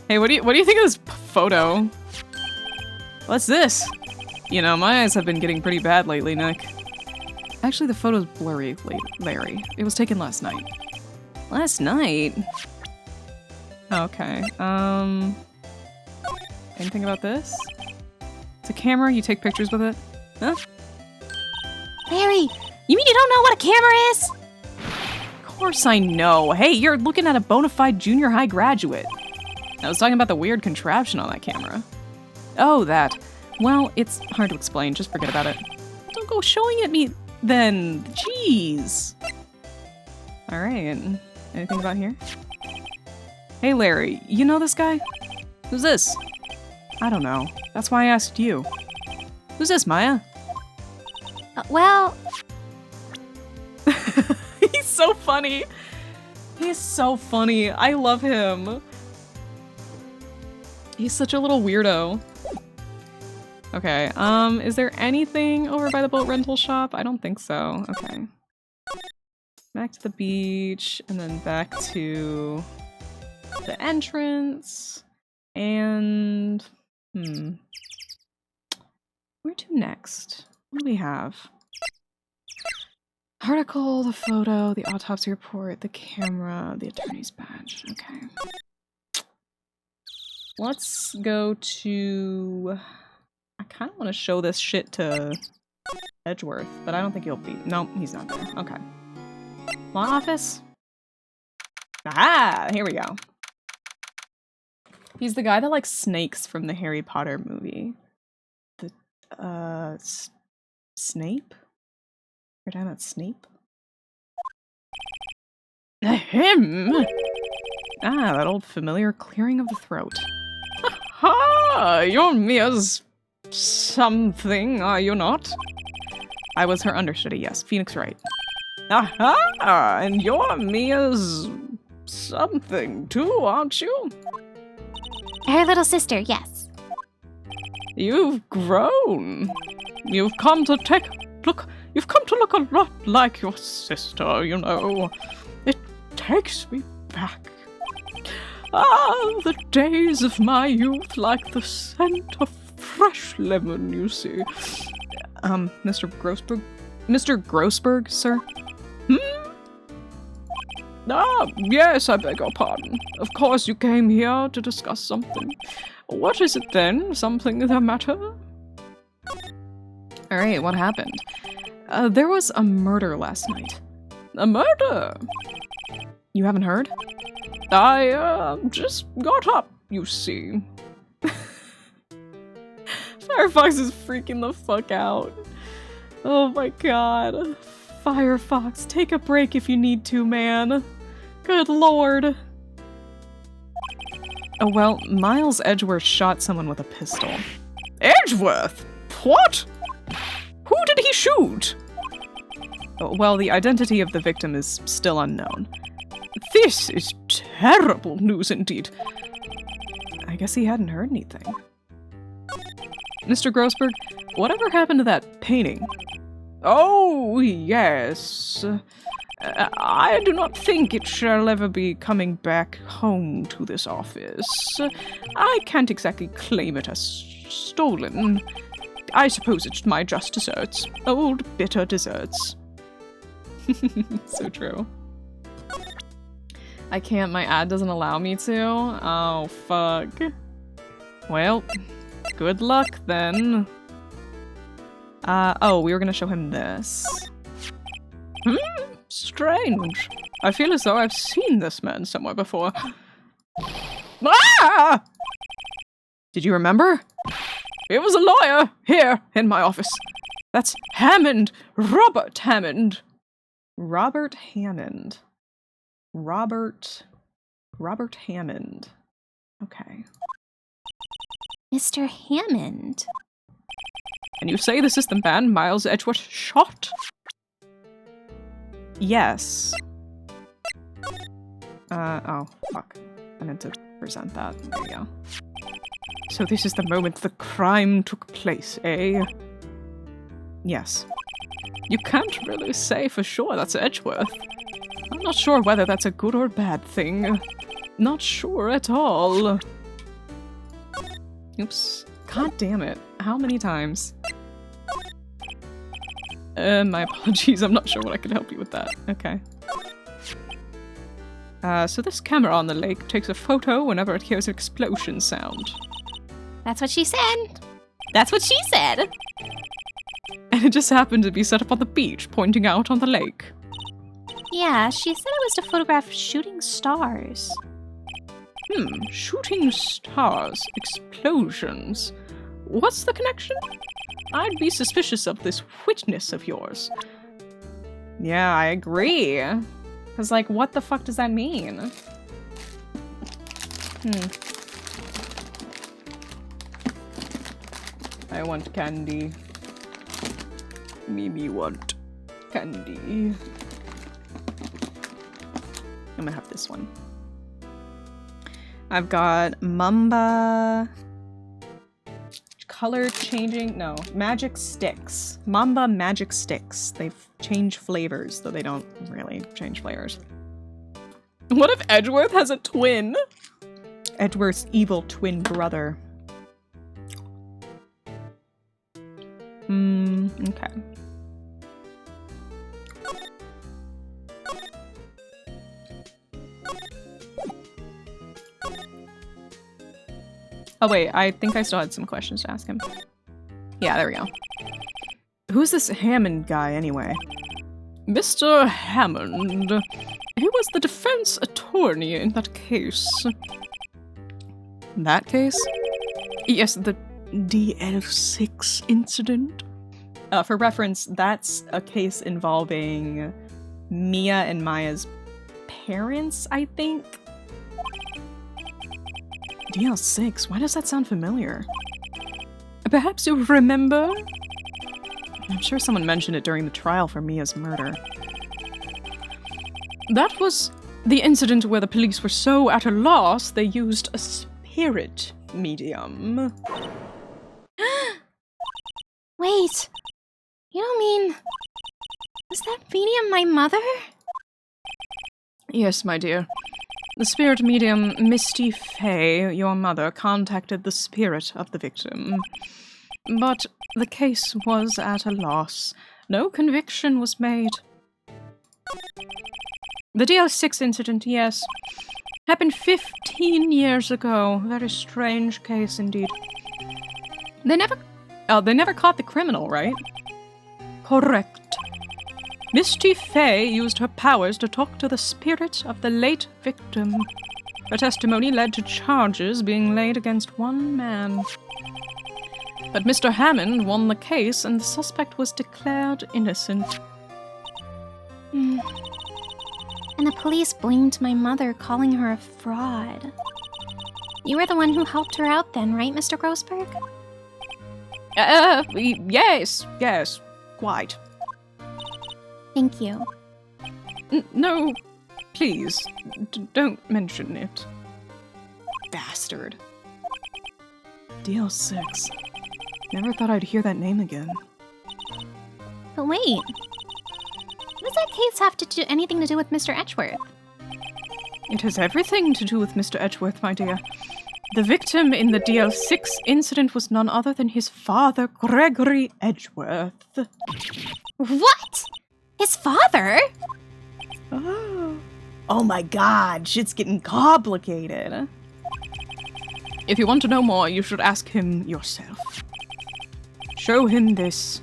Hey, what do you think of this photo? What's this? You know, my eyes have been getting pretty bad lately, Nick. Actually, the photo's blurry, Larry. It was taken last night. Last night? Okay, anything about this? It's a camera, you take pictures with it? Huh?
Larry, you mean you don't know what a camera is?
Of course I know. Hey, you're looking at a bona fide junior high graduate. I was talking about the weird contraption on that camera. Oh, that. Well, it's hard to explain. Just forget about it. Don't go showing it me then. Jeez. Alright. Anything about here? Hey, Larry. You know this guy? Who's this? I don't know. That's why I asked you. Who's this, Maya?
Well...
He's so funny. He's so funny. I love him. He's such a little weirdo. Okay, is there anything over by the boat rental shop? I don't think so. Okay. Back to the beach, and then back to the entrance. And... where to next? What do we have? Article, the photo, the autopsy report, the camera, the attorney's badge. Okay. Let's go to... I kind of want to show this shit to Edgeworth, but I don't think he'll be... No, he's not there. Okay. Law office? Aha! Here we go. He's the guy that likes snakes from the Harry Potter movie. The, Snape? You're talking about Snape? Him! Ah, that old familiar clearing of the throat. Ha! You're Mia's something, are you not? I was her understudy, yes. Phoenix Wright. Aha! And you're Mia's something too, aren't you?
Her little sister, yes.
You've grown. You've come to look a lot like your sister, you know. It takes me back. Ah, the days of my youth, like the scent of fresh lemon, you see. Mr. Grossberg,
Mr. Grossberg, sir? Ah, yes, I beg your pardon. Of course you came here to discuss something. What is it then? Something the matter? Alright, what happened? There was a murder last night. A murder? You haven't heard? I, just got up, you see. Firefox is freaking the fuck out. Oh my god. Firefox, take a break if you need to, man. Good lord. Oh well, Miles Edgeworth shot someone with a pistol. Edgeworth? What? Who did he shoot? Oh, well, the identity of the victim is still unknown. This is terrible news indeed. I guess he hadn't heard anything. Mr. Grossberg, whatever happened to that painting? Oh, yes. I do not think it shall ever be coming back home to this office. I can't exactly claim it as stolen. I suppose it's my just desserts. Old, bitter desserts. So true. I can't, my ad doesn't allow me to? Oh, fuck. Well, good luck then. Oh, we were gonna show him this. Strange. I feel as though I've seen this man somewhere before. Ah! Did you remember? It was a lawyer here in my office. That's Hammond. Robert Hammond. Robert Hammond. Robert Hammond. Okay.
Mr. Hammond.
And you say this is the man Miles Edgeworth shot? Yes. Oh, fuck. I meant to present that. There you go. So this is the moment the crime took place, eh? Yes. You can't really say for sure that's Edgeworth. I'm not sure whether that's a good or bad thing. Not sure at all. Oops. God damn it. How many times? My apologies. I'm not sure what I can help you with that. Okay. So this camera on the lake takes a photo whenever it hears an explosion sound.
That's what she said. That's what she said.
And it just happened to be set up on the beach, pointing out on the lake.
Yeah, she said it was to photograph shooting stars.
Shooting stars, explosions. What's the connection? I'd be suspicious of this witness of yours. Yeah, I agree. Cause like, what the fuck does that mean? I want candy. Mimi want candy. I'm gonna have this one. I've got Mamba color changing, no, magic sticks. Mamba magic sticks. They've changed flavors, though they don't really change flavors. What if Edgeworth has a twin? Edgeworth's evil twin brother. Okay. Oh wait, I think I still had some questions to ask him. Yeah, there we go. Who's this Hammond guy, anyway? Mr. Hammond. He was the defense attorney in that case. That case? Yes, the DL6 incident. For reference, that's a case involving Mia and Maya's parents, I think? DL6? Why does that sound familiar? Perhaps you remember? I'm sure someone mentioned it during the trial for Mia's murder. That was the incident where the police were so at a loss they used a spirit medium.
Wait. You don't mean... Was that medium my mother?
Yes, my dear. The spirit medium Misty Fay, your mother, contacted the spirit of the victim. But the case was at a loss. No conviction was made. The DL6 incident, yes. Happened 15 years ago. Very strange case indeed. They never caught the criminal, right? Correct. Misty Fey used her powers to talk to the spirit of the late victim. Her testimony led to charges being laid against one man. But Mr. Hammond won the case and the suspect was declared innocent.
And the police blamed my mother, calling her a fraud. You were the one who helped her out then, right, Mr. Grossberg?
Yes, quite.
Thank you.
No, please, don't mention it. Bastard. DL6. Never thought I'd hear that name again.
But wait. What does that case have to do anything to do with Mr. Edgeworth?
It has everything to do with Mr. Edgeworth, my dear. The victim in the DL6 incident was none other than his father, Gregory Edgeworth.
What? His father?
Oh my god, shit's getting complicated.
If you want to know more, you should ask him yourself. Show him this.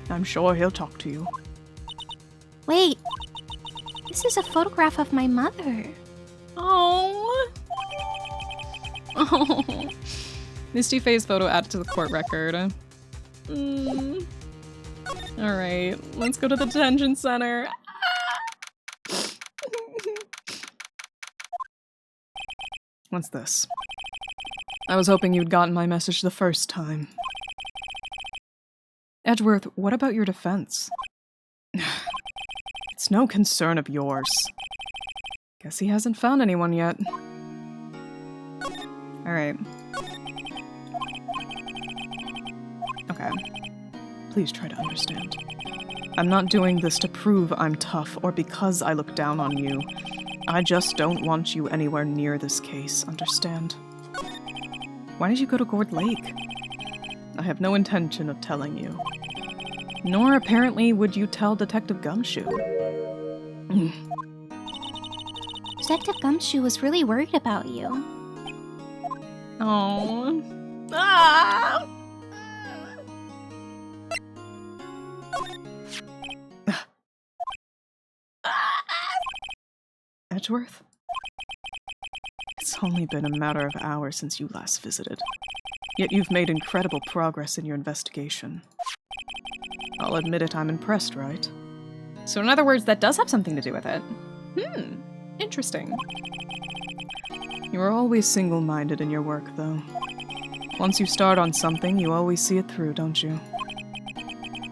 I'm sure he'll talk to you.
Wait. This is a photograph of my mother.
Oh. Misty Faye's photo added to the court record. Alright, let's go to the detention center. What's this? I was hoping you'd gotten my message the first time. Edgeworth, what about your defense? It's no concern of yours. Guess he hasn't found anyone yet. Alright. Okay. Please try to understand. I'm not doing this to prove I'm tough or because I look down on you. I just don't want you anywhere near this case, understand? Why did you go to Gourd Lake? I have no intention of telling you. Nor apparently would you tell Detective Gumshoe.
Detective Gumshoe was really worried about you.
Oh. Ah! Edgeworth? It's only been a matter of hours since you last visited. Yet you've made incredible progress in your investigation. I'll admit it, I'm impressed, right? So in other words, that does have something to do with it. Interesting. You are always single-minded in your work, though. Once you start on something, you always see it through, don't you?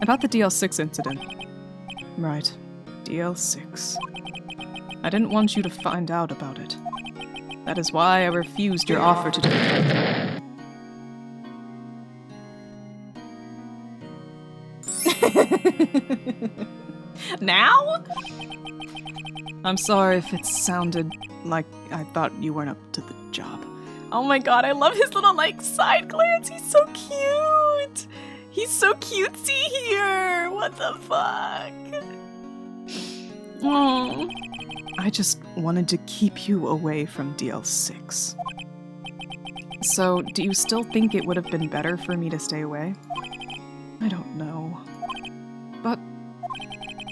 About the DL6 incident. Right. DL6. I didn't want you to find out about it. That is why I refused your offer to do it. Now? I'm sorry if it sounded like I thought you weren't up to the job. Oh my god, I love his little, side glance. He's so cute. He's so cutesy here. What the fuck? Oh. I just wanted to keep you away from DL6. So, do you still think it would have been better for me to stay away? I don't know. But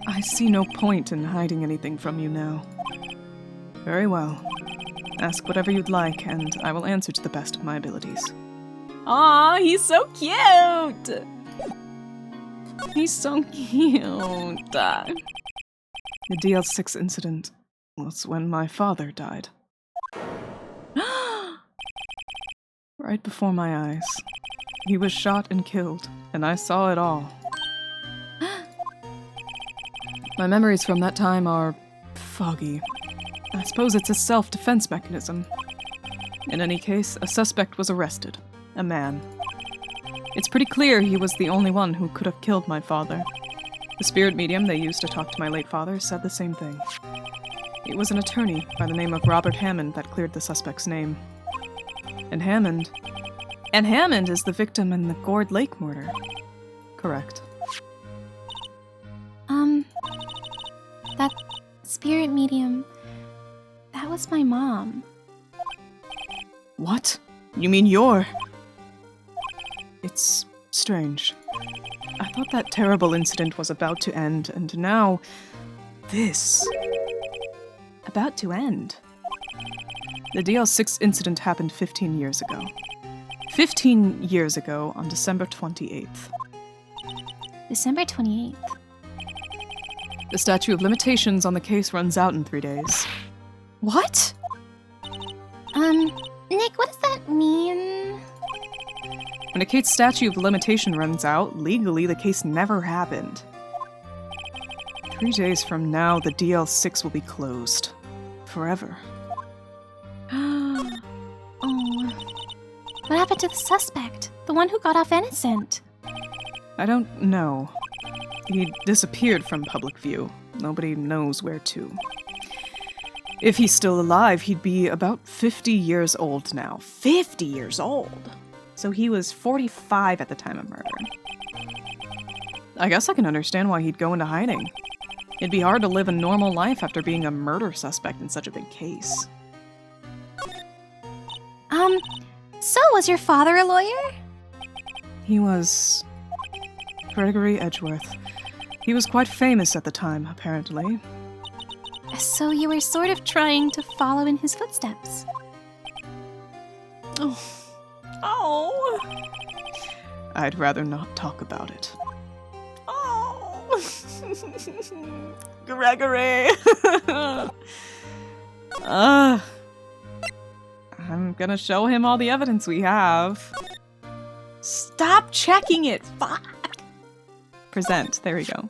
I see no point in hiding anything from you now. Very well. Ask whatever you'd like, and I will answer to the best of my abilities. Aw, he's so cute! He's so cute. The DL6 incident was when my father died. Right before my eyes. He was shot and killed, and I saw it all. My memories from that time are foggy. I suppose it's a self-defense mechanism. In any case, a suspect was arrested. A man. It's pretty clear he was the only one who could have killed my father. The spirit medium they used to talk to my late father said the same thing. It was an attorney by the name of Robert Hammond that cleared the suspect's name. And Hammond is the victim in the Gourd Lake murder. Correct.
spirit medium. That was my mom.
What? You mean you're... It's strange. I thought that terrible incident was about to end, and now... this. About to end. The DL6 incident happened 15 years ago. 15 years ago on December 28th.
December 28th.
The statute of limitations on the case runs out in 3 days. What?
Nick, what does that mean?
When a case statute of limitation runs out, legally the case never happened. 3 days from now, the DL6 will be closed. Forever.
Oh. What happened to the suspect? The one who got off innocent?
I don't know. He disappeared from public view. Nobody knows where to. If he's still alive, he'd be about 50 years old now. 50 years old? So he was 45 at the time of murder. I guess I can understand why he'd go into hiding. It'd be hard to live a normal life after being a murder suspect in such a big case.
So was your father a lawyer?
He was... Gregory Edgeworth. He was quite famous at the time, apparently.
So you were sort of trying to follow in his footsteps.
Oh. Oh. I'd rather not talk about it. Oh. Gregory. I'm gonna show him all the evidence we have. Stop checking it! Fuck! Present. There we go.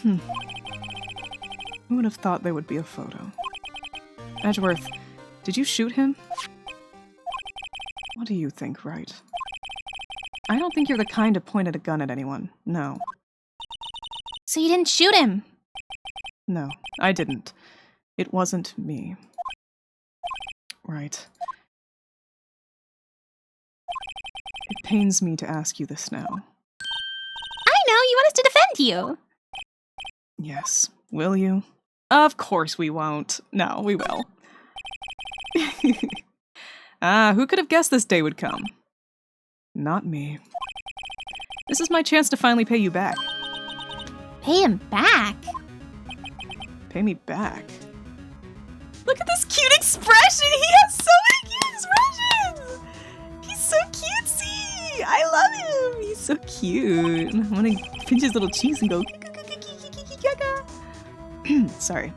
Who would have thought there would be a photo? Edgeworth, did you shoot him? What do you think, Wright? I don't think you're the kind to point at a gun at anyone. No.
So you didn't shoot him?
No, I didn't. It wasn't me. Right. It pains me to ask you this now.
I know, you want us to defend you.
Yes. Will you? Of course we won't. No, we will. Who could have guessed this day would come? Not me. This is my chance to finally pay you back.
Pay him back?
Pay me back? Look at this cute expression! He has so many cute expressions! He's so cutesy! I love him! He's so cute. I want to pinch his little cheeks and go... Sorry.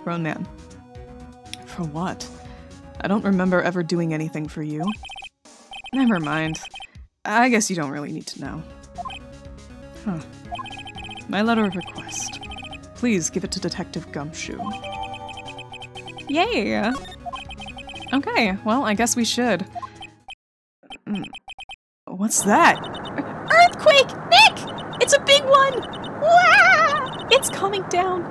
Grown man. For what? I don't remember ever doing anything for you. Never mind. I guess you don't really need to know. Huh. My letter of request. Please give it to Detective Gumshoe. Yay! Okay, well, I guess we should. What's that?
Earthquake! Nick! It's a big one! Wah! It's coming down.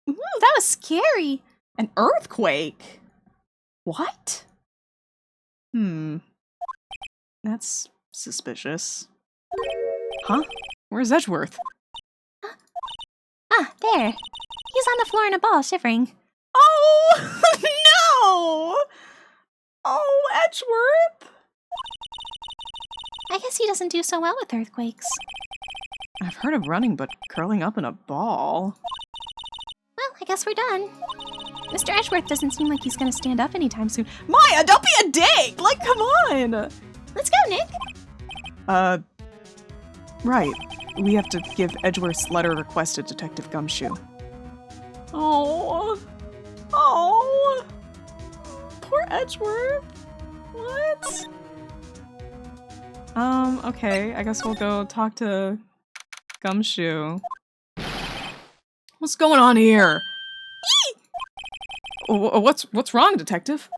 That was scary.
An earthquake? What? That's suspicious. Huh? Where's Edgeworth?
Ah, there. He's on the floor in a ball, shivering.
Oh, no! Oh, Edgeworth!
I guess he doesn't do so well with earthquakes.
I've heard of running, but curling up in a ball?
Well, I guess we're done. Mr. Edgeworth doesn't seem like he's gonna stand up anytime soon.
Maya, don't be a dick! Like, come on!
Let's go, Nick.
Right. We have to give Edgeworth's letter of request to Detective Gumshoe. Oh. Oh. Poor Edgeworth. What? Okay. I guess we'll go talk to Gumshoe. What's going on here? What's wrong, Detective?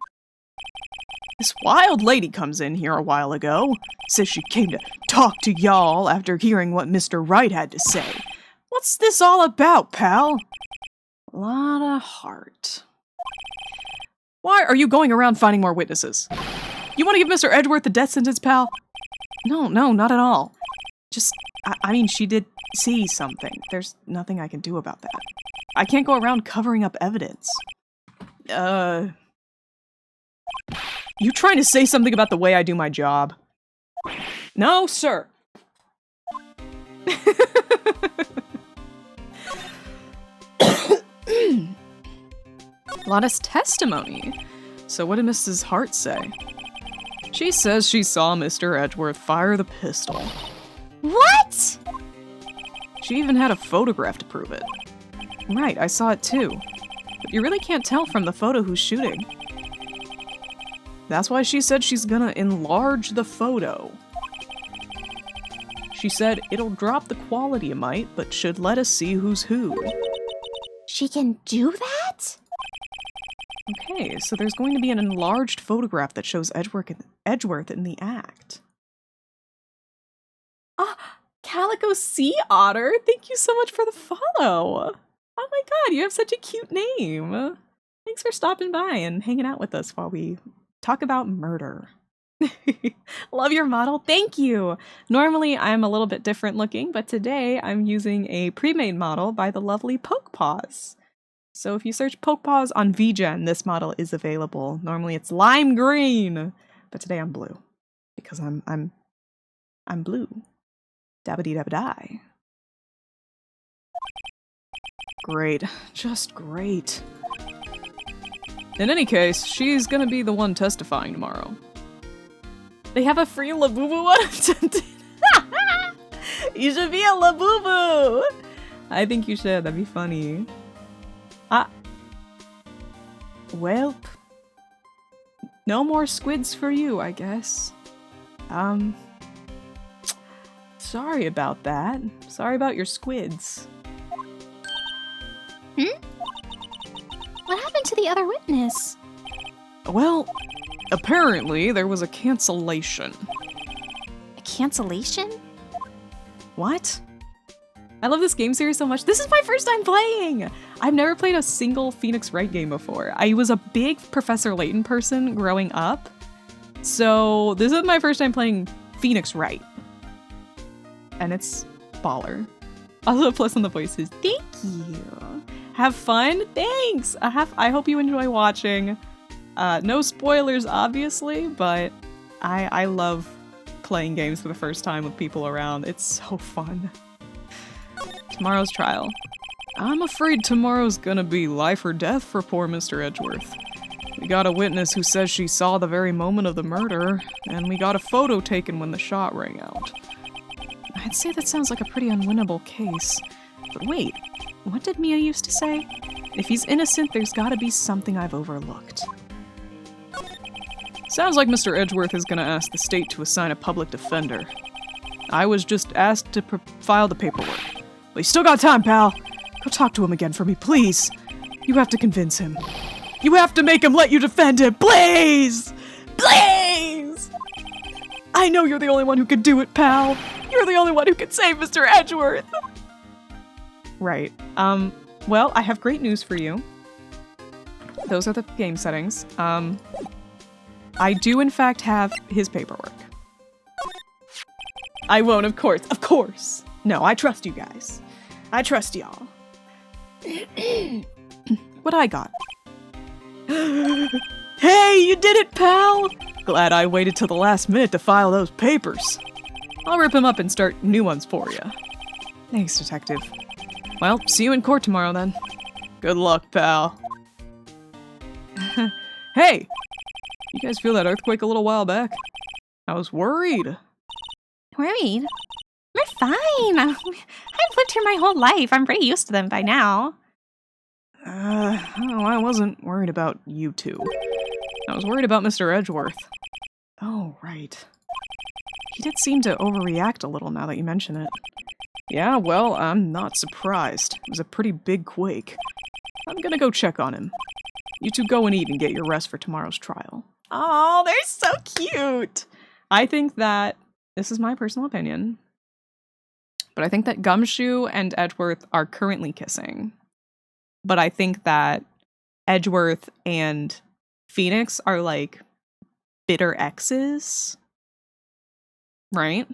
This wild lady comes in here a while ago. Says she came to talk to y'all after hearing what Mr. Wright had to say. What's this all about, pal? A lot of heart. Why are you going around finding more witnesses? You want to give Mr. Edgeworth the death sentence, pal? No, not at all. Just, I mean, she did see something. There's nothing I can do about that. I can't go around covering up evidence. You trying to say something about the way I do my job? No, sir. A lot of testimony. So what did Mrs. Hart say? She says she saw Mr. Edgeworth fire the pistol.
What?
She even had a photograph to prove it. Right, I saw it too. But you really can't tell from the photo who's shooting. That's why she said she's gonna enlarge the photo. She said it'll drop the quality a mite, but should let us see who's who.
She can do that?
Okay, so there's going to be an enlarged photograph that shows Edgeworth in the act. Ah, Calico Sea Otter, thank you so much for the follow. Oh my god, you have such a cute name. Thanks for stopping by and hanging out with us while we talk about murder. Love your model, thank you. Normally I'm a little bit different looking, but today I'm using a pre-made model by the lovely Poke Paws. So if you search Poke Paws on VGen, this model is available. Normally it's lime green, but today I'm blue because I'm blue. Dabbity dabba die. Great, just great. In any case, she's gonna be the one testifying tomorrow. They have a free Labubu one? You should be a Labubu! I think you should, that'd be funny. Well, no more squids for you, I guess. Sorry about that. Sorry about your squids.
What happened to the other witness?
Well, apparently there was a cancellation.
A cancellation?
What? I love this game series so much. This is my first time playing! I've never played a single Phoenix Wright game before. I was a big Professor Layton person growing up, so this is my first time playing Phoenix Wright. And it's baller. Also, plus on the voices. Thank you. Have fun? Thanks! I hope you enjoy watching. No spoilers, obviously, but I love playing games for the first time with people around. It's so fun. Tomorrow's trial. I'm afraid tomorrow's gonna be life or death for poor Mr. Edgeworth. We got a witness who says she saw the very moment of the murder, and we got a photo taken when the shot rang out. I'd say that sounds like a pretty unwinnable case. But wait, what did Mia used to say? If he's innocent, there's gotta be something I've overlooked. Sounds like Mr. Edgeworth is gonna ask the state to assign a public defender. I was just asked to file the paperwork. But you still got time, pal. Go talk to him again for me, please. You have to convince him. You have to make him let you defend him, please! Please! I know you're the only one who could do it, pal. You're the only one who can save Mr. Edgeworth. Right. Well, I have great news for you. Those are the game settings. I do in fact have his paperwork. I won't, of course. Of course! No, I trust you guys. I trust y'all. What I got? Hey, you did it, pal! Glad I waited till the last minute to file those papers. I'll rip him up and start new ones for you. Thanks, detective. Well, see you in court tomorrow then. Good luck, pal. Hey! You guys feel that earthquake a little while back? I was worried.
Worried? We're fine. I've lived here my whole life. I'm pretty used to them by now.
Oh, I wasn't worried about you two. I was worried about Mr. Edgeworth. Oh, right. He did seem to overreact a little now that you mention it. Yeah, well, I'm not surprised. It was a pretty big quake. I'm gonna go check on him. You two go and eat and get your rest for tomorrow's trial. Oh, they're so cute! I think that, this is my personal opinion, but I think that Gumshoe and Edgeworth are currently kissing. But I think that Edgeworth and Phoenix are like bitter exes. Right?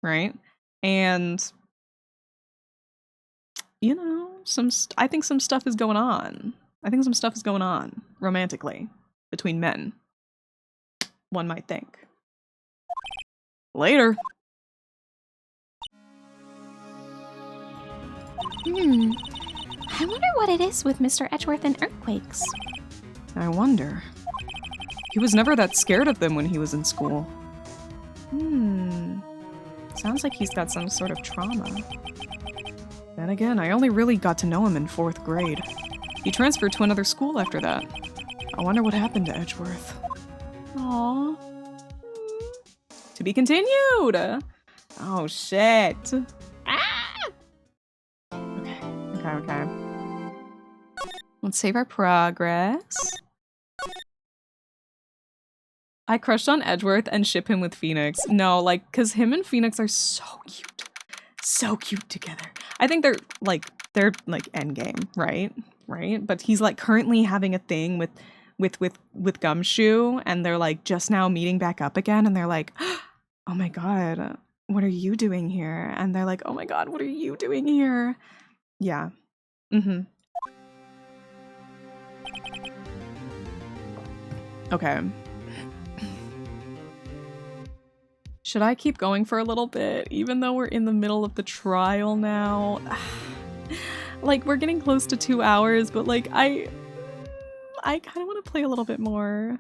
Right? And you know, I think some stuff is going on. I think some stuff is going on romantically between men. One might think. Later.
I wonder what it is with Mr. Edgeworth and earthquakes.
I wonder. He was never that scared of them when he was in school. Sounds like he's got some sort of trauma. Then again, I only really got to know him in 4th grade. He transferred to another school after that. I wonder what happened to Edgeworth. Aww. To be continued! Oh, shit. Okay. Let's save our progress. I crushed on Edgeworth and ship him with Phoenix. No, like, cause him and Phoenix are so cute. So cute together. I think they're like endgame, right? Right? But he's like currently having a thing with Gumshoe, and they're like just now meeting back up again, and they're like, oh my god, what are you doing here? And they're like, oh my god, what are you doing here? Yeah. Okay. Should I keep going for a little bit, even though we're in the middle of the trial now? Like, we're getting close to 2 hours, but like, I kind of want to play a little bit more.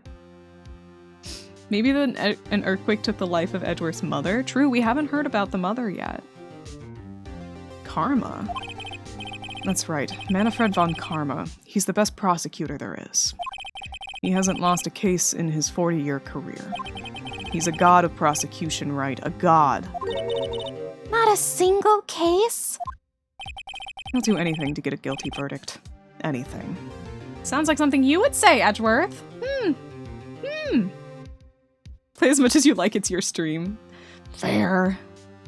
Maybe an earthquake took the life of Edgeworth's mother? True, we haven't heard about the mother yet. Karma? That's right, Manfred von Karma. He's the best prosecutor there is. He hasn't lost a case in his 40-year career. He's a god of prosecution, Wright. A god.
Not a single case?
He'll do anything to get a guilty verdict. Anything. Sounds like something you would say, Edgeworth. Play as much as you like, it's your stream. Fair.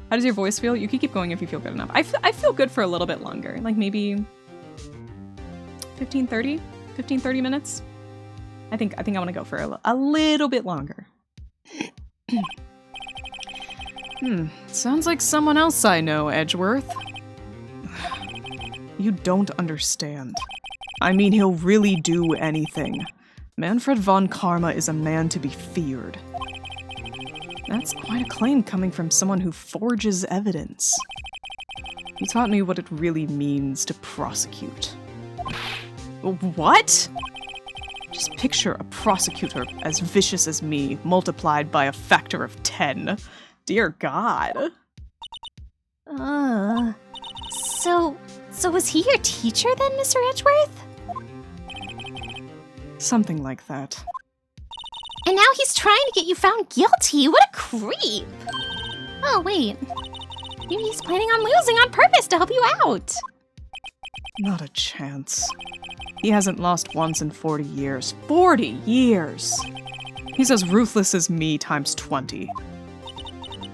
How does your voice feel? You can keep going if you feel good enough. I feel good for a little bit longer. Like maybe 15, 30 minutes. I think I want to go for a little bit longer. Sounds like someone else I know, Edgeworth. You don't understand. I mean, he'll really do anything. Manfred von Karma is a man to be feared. That's quite a claim coming from someone who forges evidence. He taught me what it really means to prosecute. What? Just picture a prosecutor as vicious as me, multiplied by a factor of 10. Dear God.
So was he your teacher then, Mr. Edgeworth?
Something like that.
And now he's trying to get you found guilty. What a creep. Oh, wait. Maybe he's planning on losing on purpose to help you out.
Not a chance. He hasn't lost once in 40 years. 40 years! He's as ruthless as me times 20.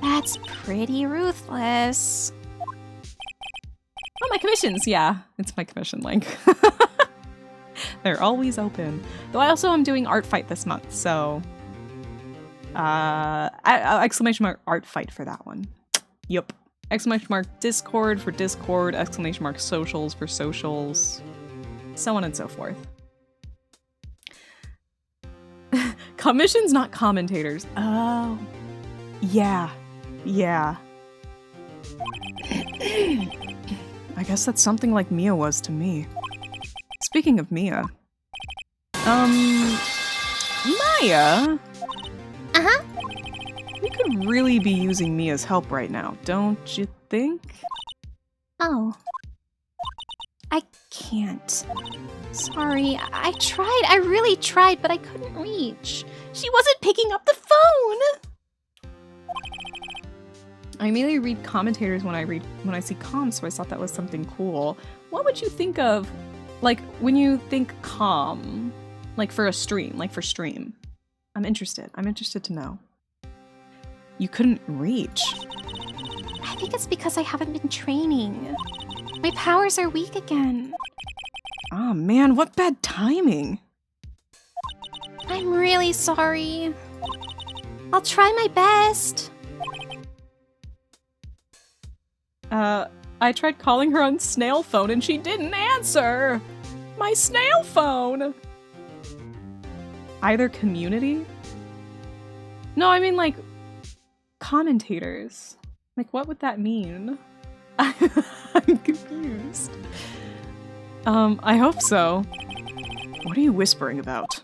That's pretty ruthless.
Oh, my commissions! Yeah, it's my commission link. They're always open. Though I also am doing art fight this month, so... exclamation mark art fight for that one. Yup. Exclamation mark Discord for Discord, exclamation mark socials for socials. So on and so forth. Commissions, not commentators. Oh. Yeah. Yeah. I guess that's something like Mia was to me. Speaking of Mia. Maya?
Uh-huh.
We could really be using Mia's help right now, don't you think?
Oh. I can't. Sorry, I tried. I really tried, but I couldn't reach. She wasn't picking up the phone!
I mainly read commentators when I see comms, so I thought that was something cool. What would you think of, like, when you think comm, like for a stream, like for stream? I'm interested to know. You couldn't reach.
I think it's because I haven't been training. My powers are weak again.
Oh man, what bad timing.
I'm really sorry. I'll try my best.
I tried calling her on snail phone and she didn't answer! My snail phone! Either community? No, I mean like commentators. Like what would that mean? I'm confused. I hope so. What are you whispering about?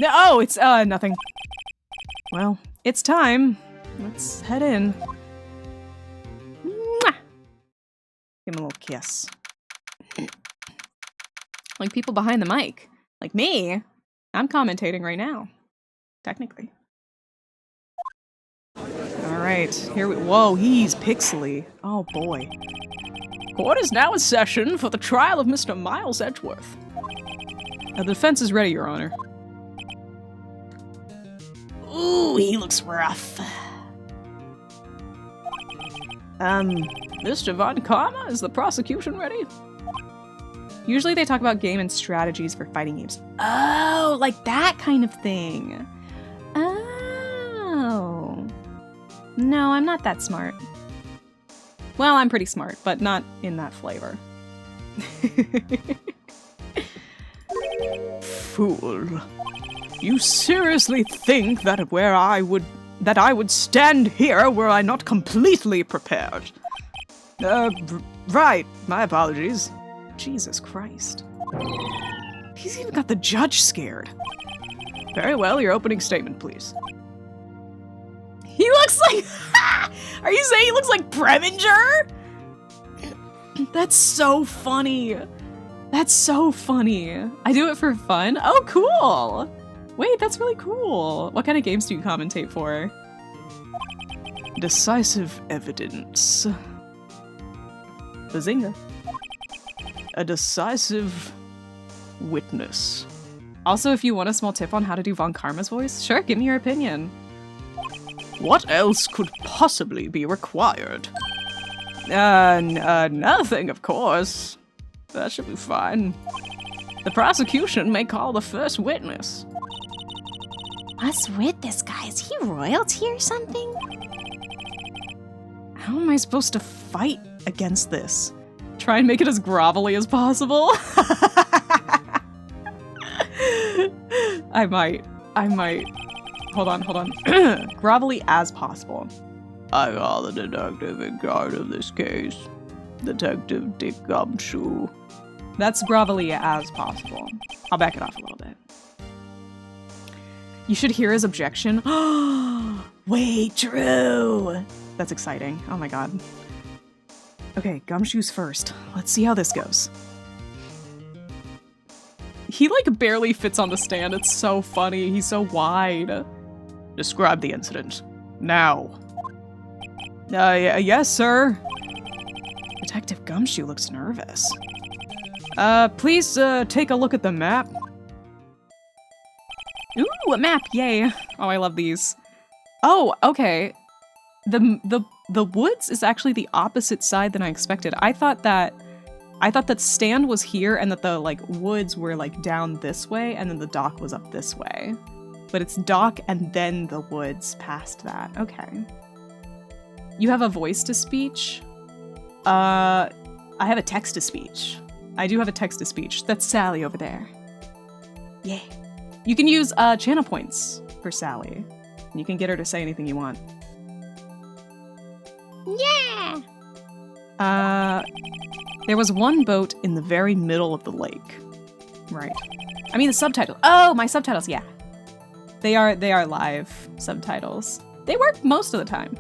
No, oh, it's nothing. Well, it's time. Let's head in. Mwah! Give him a little kiss. Like people behind the mic. Like me. I'm commentating right now. Technically. Alright, here we- whoa, he's pixely. Oh boy. Court is now in session for the trial of Mr. Miles Edgeworth. The defense is ready, Your Honor. Ooh, he looks rough. Mr. Von Karma, is the prosecution ready? Usually they talk about game and strategies for fighting games. Oh, like that kind of thing. Oh. No, I'm not that smart. Well, I'm pretty smart, but not in that flavor. Fool. You seriously think that I would stand here were I not completely prepared? Right, my apologies. Jesus Christ. He's even got the judge scared. Very well, your opening statement, please. He looks like... Are you saying he looks like Preminger? That's so funny. That's so funny. I do it for fun? Oh, cool. Wait, that's really cool. What kind of games do you commentate for? Decisive evidence. Bazinga. A decisive witness. Also, if you want a small tip on how to do Von Karma's voice, sure, give me your opinion. What else could possibly be required? Nothing, of course. That should be fine. The prosecution may call the first witness.
What's with this guy? Is he royalty or something?
How am I supposed to fight against this? Try and make it as grovelly as possible? I might. Hold on. Grovelly as possible. I call the detective in charge of this case. Detective Dick Gumshoe. That's grovelly as possible. I'll back it off a little bit. You should hear his objection. Wait, Drew! That's exciting. Oh my god. Okay, Gumshoe's first. Let's see how this goes. He like barely fits on the stand. It's so funny. He's so wide. Describe the incident. Now. Yes, sir. Detective Gumshoe looks nervous. Please, take a look at the map. Ooh, a map, yay. Oh, I love these. Oh, okay. The woods is actually the opposite side than I expected. I thought that stand was here and that the like woods were like down this way and then the dock was up this way. But it's dock and then the woods past that. Okay. You have a voice to speech? I have a text to speech. I do have a text to speech. That's Sally over there. Yeah. You can use channel points for Sally. You can get her to say anything you want.
Yeah!
There was one boat in the very middle of the lake. Right. I mean the subtitle. Oh, my subtitles, yeah. They are live subtitles. They work most of the time.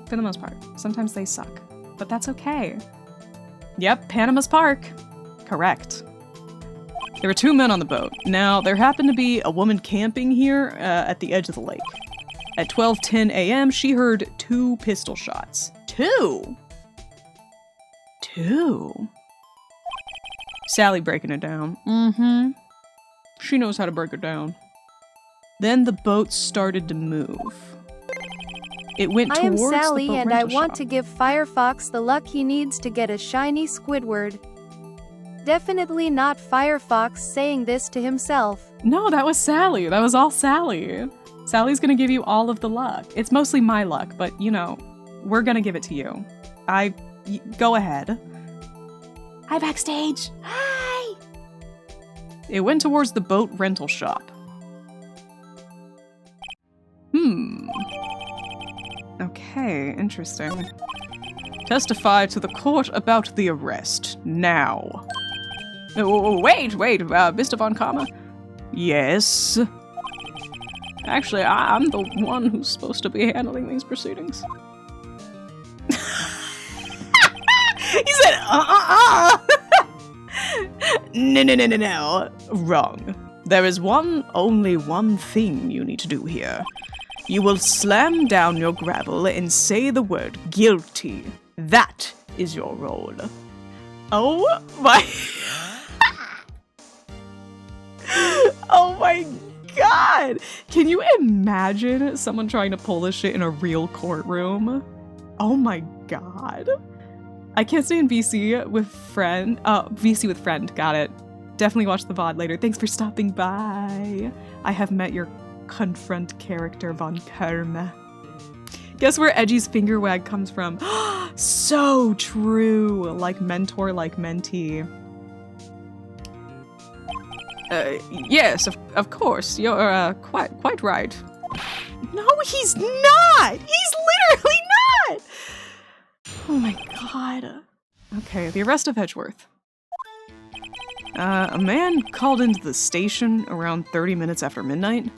For the most part. Sometimes they suck. But that's okay. Yep, Panama's Park. Correct. There were 2 men on the boat. Now, there happened to be a woman camping here at the edge of the lake. At 12:10 a.m., she heard 2 pistol shots. 2? Sally breaking it down. Mm-hmm. She knows how to break it down. Then the boat started to move. It went
I am
towards
Sally,
the boat
and I
rental
want
shop.
to give Firefox the luck he needs to get a shiny Squidward. Definitely not Firefox saying this to himself.
No, that was Sally. That was all Sally. Sally's gonna give you all of the luck. It's mostly my luck, but you know, we're gonna give it to you. I Go ahead.
Hi, backstage. Hi.
It went towards the boat rental shop. Okay, interesting. Testify to the court about the arrest, now. Oh, wait, Mr. Von Karma? Yes? Actually, I'm the one who's supposed to be handling these proceedings. He said, No. Wrong. There is only one thing you need to do here. You will slam down your gravel and say the word guilty. That is your role. Oh my... Oh my god! Can you imagine someone trying to pull this shit in a real courtroom? Oh my god. I can't stay in VC with friend. VC with friend. Got it. Definitely watch the VOD later. Thanks for stopping by. I have met your confront character, Von Karma. Guess where Edgy's finger wag comes from? So true. Like mentor, like mentee. Yes, of course. You're quite right. No, he's not. He's literally not. Oh my god. Okay, the arrest of Edgeworth. A man called into the station around 30 minutes after midnight.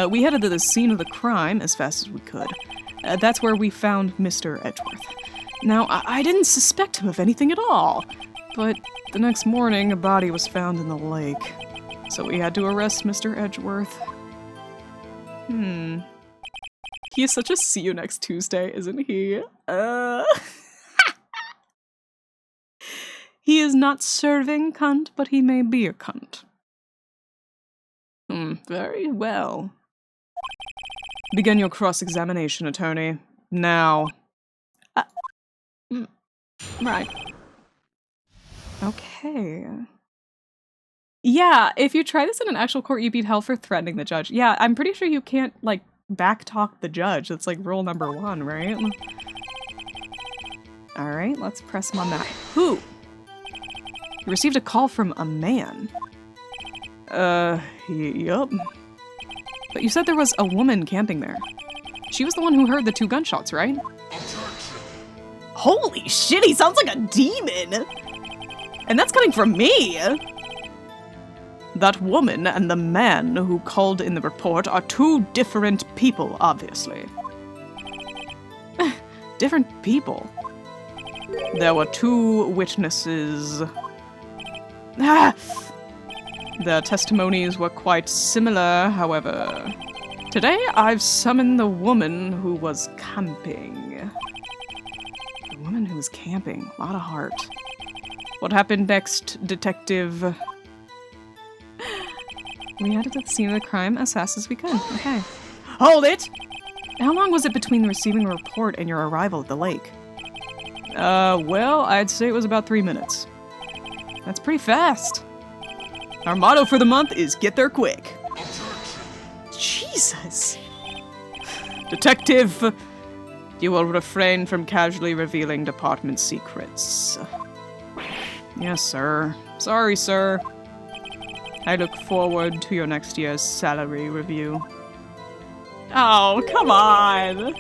We headed to the scene of the crime as fast as we could. That's where we found Mr. Edgeworth. Now, I didn't suspect him of anything at all, but the next morning a body was found in the lake. So we had to arrest Mr. Edgeworth. He is such a see you next Tuesday, isn't he? He is not serving cunt, but he may be a cunt. Very well. Begin your cross-examination, attorney. Now. Right. Okay. Yeah, if you try this in an actual court, you'd be held for threatening the judge. Yeah, I'm pretty sure you can't, like, backtalk the judge. That's, like, rule number 1, right? Alright, let's press him on that. Who? You received a call from a man. Yup. But you said there was a woman camping there. She was the one who heard the 2 gunshots, right? Holy shit, he sounds like a demon! And that's coming from me! That woman and the man who called in the report are 2 different people, obviously. Different people? There were 2 witnesses. Their testimonies were quite similar, however. Today, I've summoned the woman who was camping. The woman who was camping. A lot of heart. What happened next, detective? We headed to the scene of the crime as fast as we could. Okay. Hold it! How long was it between receiving a report and your arrival at the lake? Well, I'd say it was about 3 minutes. That's pretty fast. Our motto for the month is get there quick. Jesus. Detective, you will refrain from casually revealing department secrets. Yes, sir. Sorry, sir. I look forward to your next year's salary review. Oh, come on!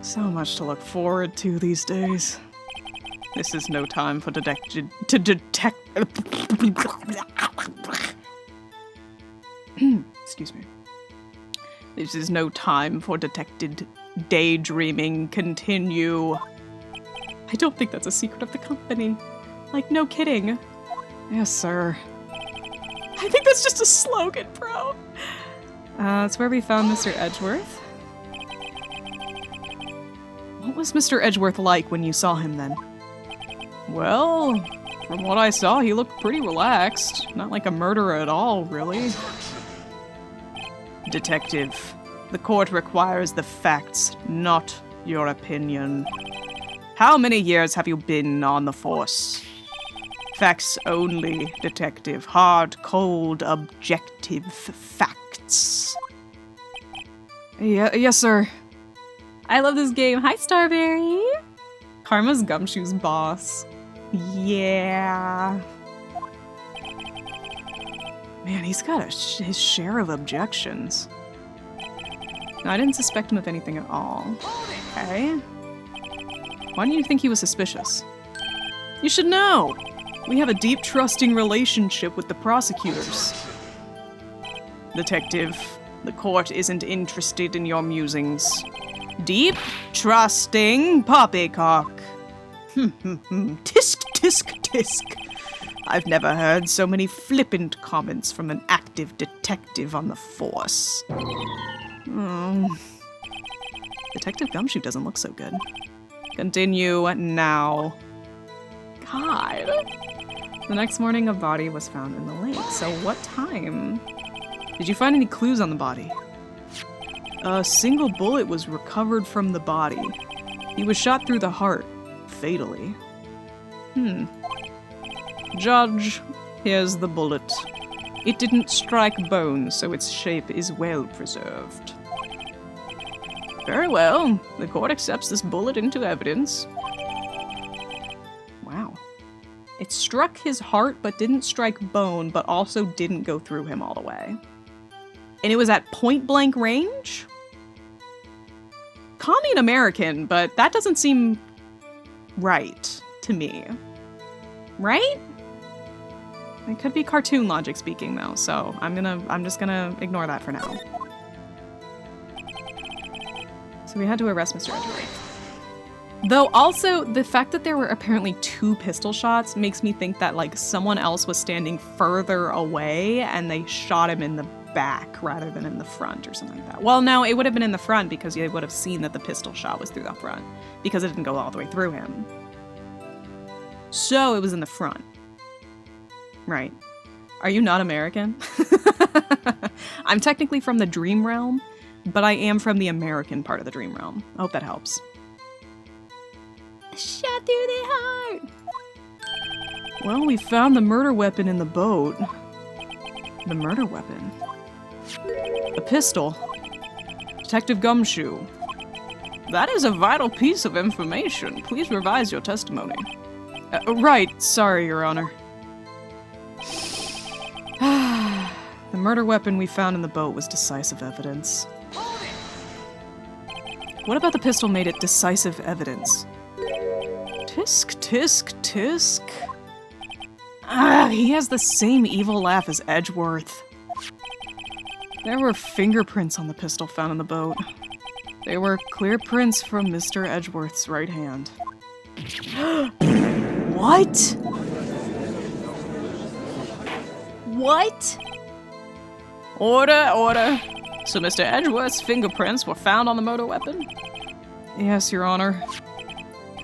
So much to look forward to these days. This is no time for Excuse me. This is no time for detected daydreaming. Continue. I don't think that's a secret of the company. Like, no kidding. Yes, sir. I think that's just a slogan, bro. That's where we found Mr. Edgeworth. What was Mr. Edgeworth like when you saw him then? Well, from what I saw, he looked pretty relaxed. Not like a murderer at all, really. Detective, the court requires the facts, not your opinion. How many years have you been on the force? Facts only, detective. Hard, cold, objective facts. Yes, sir. I love this game. Hi, Starberry. Karma's Gumshoe's boss. Yeah. Man, he's got his share of objections. No, I didn't suspect him of anything at all. Okay. Why do you think he was suspicious? You should know! We have a deep, trusting relationship with the prosecutors. Detective, the court isn't interested in your musings. Deep, trusting poppycock. Tisk, tisk, tisk. I've never heard so many flippant comments from an active detective on the force. Detective Gumshoe doesn't look so good. Continue now. God. The next morning, a body was found in the lake. So what time? Did you find any clues on the body? A single bullet was recovered from the body. He was shot through the heart, fatally. Judge, here's the bullet. It didn't strike bone, so its shape is well preserved. Very well. The court accepts this bullet into evidence. Wow. It struck his heart, but didn't strike bone, but also didn't go through him all the way. And it was at point-blank range? Call me an American, but that doesn't seem right to me. Right? It could be cartoon logic speaking, though, so I'm just gonna ignore that for now. So we had to arrest Mr. Edgeworth. Though also, the fact that there were apparently 2 pistol shots makes me think that, like, someone else was standing further away and they shot him in the back rather than in the front or something like that. Well, no, it would have been in the front because you would have seen that the pistol shot was through the front because it didn't go all the way through him. So it was in the front. Right. Are you not American? I'm technically from the dream realm, but I am from the American part of the dream realm. I hope that helps.
Shot through the heart.
Well, we found the murder weapon in the boat. The murder weapon? A pistol. Detective Gumshoe. That is a vital piece of information. Please revise your testimony. Right, sorry, Your Honor. The murder weapon we found in the boat was decisive evidence. What about the pistol made it decisive evidence? Tisk, tisk, tisk. He has the same evil laugh as Edgeworth. There were fingerprints on the pistol found in the boat. They were clear prints from Mr. Edgeworth's right hand. What? What? Order, order. So Mr. Edgeworth's fingerprints were found on the motor weapon? Yes, Your Honor.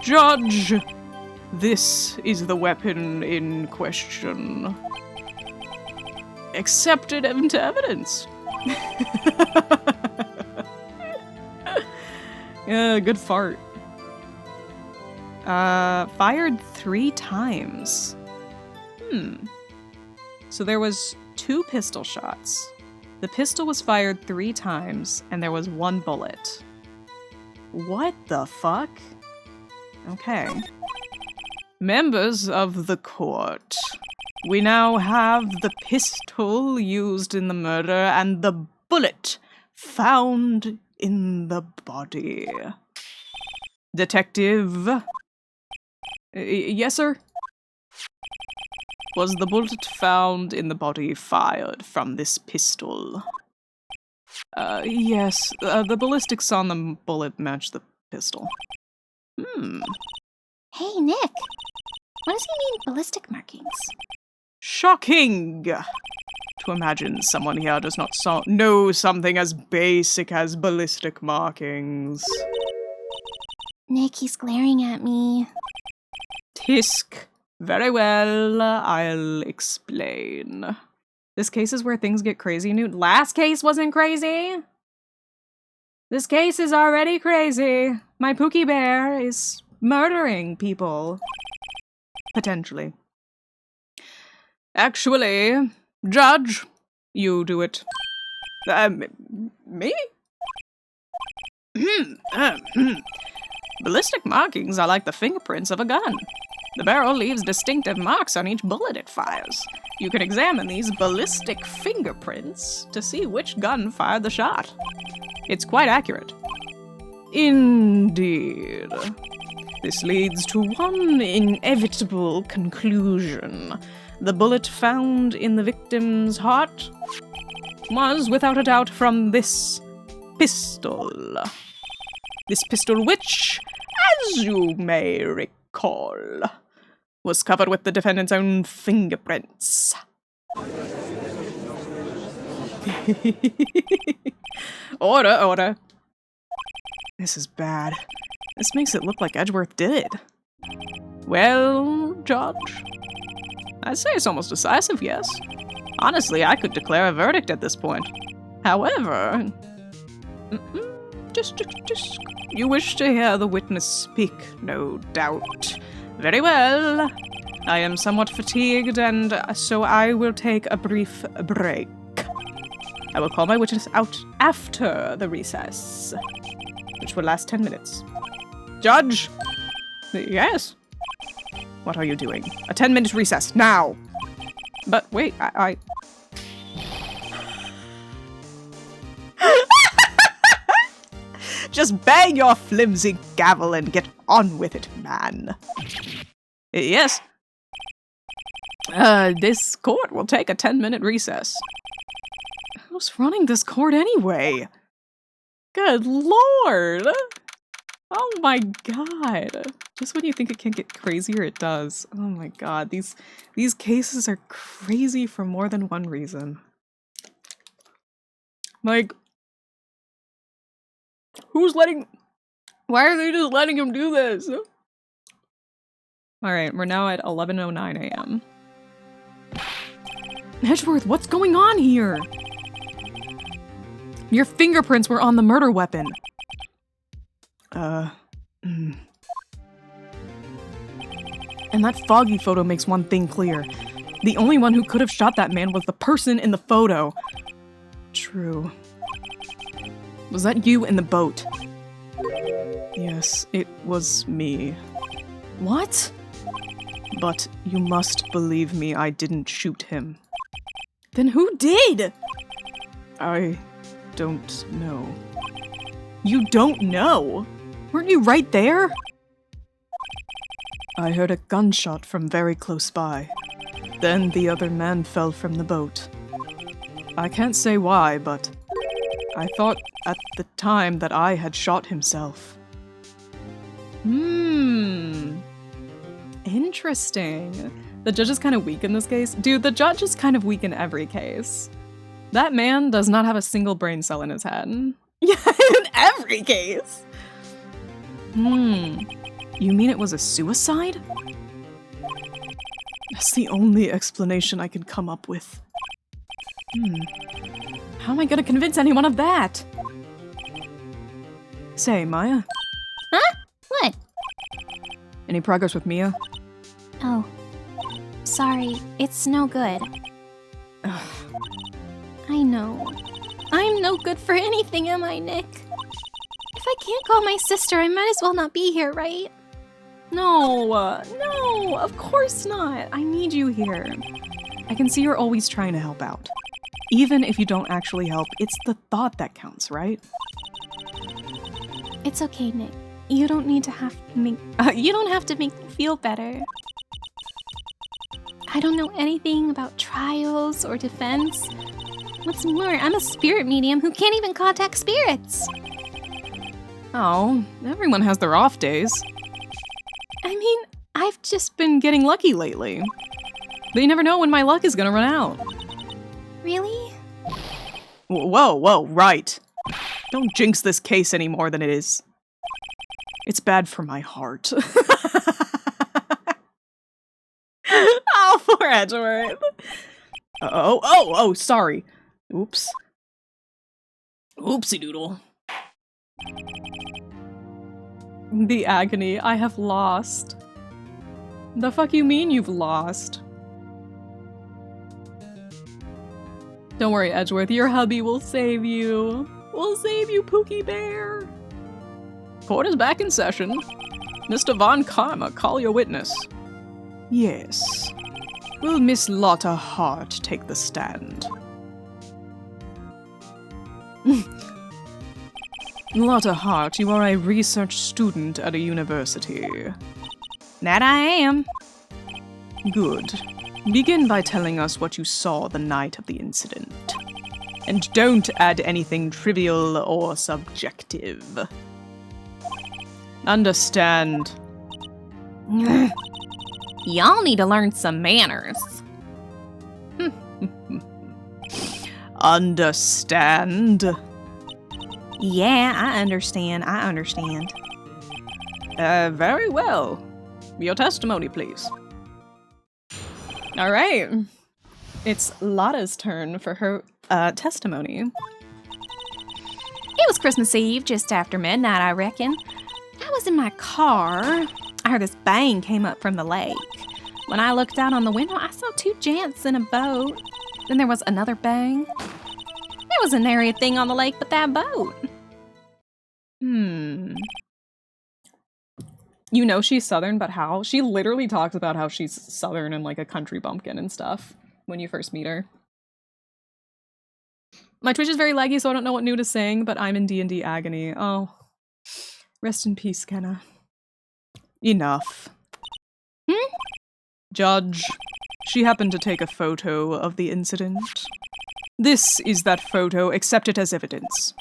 Judge, this is the weapon in question. Accepted into evidence. Yeah, good fart. Fired 3 times. So there was 2 pistol shots. The pistol was fired 3 times, and there was 1 bullet. What the fuck? Okay. Members of the court, we now have the pistol used in the murder and the bullet found in the body. Detective? Yes, sir? Was the bullet found in the body fired from this pistol? Yes. The ballistics on the bullet match the pistol.
Hey, Nick. What does he mean, ballistic markings?
Shocking! To imagine someone here does not know something as basic as ballistic markings.
Nick, he's glaring at me.
Tisk. Very well, I'll explain. This case is where things get crazy, Newt. Last case wasn't crazy! This case is already crazy. My Pookie Bear is murdering people. Potentially. Actually, Judge, you do it. Me?
Ballistic markings are like the fingerprints of a gun. The barrel leaves distinctive marks on each bullet it fires. You can examine these ballistic fingerprints to see which gun fired the shot. It's quite accurate. Indeed. This leads to one inevitable conclusion. The bullet found in the victim's heart was, without a doubt, from this pistol. This pistol which, as you may recall, was covered with the defendant's own fingerprints. Order, order. This is bad. This makes it look like Edgeworth did it. Well, Judge, I'd say it's almost decisive, yes. Honestly, I could declare a verdict at this point. However, just, you wish to hear the witness speak, no doubt. Very well. I am somewhat fatigued, and so I will take a brief break. I will call my witness out after the recess, which will last 10 minutes. Judge! Yes? What are you doing? A 10-minute recess, now! But wait, I... Just bang your flimsy gavel and get on with it, man. Yes? This court will take a 10-minute recess. Who's running this court anyway? Good lord! Oh my god. Just when you think it can't get crazier, it does. Oh my god, these cases are crazy for more than one reason. Like, why are they just letting him do this? Alright, we're now at 11:09 a.m. Edgeworth, what's going on here? Your fingerprints were on the murder weapon. And that foggy photo makes one thing clear. The only one who could have shot that man was the person in the photo. True. Was that you in the boat? Yes, it was me. What? But you must believe me, I didn't shoot him. Then who did? I don't know. You don't know? Weren't you right there? I heard a gunshot from very close by. Then the other man fell from the boat. I can't say why, but I thought at the time that I had shot himself. Interesting. The judge is kind of weak in this case. Dude, the judge is kind of weak in every case. That man does not have a single brain cell in his head. Yeah, in every case. You mean it was a suicide? That's the only explanation I can come up with. How am I gonna convince anyone of that? Say, Maya?
Huh? What?
Any progress with Mia?
Oh. Sorry, it's no good.
Ugh.
I know. I'm no good for anything, am I, Nick? If I can't call my sister, I might as well not be here, right?
No, no, of course not. I need you here. I can see you're always trying to help out. Even if you don't actually help, it's the thought that counts, right?
It's okay, Nick. You don't need to you don't have to make me feel better. I don't know anything about trials or defense. What's more, I'm a spirit medium who can't even contact spirits.
Oh, everyone has their off days. I mean, I've just been getting lucky lately. But you never know when my luck is gonna run out.
Really?
Whoa, right. Don't jinx this case any more than it is. It's bad for my heart. Oh, poor Edgeworth. Oh, sorry. Oops. Oopsie doodle. The agony. I have lost. The fuck you mean you've lost? Don't worry, Edgeworth. Your hubby will save you. We'll save you, Pookie Bear. Court is back in session. Mr. Von Karma, call your witness. Yes. Will Miss Lotta Hart take the stand? Lotta Hart, you are a research student at a university.
That I am.
Good. Begin by telling us what you saw the night of the incident. And don't add anything trivial or subjective. Understand.
Y'all need to learn some manners.
Understand.
Yeah, I understand.
Very well. Your testimony, please. All right. It's Lotta's turn for her testimony.
It was Christmas Eve, just after midnight, I reckon. I was in my car. I heard this bang came up from the lake. When I looked out on the window, I saw two gents in a boat. Then there was another bang. There was a nary a thing on the lake but that boat.
You know she's Southern, but how? She literally talks about how she's Southern and like a country bumpkin and stuff when you first meet her. My Twitch is very laggy, so I don't know what Nude is saying, but I'm in D&D agony. Oh. Rest in peace, Kenna. Enough. Judge, she happened to take a photo of the incident. This is that photo. Accept it as evidence.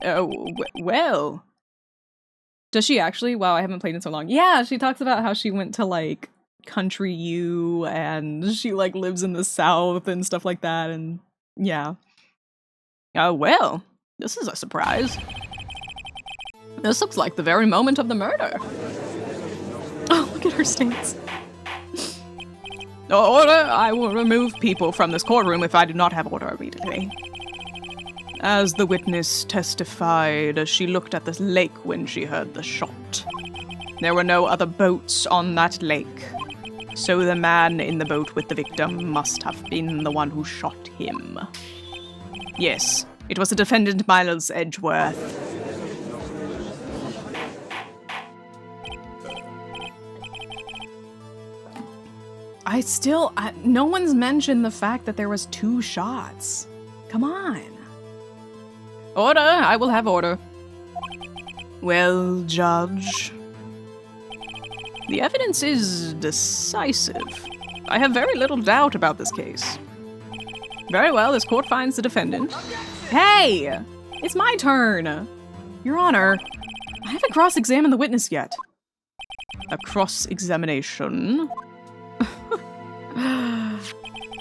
Well. Does she actually? Wow, I haven't played in so long. Yeah, she talks about how she went to, like, Country U, and she, like, lives in the South and stuff like that, and yeah. Well, this is a surprise. This looks like the very moment of the murder. Oh, look at her stance. Order! I will remove people from this courtroom if I do not have order immediately. As the witness testified, she looked at the lake when she heard the shot. There were no other boats on that lake, so the man in the boat with the victim must have been the one who shot him. Yes, it was the defendant Miles Edgeworth. No one's mentioned the fact that there was 2 shots. Come on. Order! I will have order. Well, Judge. The evidence is decisive. I have very little doubt about this case. Very well, this court finds the defendant. Hey! It's my turn! Your Honor, I haven't cross-examined the witness yet. A cross-examination?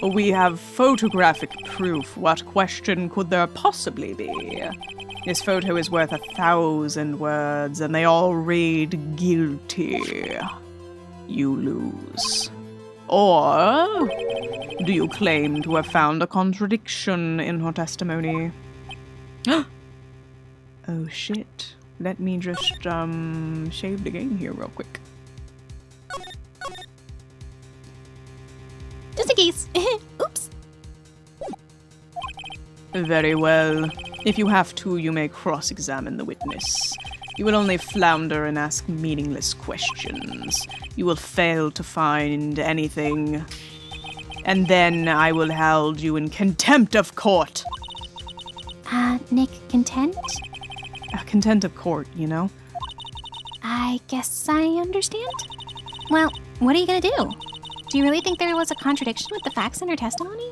We have photographic proof. What question could there possibly be? This photo is worth 1,000 words, and they all read guilty. You lose. Or do you claim to have found a contradiction in her testimony? Oh shit. Let me just save the game here real quick.
Just in case. Oops.
Very well. If you have to, you may cross-examine the witness. You will only flounder and ask meaningless questions. You will fail to find anything. And then I will hold you in contempt of court.
Nick, content?
Contempt of court, you know?
I guess I understand. Well, what are you gonna do? Do you really think there was a contradiction with the facts in her testimony?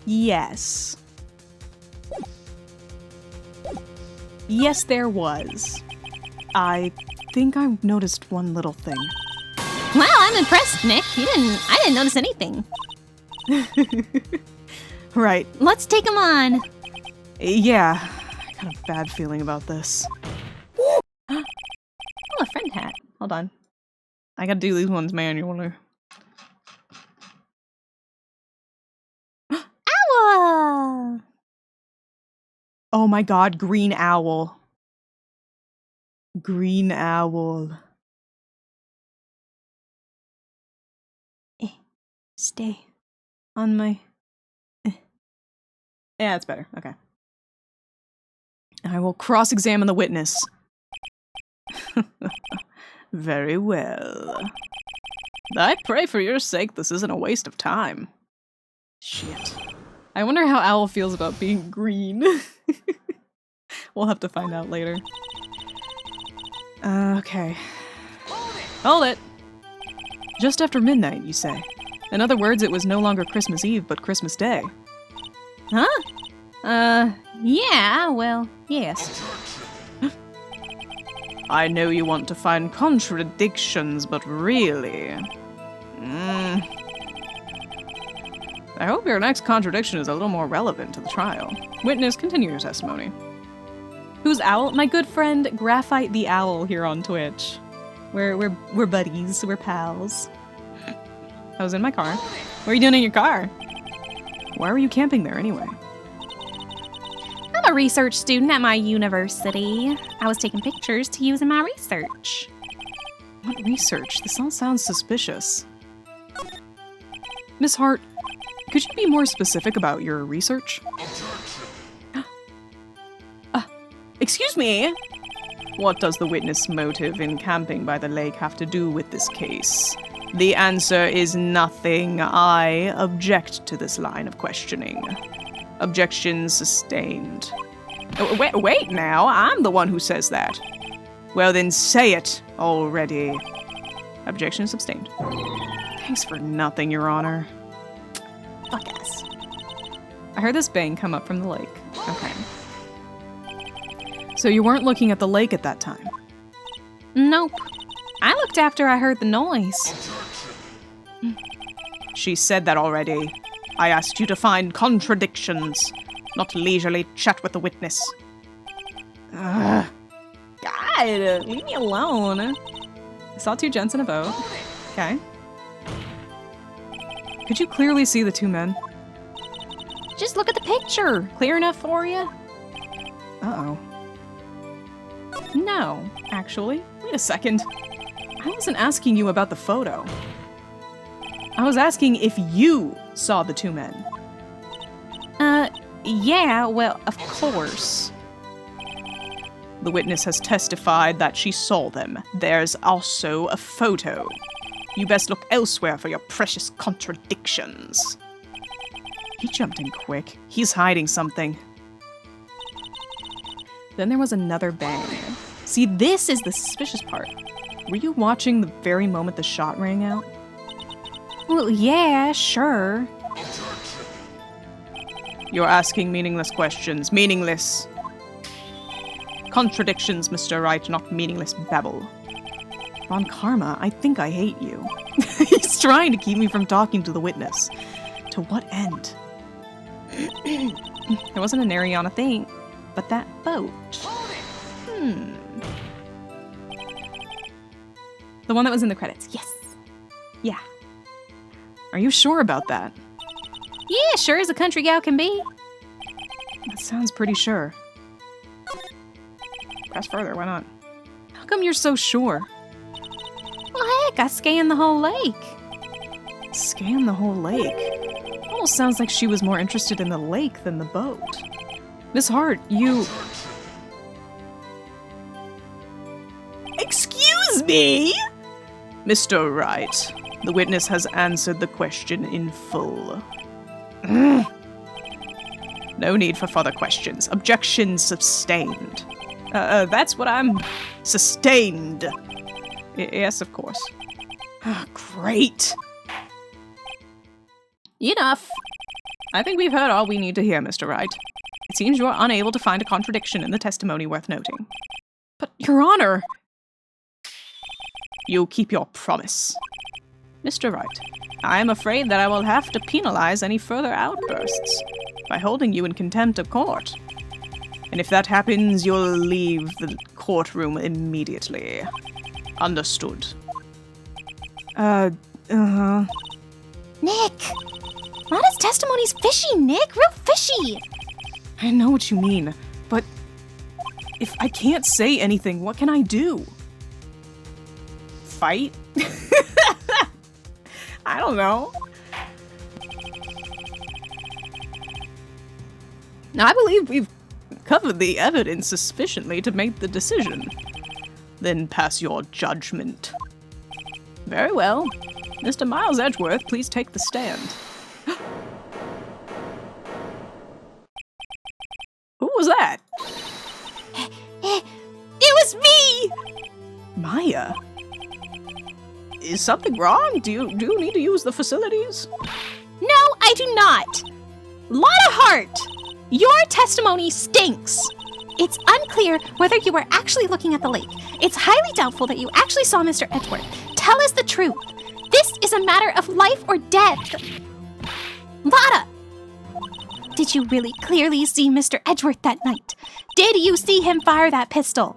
Yes. Yes, there was. I think I noticed one little thing.
Wow, I'm impressed, Nick. I didn't notice anything.
Right.
Let's take him on.
Yeah, I got a bad feeling about this.
Oh, a friend hat. Hold on.
I gotta do these ones manually.
Owl!
Oh my god, green owl. Green owl.
Stay on my... Yeah, it's better. Okay. I will cross-examine the witness. Very well. I pray for your sake this isn't a waste of time. Shit. I wonder how Owl feels about being green. We'll have to find out later. Okay. Hold it! Just after midnight, you say. In other words, it was no longer Christmas Eve, but Christmas Day.
Huh? Yeah, well, yes.
I know you want to find contradictions, but really... I hope your next contradiction is a little more relevant to the trial. Witness, continue your testimony. Who's Owl? My good friend, Graphite the Owl here on Twitch. We're buddies, we're pals. I was in my car. What are you doing in your car? Why were you camping there anyway?
I'm a research student at my university. I was taking pictures to use in my research.
What research? This all sounds suspicious. Miss Hart, could you be more specific about your research? Excuse me? What does the witness' motive in camping by the lake have to do with this case? The answer is nothing. I object to this line of questioning. Objection sustained. Wait now, I'm the one who says that. Well then say it already. Objection sustained. Thanks for nothing, Your Honor.
Fuck us.
I heard this bang come up from the lake. Okay. So you weren't looking at the lake at that time?
Nope. I looked after I heard the noise.
She said that already. I asked you to find contradictions, not leisurely chat with the witness. Ugh. God, leave me alone. I saw two gents in a boat. Okay. Could you clearly see the two men?
Just look at the picture. Clear enough for you?
Uh-oh. No, actually. Wait a second. I wasn't asking you about the photo. I was asking if you saw the two men.
Yeah, well, of course.
The witness has testified that she saw them. There's also a photo. You best look elsewhere for your precious contradictions. He jumped in quick. He's hiding something. Then there was another bang. See, this is the suspicious part. Were you watching the very moment the shot rang out?
Well, yeah, sure.
You're asking meaningless questions. Meaningless. Contradictions, Mr. Wright, not meaningless babble. Von Karma, I think I hate you. He's trying to keep me from talking to the witness. To what end? There wasn't an Ariana thing, but that boat. The one that was in the credits. Yes. Yeah. Are you sure about that?
Yeah, sure as a country gal can be.
That sounds pretty sure. Press further, why not? How come you're so sure?
Well, heck, I scanned the whole lake.
Scan the whole lake? Almost sounds like she was more interested in the lake than the boat. Miss Hart, you... Excuse me? Mr. Wright, the witness has answered the question in full. No need for further questions. Objection sustained. That's what I'm... Sustained. Yes, of course. Great. Enough. I think we've heard all we need to hear, Mr. Wright. It seems you're unable to find a contradiction in the testimony worth noting. But, Your Honor... You keep your promise. Mr. Wright, I am afraid that I will have to penalize any further outbursts by holding you in contempt of court. And if that happens, you'll leave the courtroom immediately. Understood.
Nick! Lana's testimony's fishy, Nick! Real fishy!
I know what you mean, but if I can't say anything, what can I do? Fight? I don't know. I believe we've covered the evidence sufficiently to make the decision. Then pass your judgment. Very well. Mr. Miles Edgeworth, please take the stand. Who was that?
It was me!
Maya? Is something wrong? Do you need to use the facilities?
No, I do not. Lotta Hart, your testimony stinks. It's unclear whether you were actually looking at the lake. It's highly doubtful that you actually saw Mr. Edgeworth. Tell us the truth. This is a matter of life or death. Lotta! Did you really clearly see Mr. Edgeworth that night? Did you see him fire that pistol?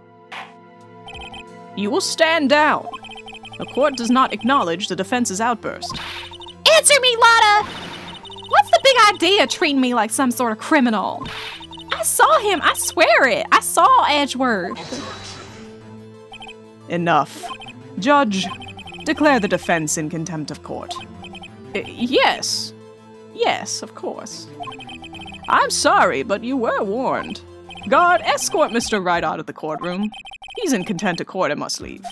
You will stand down. The court does not acknowledge the defense's outburst.
Answer me, Lotta!
What's the big idea treating me like some sort of criminal? I saw him, I swear it. I saw Edgeworth.
Enough. Judge, declare the defense in contempt of court. Yes. Yes, of course. I'm sorry, but you were warned. Guard, escort Mr. Wright out of the courtroom. He's in contempt of court and must leave.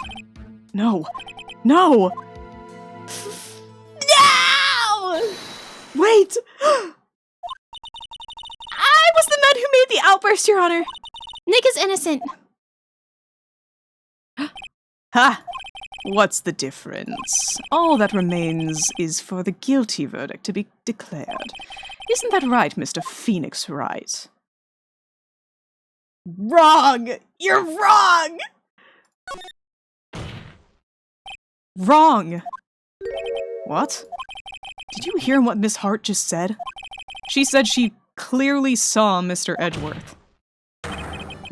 No. No!
No!
Wait! I was the man who made the outburst, Your Honor.
Nick is innocent.
Ha! What's the difference? All that remains is for the guilty verdict to be declared. Isn't that right, Mr. Phoenix Wright?
Wrong! You're wrong!
Wrong! What? Did you hear what Miss Hart just said? She said she clearly saw Mr. Edgeworth.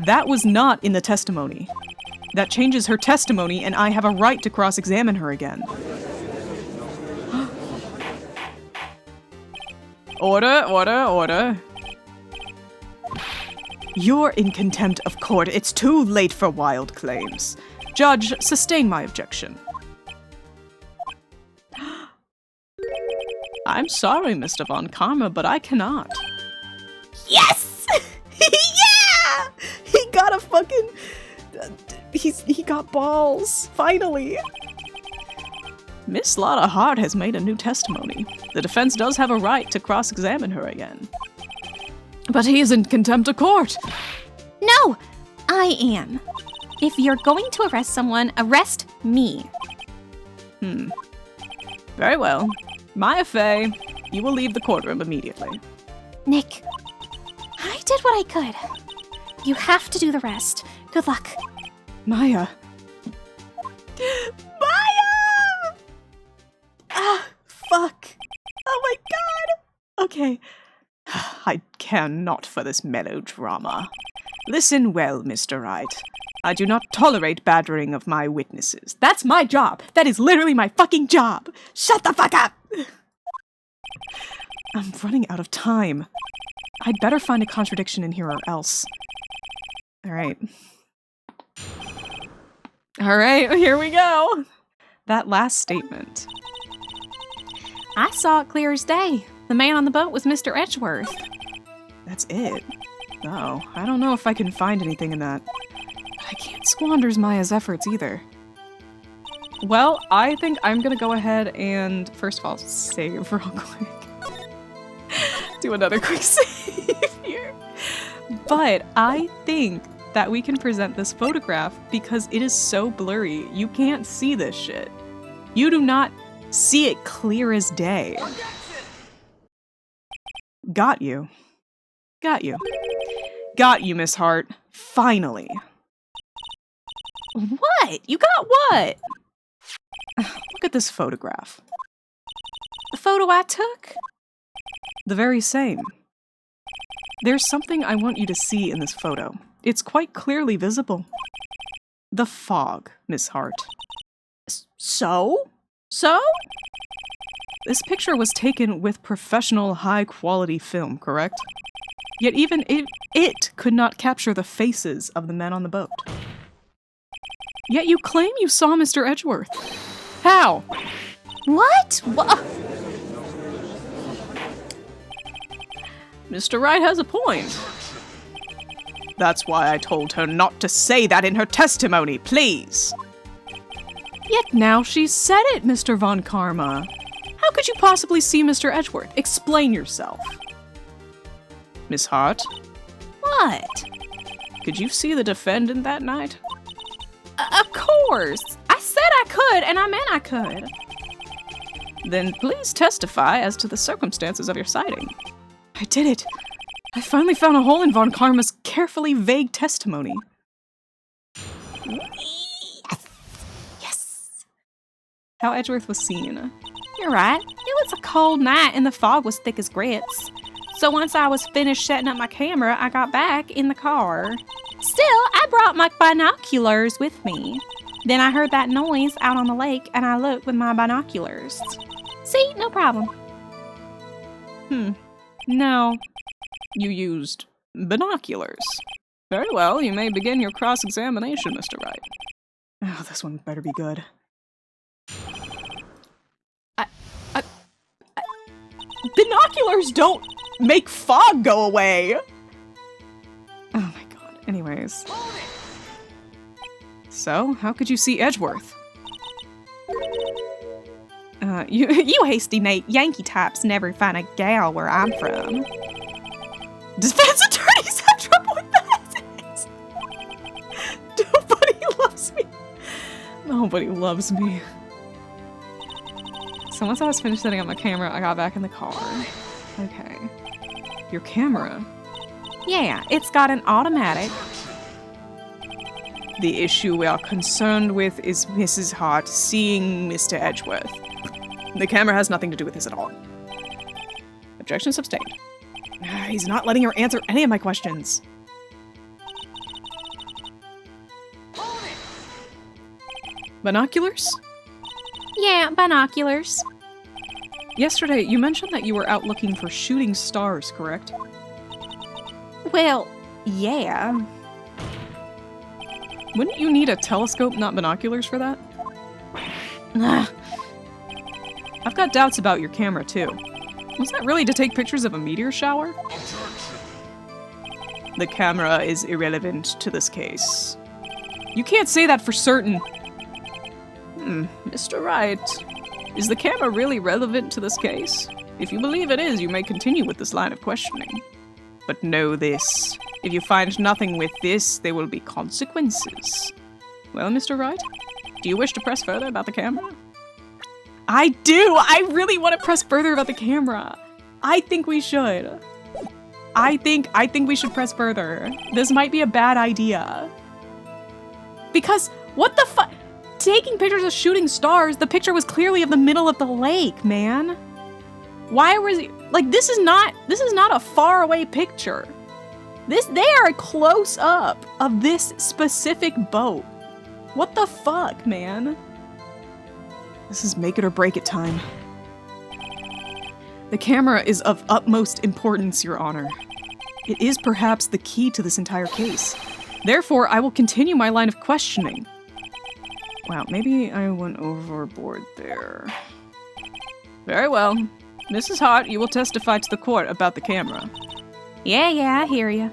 That was not in the testimony. That changes her testimony, and I have a right to cross-examine her again. Order, order, order. You're in contempt of court. It's too late for wild claims. Judge, sustain my objection. I'm sorry, Mr. Von Karma, but I cannot.
Yes! Yeah! He got a fucking... He got balls, finally.
Miss Lotta Hart has made a new testimony. The defense does have a right to cross-examine her again. But he is in contempt of court.
No, I am. If you're going to arrest someone, arrest me.
Very well. Maya Fey, you will leave the courtroom immediately.
Nick, I did what I could. You have to do the rest. Good luck.
Maya.
Maya! Ah, fuck. Oh my god.
Okay. I care not for this melodrama. Listen well, Mr. Wright. I do not tolerate badgering of my witnesses.
That's my job. That is literally my fucking job. Shut the fuck up!
I'm running out of time. I'd better find a contradiction in here or else. Alright. Alright, here we go. That last statement.
I saw it clear as day. The man on the boat was Mr. Edgeworth.
That's it. Oh, I don't know if I can find anything in that. But I can't squander Maya's efforts either. Well, I think I'm gonna go ahead and, first of all, save real quick. Do another quick save here. But I think that we can present this photograph because it is so blurry. You can't see this shit. You do not see it clear as day. Got you. Got you. Got you, Miss Hart. Finally.
What? You got what?
Look at this photograph.
The photo I took?
The very same. There's something I want you to see in this photo. It's quite clearly visible. The fog, Miss Hart.
So? So?
This picture was taken with professional high-quality film, correct? Yet even it could not capture the faces of the men on the boat. Yet you claim you saw Mr. Edgeworth. How?
What?
Mr. Wright has a point. That's why I told her not to say that in her testimony, please. Yet now she's said it, Mr. Von Karma. How could you possibly see Mr. Edgeworth? Explain yourself. Miss Hart?
What?
Could you see the defendant that night?
Of course. I said I could, and I meant I could.
Then please testify as to the circumstances of your sighting. I did it. I finally found a hole in Von Karma's carefully vague testimony.
Yes.
How Edgeworth was seen.
You're right. It was a cold night, and the fog was thick as grits. So once I was finished setting up my camera, I got back in the car. Still, I brought my binoculars with me. Then I heard that noise out on the lake, and I looked with my binoculars. See, no problem.
No. You used binoculars. Very well, you may begin your cross-examination, Mr. Wright. Oh, this one better be good. Binoculars don't make fog go away! Oh my god. Anyways. So, how could you see Edgeworth?
You hasty Nate Yankee types never find a gal where I'm from.
Defense attorneys have trouble with that! Nobody loves me. Nobody loves me. So once I was finished setting up my camera, I got back in the car. Okay. Your camera?
Yeah, it's got an automatic.
The issue we are concerned with is Mrs. Hart seeing Mr. Edgeworth. The camera has nothing to do with this at all. Objection sustained. He's not letting her answer any of my questions. Binoculars?
Yeah, binoculars.
Yesterday, you mentioned that you were out looking for shooting stars, correct?
Well, yeah.
Wouldn't you need a telescope, not binoculars, for that?
Ugh.
I've got doubts about your camera, too. Was that really to take pictures of a meteor shower? The camera is irrelevant to this case. You can't say that for certain. Mr. Wright, is the camera really relevant to this case? If you believe it is, you may continue with this line of questioning. But know this. If you find nothing with this, there will be consequences. Well, Mr. Wright, do you wish to press further about the camera? I do! I really want to press further about the camera. I think we should. I think we should press further. This might be a bad idea. Because, what the fuck? Taking pictures of shooting stars, the picture was clearly of the middle of the lake, man. Why was he, like, this is not a far away picture. They are a close up of this specific boat. What the fuck, man? This is make it or break it time. The camera is of utmost importance, Your Honor. It is perhaps the key to this entire case. Therefore, I will continue my line of questioning. Wow, maybe I went overboard there. Very well. Mrs. Hart, you will testify to the court about the camera.
Yeah, I hear ya.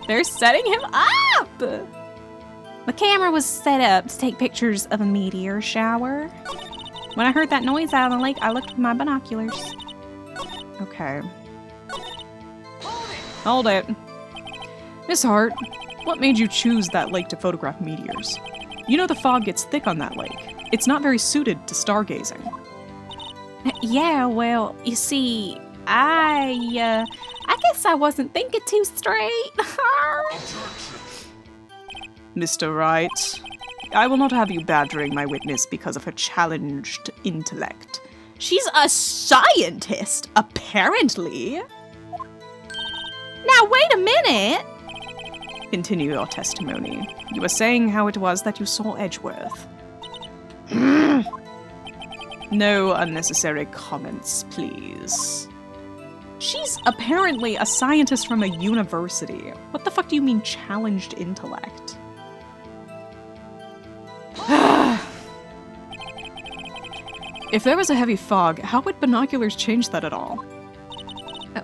They're setting him up!
The camera was set up to take pictures of a meteor shower. When I heard that noise out on the lake, I looked with my binoculars.
Okay. Hold it. Miss Hart, what made you choose that lake to photograph meteors? You know the fog gets thick on that lake. It's not very suited to stargazing.
Yeah, well, you see, I guess I wasn't thinking too straight.
Mr. Wright, I will not have you badgering my witness because of her challenged intellect. She's a scientist, apparently.
Now, wait a minute.
Continue your testimony. You were saying how it was that you saw Edgeworth. No unnecessary comments, please. She's apparently a scientist from a university. What the fuck do you mean challenged intellect? If there was a heavy fog, how would binoculars change that at all?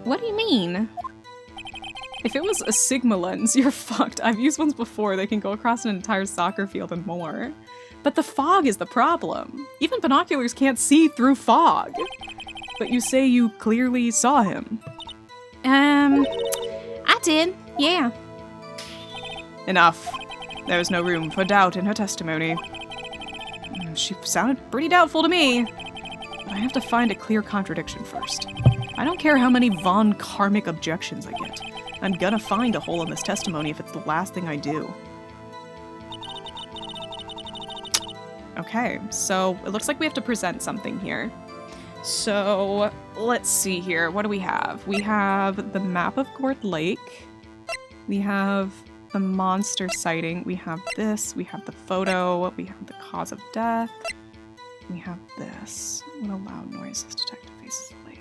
What do you mean? If it was a Sigma lens, you're fucked. I've used ones before. They can go across an entire soccer field and more. But the fog is the problem. Even binoculars can't see through fog. But you say you clearly saw him.
I did, yeah.
Enough. There was no room for doubt in her testimony. She sounded pretty doubtful to me. But I have to find a clear contradiction first. I don't care how many Von Karmic objections I get. I'm gonna find a hole in this testimony if it's the last thing I do. Okay, so it looks like we have to present something here. So let's see here. What do we have? We have the map of Gourd Lake. We have the monster sighting. We have this. We have the photo. We have the cause of death. We have this. What a loud noise this detective faces late.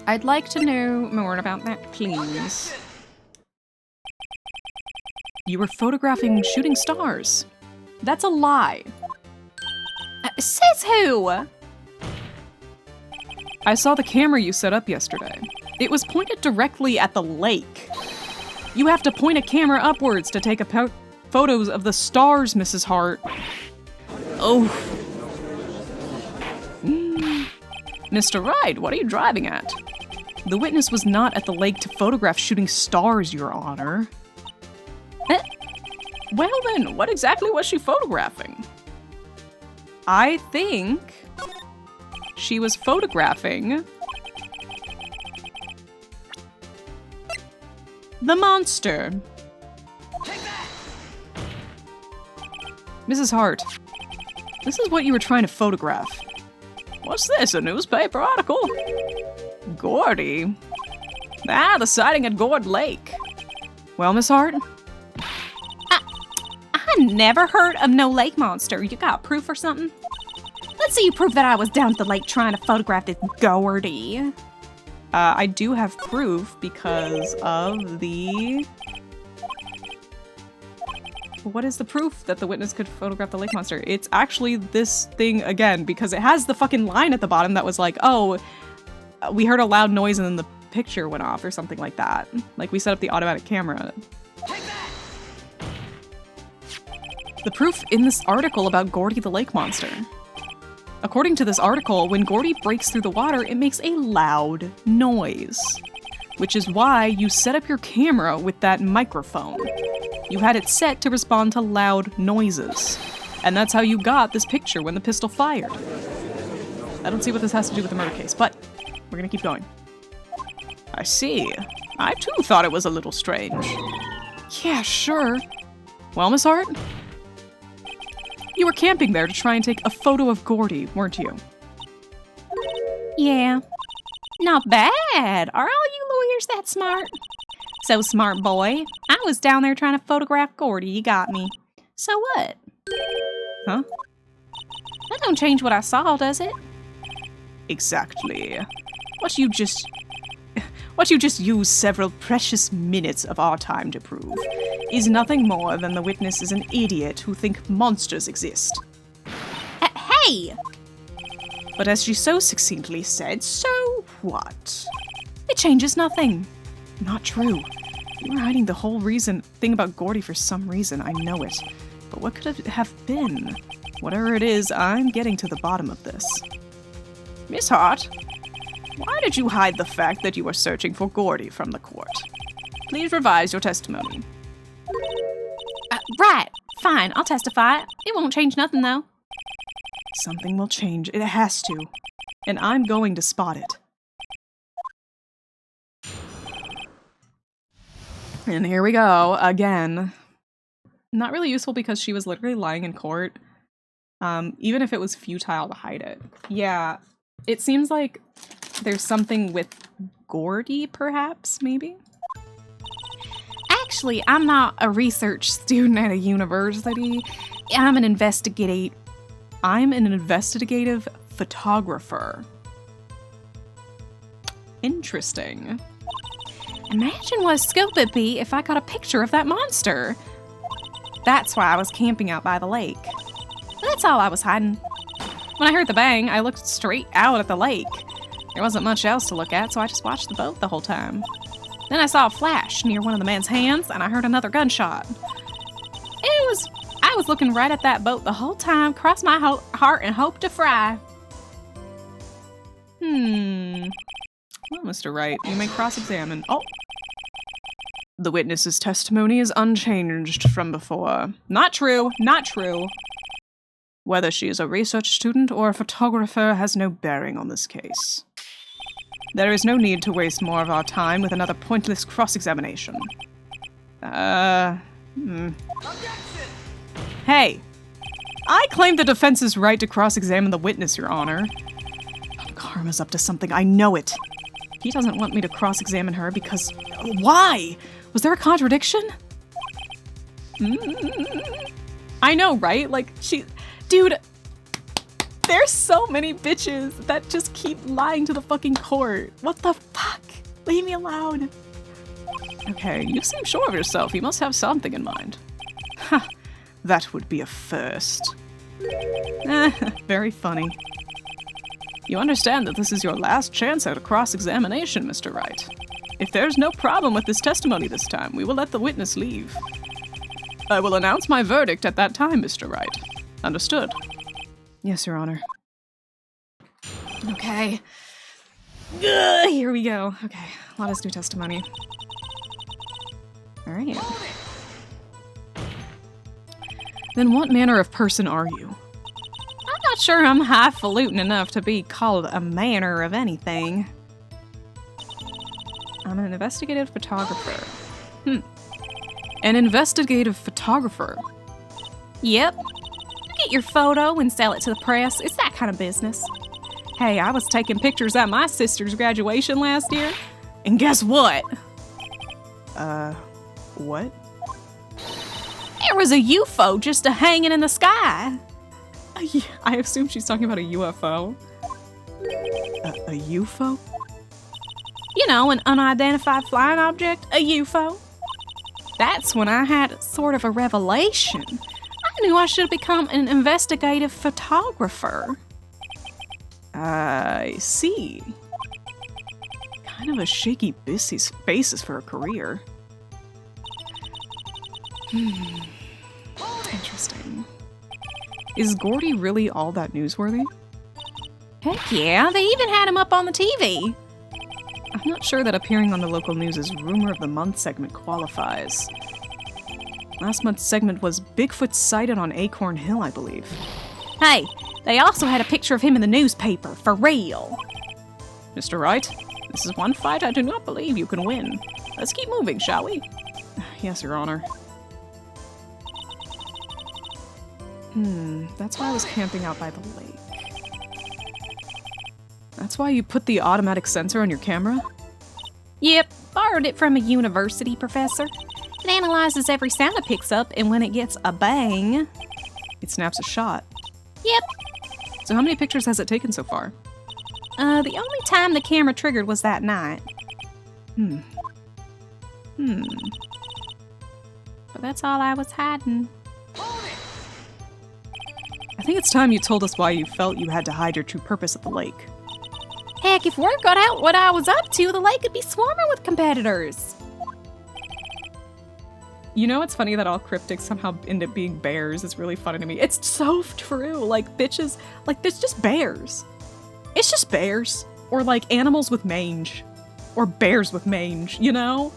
I'd like to know more about that, please. You were photographing shooting stars. That's a lie.
Says who?
I saw the camera you set up yesterday. It was pointed directly at the lake. You have to point a camera upwards to take photos of the stars, Mrs. Hart. Oh. Mr. Wright, what are you driving at? The witness was not at the lake to photograph shooting stars, Your Honor. Well then, what exactly was she photographing? I think she was photographing the monster. Mrs. Hart, this is what you were trying to photograph. What's this, a newspaper article? Gordy. Ah, the sighting at Gourd Lake. Well, Miss Hart?
I never heard of no lake monster. You got proof or something? Let's see you prove that I was down at the lake trying to photograph this Gordy.
I do have proof because of the... What is the proof that the witness could photograph the lake monster? It's actually this thing again, because it has the fucking line at the bottom that was like, oh, we heard a loud noise and then the picture went off or something like that. Like, we set up the automatic camera. The proof in this article about Gordy the lake monster. According to this article, when Gordy breaks through the water, it makes a loud noise. Which is why you set up your camera with that microphone. You had it set to respond to loud noises. And that's how you got this picture when the pistol fired. I don't see what this has to do with the murder case, but we're gonna keep going. I see. I too thought it was a little strange. Yeah, sure. Well, Miss Hart? You were camping there to try and take a photo of Gordy, weren't you?
Yeah. Not bad. Are all you lawyers that smart? So smart, boy. I was down there trying to photograph Gordy. You got me. So what?
Huh?
That don't change what I saw, does it?
Exactly. What you just used several precious minutes of our time to prove is nothing more than the witness is an idiot who think monsters exist.
Hey!
But as she so succinctly said, so what? It changes nothing. Not true. You were hiding the whole thing about Gordy for some reason, I know it. But what could it have been? Whatever it is, I'm getting to the bottom of this. Miss Hart, why did you hide the fact that you were searching for Gordy from the court? Please revise your testimony.
Right. Fine, I'll testify. It won't change nothing, though.
Something will change. It has to. And I'm going to spot it. And here we go, again. Not really useful because she was literally lying in court. Even if it was futile to hide it. Yeah, it seems like there's something with Gordy, perhaps, maybe?
Actually, I'm not a research student at a university. I'm an investigative
photographer. Interesting.
Imagine what a scope it'd be if I got a picture of that monster. That's why I was camping out by the lake. That's all I was hiding.
When I heard the bang, I looked straight out at the lake. There wasn't much else to look at, so I just watched the boat the whole time. Then I saw a flash near one of the man's hands, and I heard another gunshot. I was looking right at that boat the whole time, crossed my heart and hoped to fry. Well, Mr. Wright, you may cross-examine. Oh! The witness's testimony is unchanged from before. Not true, not true. Whether she is a research student or a photographer has no bearing on this case. There is no need to waste more of our time with another pointless cross-examination. Hey! I claim the defense's right to cross-examine the witness, Your Honor. Karma's up to something, I know it. He doesn't want me to cross-examine her because... Why? Was there a contradiction? I know, right? Like, Dude, there's so many bitches that just keep lying to the fucking court. What the fuck? Leave me alone. Okay, you seem sure of yourself. You must have something in mind. Ha, that would be a first. Very funny. You understand that this is your last chance at a cross-examination, Mr. Wright. If there's no problem with this testimony this time, we will let the witness leave. I will announce my verdict at that time, Mr. Wright. Understood? Yes, Your Honor. Okay. Here we go. Okay, let us do testimony. Alright. Then what manner of person are you? I'm not sure I'm highfalutin enough to be called a manner of anything. I'm an investigative photographer. An investigative photographer? Yep. Get your photo and sell it to the press. It's that kind of business. Hey, I was taking pictures at my sister's graduation last year, and guess what? What? There was a UFO just hanging in the sky. I assume she's talking about a UFO. A UFO? You know, an unidentified flying object, a UFO. That's when I had sort of a revelation. I knew I should become an investigative photographer. I see. Kind of a shaky basis for a career. Interesting. Is Gordy really all that newsworthy? Heck yeah, they even had him up on the TV. I'm not sure that appearing on the local news' Rumor of the Month segment qualifies. Last month's segment was Bigfoot sighted on Acorn Hill, I believe. Hey, they also had a picture of him in the newspaper, for real. Mr. Wright, this is one fight I do not believe you can win. Let's keep moving, shall we? Yes, Your Honor. That's why I was camping out by the lake. That's why you put the automatic sensor on your camera? Yep, borrowed it from a university professor. It analyzes every sound it picks up, and when it gets a bang, it snaps a shot. Yep. So how many pictures has it taken so far? The only time the camera triggered was that night. But that's all I was hiding. I think it's time you told us why you felt you had to hide your true purpose at the lake. Heck, if word got out what I was up to, the lake would be swarming with competitors. You know, it's funny that all cryptics somehow end up being bears. It's really funny to me. It's so true. Like, bitches, like, it's just bears. It's just bears. Or, like, animals with mange. Or bears with mange, you know?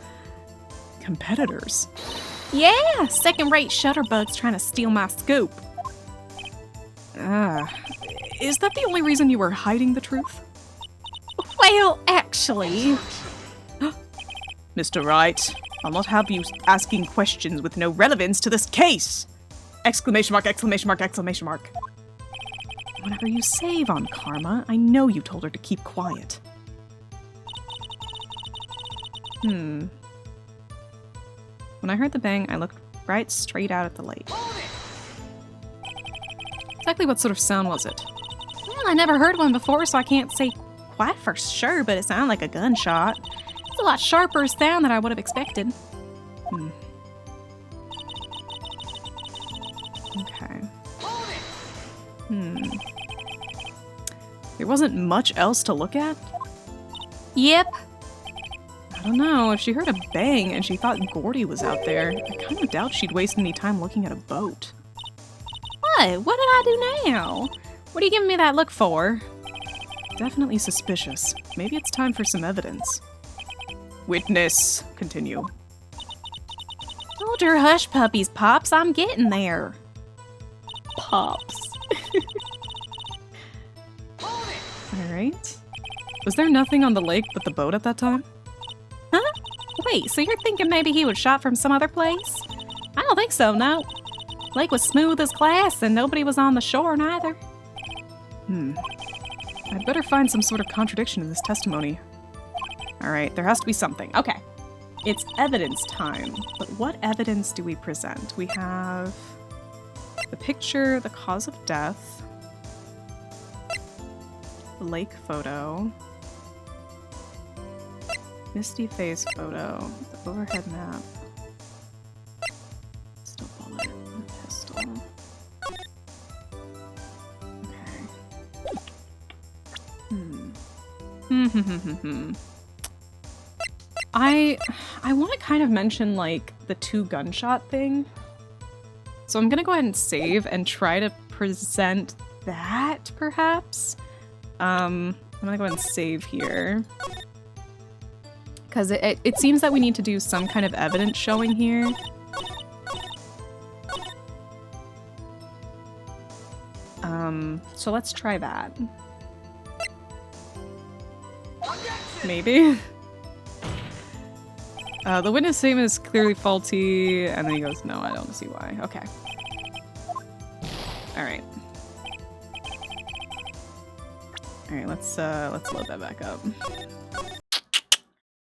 Competitors. Yeah, second-rate shutterbugs trying to steal my scoop. Is that the only reason you were hiding the truth? Well, actually... Mr. Wright, I'll not have you asking questions with no relevance to this case! Exclamation mark, exclamation mark, exclamation mark. Whatever you say, Von Karma, I know you told her to keep quiet. When I heard the bang, I looked right straight out at the lake. Exactly what sort of sound was it? Well, I never heard one before, so I can't say quite for sure, but it sounded like a gunshot. It's a lot sharper sound than I would have expected. Okay.
There wasn't much else to look at?
Yep.
I don't know, if she heard a bang and she thought Gordy was out there, I kind of doubt she'd waste any time looking at a boat.
What? What did I do now? What are you giving me that look for?
Definitely suspicious. Maybe it's time for some evidence. Witness. Continue.
Hold your hush puppies, Pops. I'm getting there.
Pops. Alright. Was there nothing on the lake but the boat at that time?
Huh? Wait, so you're thinking maybe he was shot from some other place? I don't think so, no. Lake was smooth as glass and nobody was on the shore neither.
I'd better find some sort of contradiction in this testimony. Alright, there has to be something. Okay. It's evidence time. But what evidence do we present? We have the picture, the cause of death, the lake photo, misty face photo, the overhead map, pistol bullet, pistol. Okay. I want to kind of mention, like, the 2 gunshot thing. So I'm gonna go ahead and save and try to present that, perhaps. I'm gonna go ahead and save here. Because it seems that we need to do some kind of evidence showing here. So let's try that. Maybe. The witness statement is clearly faulty, and then he goes, no, I don't see why. Okay. Alright. Alright, let's load that back up.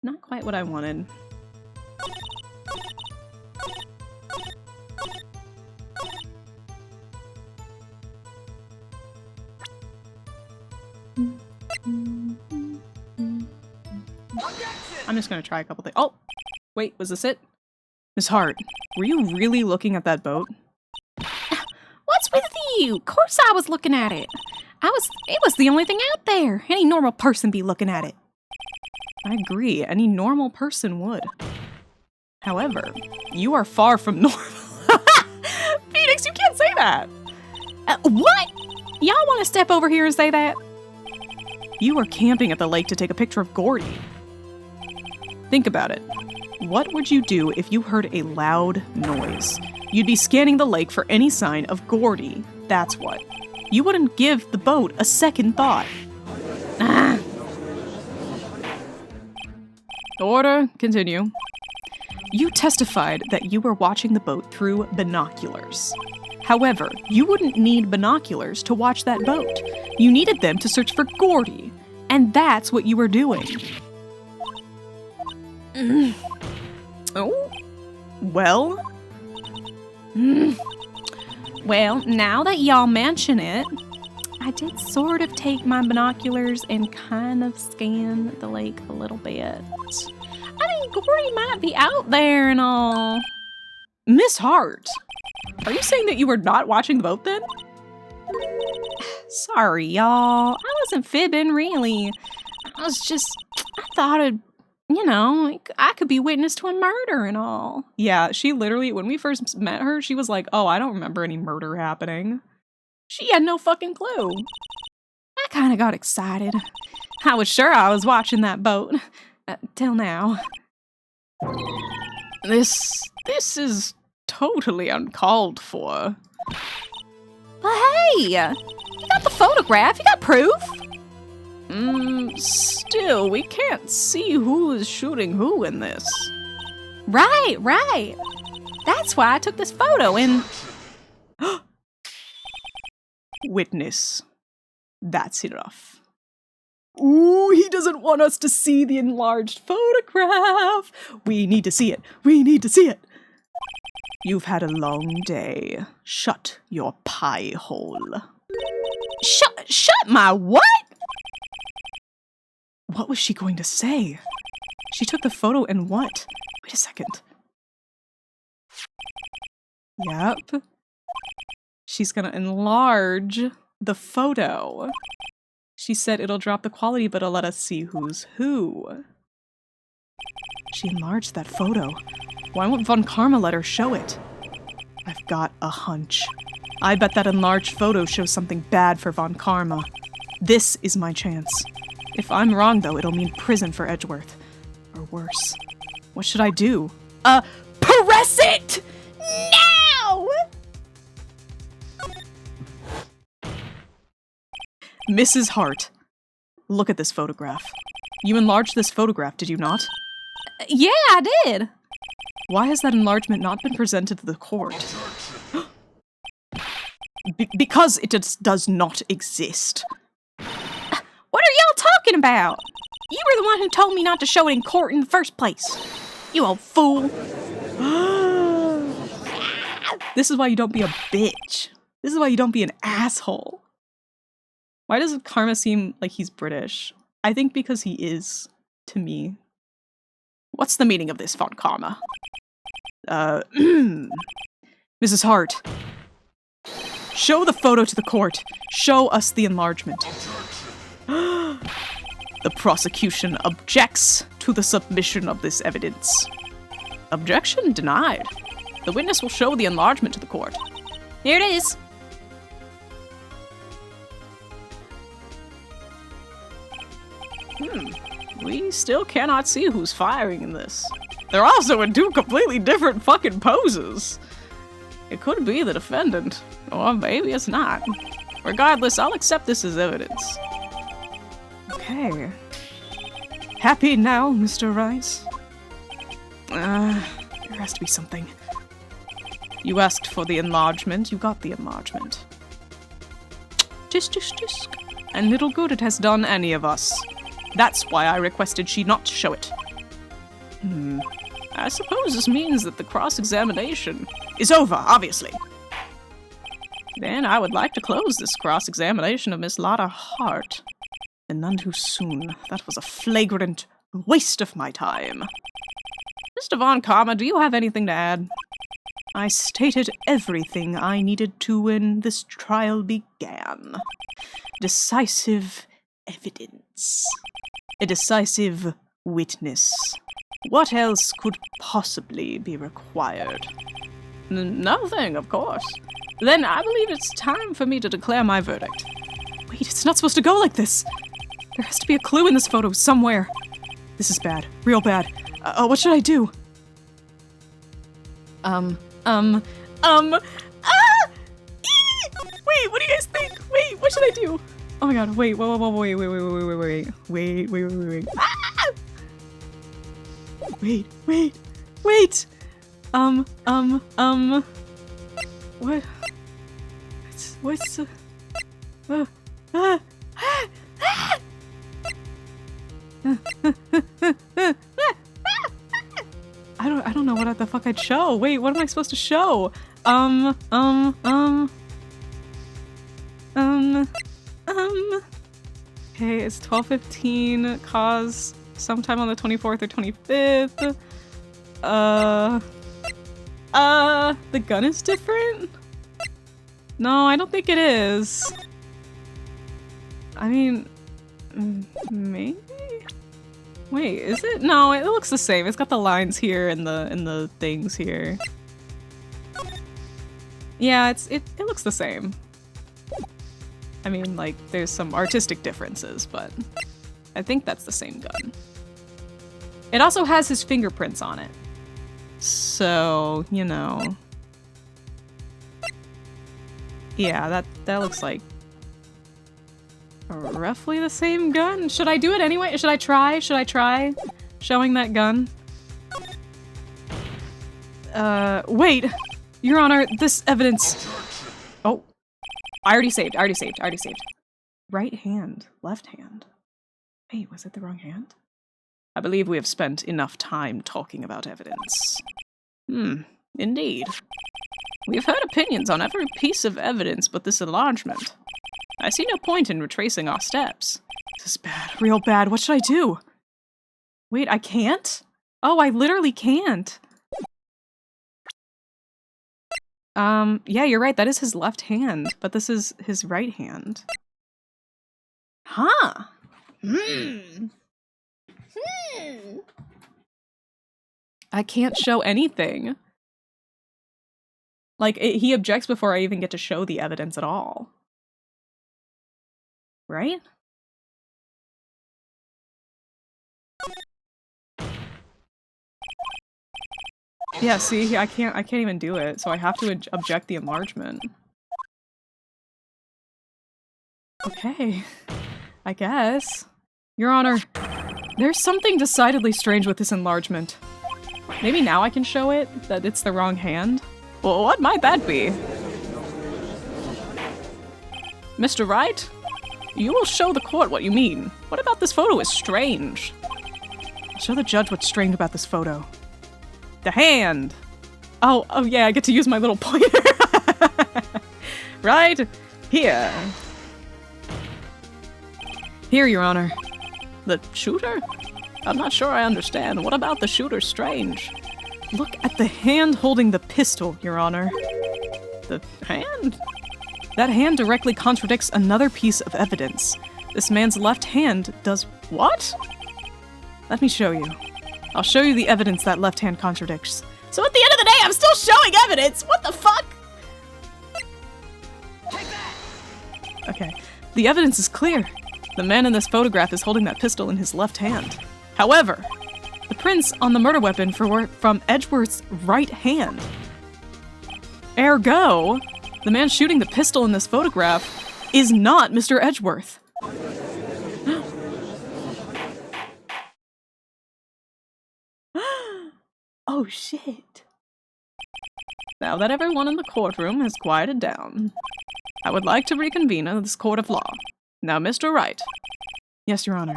Not quite what I wanted. I'm just gonna try a couple things. Oh! Wait, was this it? Miss Hart, were you really looking at that boat?
What's with you? Of course I was looking at it. It was the only thing out there. Any normal person be looking at it.
I agree, any normal person would. However, you are far from normal. Phoenix, you can't say that!
What? Y'all want to step over here and say that?
You were camping at the lake to take a picture of Gordy. Think about it. What would you do if you heard a loud noise? You'd be scanning the lake for any sign of Gordy. That's what. You wouldn't give the boat a second thought.
Ah.
Order, continue. You testified that you were watching the boat through binoculars. However, you wouldn't need binoculars to watch that boat. You needed them to search for Gordy, and that's what you were doing. Oh? Well?
Well, now that y'all mention it, I did sort of take my binoculars and kind of scan the lake a little bit. I mean, Gordy might be out there and all.
Miss Hart, are you saying that you were not watching the boat then?
Sorry, y'all. I wasn't fibbing, really. I thought I could be witness to a murder and all.
Yeah, she literally, when we first met her, she was like, oh, I don't remember any murder happening. She had no fucking clue.
I kind of got excited. I was sure I was watching that boat. Till now.
This is totally uncalled for.
But hey, you got the photograph, you got proof.
Still, we can't see who is shooting who in this.
Right. That's why I took this photo and...
Witness. That's enough. Ooh, he doesn't want us to see the enlarged photograph. We need to see it. You've had a long day. Shut your pie hole.
Shut my what?
What was she going to say? She took the photo and what? Wait a second. Yep. She's gonna enlarge the photo. She said it'll drop the quality, but it'll let us see who's who. She enlarged that photo. Why won't Von Karma let her show it? I've got a hunch. I bet that enlarged photo shows something bad for Von Karma. This is my chance. If I'm wrong, though, it'll mean prison for Edgeworth. Or worse. What should I do? Press it! Now! Mrs. Hart, look at this photograph. You enlarged this photograph, did you not?
Yeah, I did.
Why has that enlargement not been presented to the court? Because it does not exist.
What are y'all talking about? You were the one who told me not to show it in court in the first place. You old fool.
This is why you don't be a bitch. This is why you don't be an asshole. Why does Karma seem like he's British? I think because he is, to me. What's the meaning of this, Von Karma? Mrs. Hart. Show the photo to the court. Show us the enlargement. The prosecution objects to the submission of this evidence. Objection denied. The witness will show the enlargement to the court.
Here it is.
We still cannot see who's firing in this. They're also in two completely different fucking poses. It could be the defendant, or maybe it's not. Regardless, I'll accept this as evidence. Okay. Happy now, Mr. Rice? There has to be something. You asked for the enlargement, you got the enlargement. Tisk, tisk, tisk. And little good it has done any of us. That's why I requested she not show it. I suppose this means that the cross-examination is over, obviously. Then I would like to close this cross-examination of Miss Lotta Hart. And none too soon. That was a flagrant waste of my time. Mr. Von Karma, do you have anything to add? I stated everything I needed to when this trial began. Decisive evidence. A decisive witness. What else could possibly be required? Nothing, of course. Then I believe it's time for me to declare my verdict. Wait, it's not supposed to go like this. There has to be a clue in this photo somewhere. This is bad. Real bad. What should I do? Wait, what do you guys think? Wait, what should I do? Oh my god, wait. Ah! Wait. What? What's I don't know what the fuck I'd show. Wait, what am I supposed to show? Okay, it's 12:15, cause sometime on the 24th or 25th. The gun is different? No, I don't think it is. I mean, maybe? Wait, is it? No, it looks the same. It's got the lines here and the things here. Yeah, it looks the same. I mean, like, there's some artistic differences, but I think that's the same gun. It also has his fingerprints on it. So, you know. Yeah, that looks like roughly the same gun. Should I do it anyway? Should I try? Should I try showing that gun? Wait! Your Honor, this evidence... Oh. I already saved. Right hand. Left hand. Wait, was it the wrong hand? I believe we have spent enough time talking about evidence. Indeed. We've heard opinions on every piece of evidence but this enlargement. I see no point in retracing our steps. This is bad. Real bad. What should I do? Wait, I can't? Oh, I literally can't. Yeah, you're right. That is his left hand, but this is his right hand. Huh. I can't show anything. Like, he objects before I even get to show the evidence at all. Right? Yeah, see, I can't even do it, so I have to object the enlargement. Okay. I guess. Your Honor, there's something decidedly strange with this enlargement. Maybe now I can show it, that it's the wrong hand? Well, what might that be? Mr. Wright? You will show the court what you mean. What about this photo is strange? I'll show the judge what's strange about this photo. The hand! Oh yeah, I get to use my little pointer. Right here. Here, Your Honor. The shooter? I'm not sure I understand. What about the shooter strange? Look at the hand holding the pistol, Your Honor. The hand? That hand directly contradicts another piece of evidence. This man's left hand does what? Let me show you. I'll show you the evidence that left hand contradicts. So at the end of the day, I'm still showing evidence! What the fuck? Okay. The evidence is clear. The man in this photograph is holding that pistol in his left hand. However, the prints on the murder weapon were from Edgeworth's right hand. Ergo, the man shooting the pistol in this photograph is not Mr. Edgeworth. Oh shit. Now that everyone in the courtroom has quieted down, I would like to reconvene this court of law. Now, Mr. Wright. Yes, Your Honor.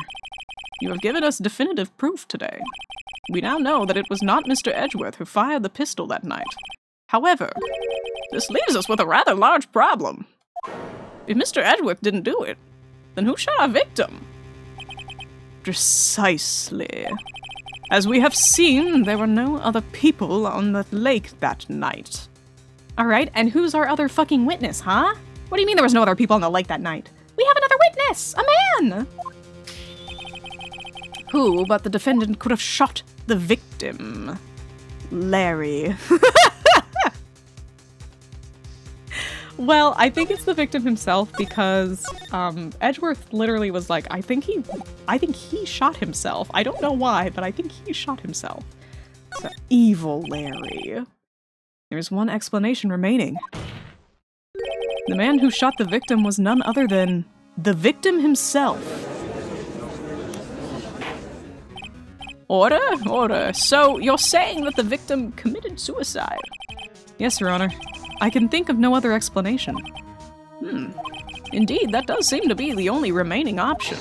You have given us definitive proof today. We now know that it was not Mr. Edgeworth who fired the pistol that night. However, this leaves us with a rather large problem. If Mr. Edgeworth didn't do it, then who shot our victim? Precisely. As we have seen, there were no other people on the lake that night. Alright, and who's our other fucking witness, huh? What do you mean there was no other people on the lake that night? We have another witness! A man! Who but the defendant could have shot the victim? Larry. Well, I think it's the victim himself because Edgeworth literally was like, I think he shot himself. I don't know why, but I think he shot himself. So, evil Larry. There's one explanation remaining. The man who shot the victim was none other than the victim himself. Order? Order. So, you're saying that the victim committed suicide? Yes, Your Honor. I can think of no other explanation. Indeed, that does seem to be the only remaining option.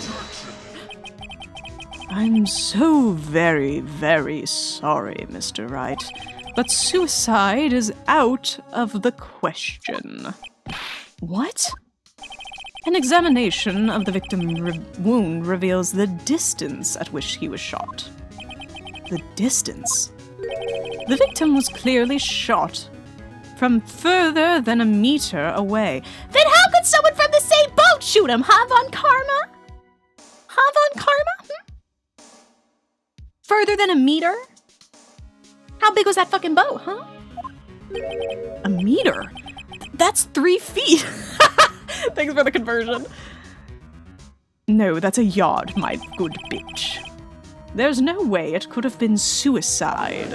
I'm so very, very sorry, Mr. Wright, but suicide is out of the question. What? An examination of the victim's wound reveals the distance at which he was shot. The distance? The victim was clearly shot from further than a meter away. Then how could someone from the same boat shoot him, huh, Von Karma? Huh, Von Karma? Further than a meter? How big was that fucking boat, huh? A meter? That's 3 feet. Thanks for the conversion. No, that's a yard, my good bitch. There's no way it could have been suicide.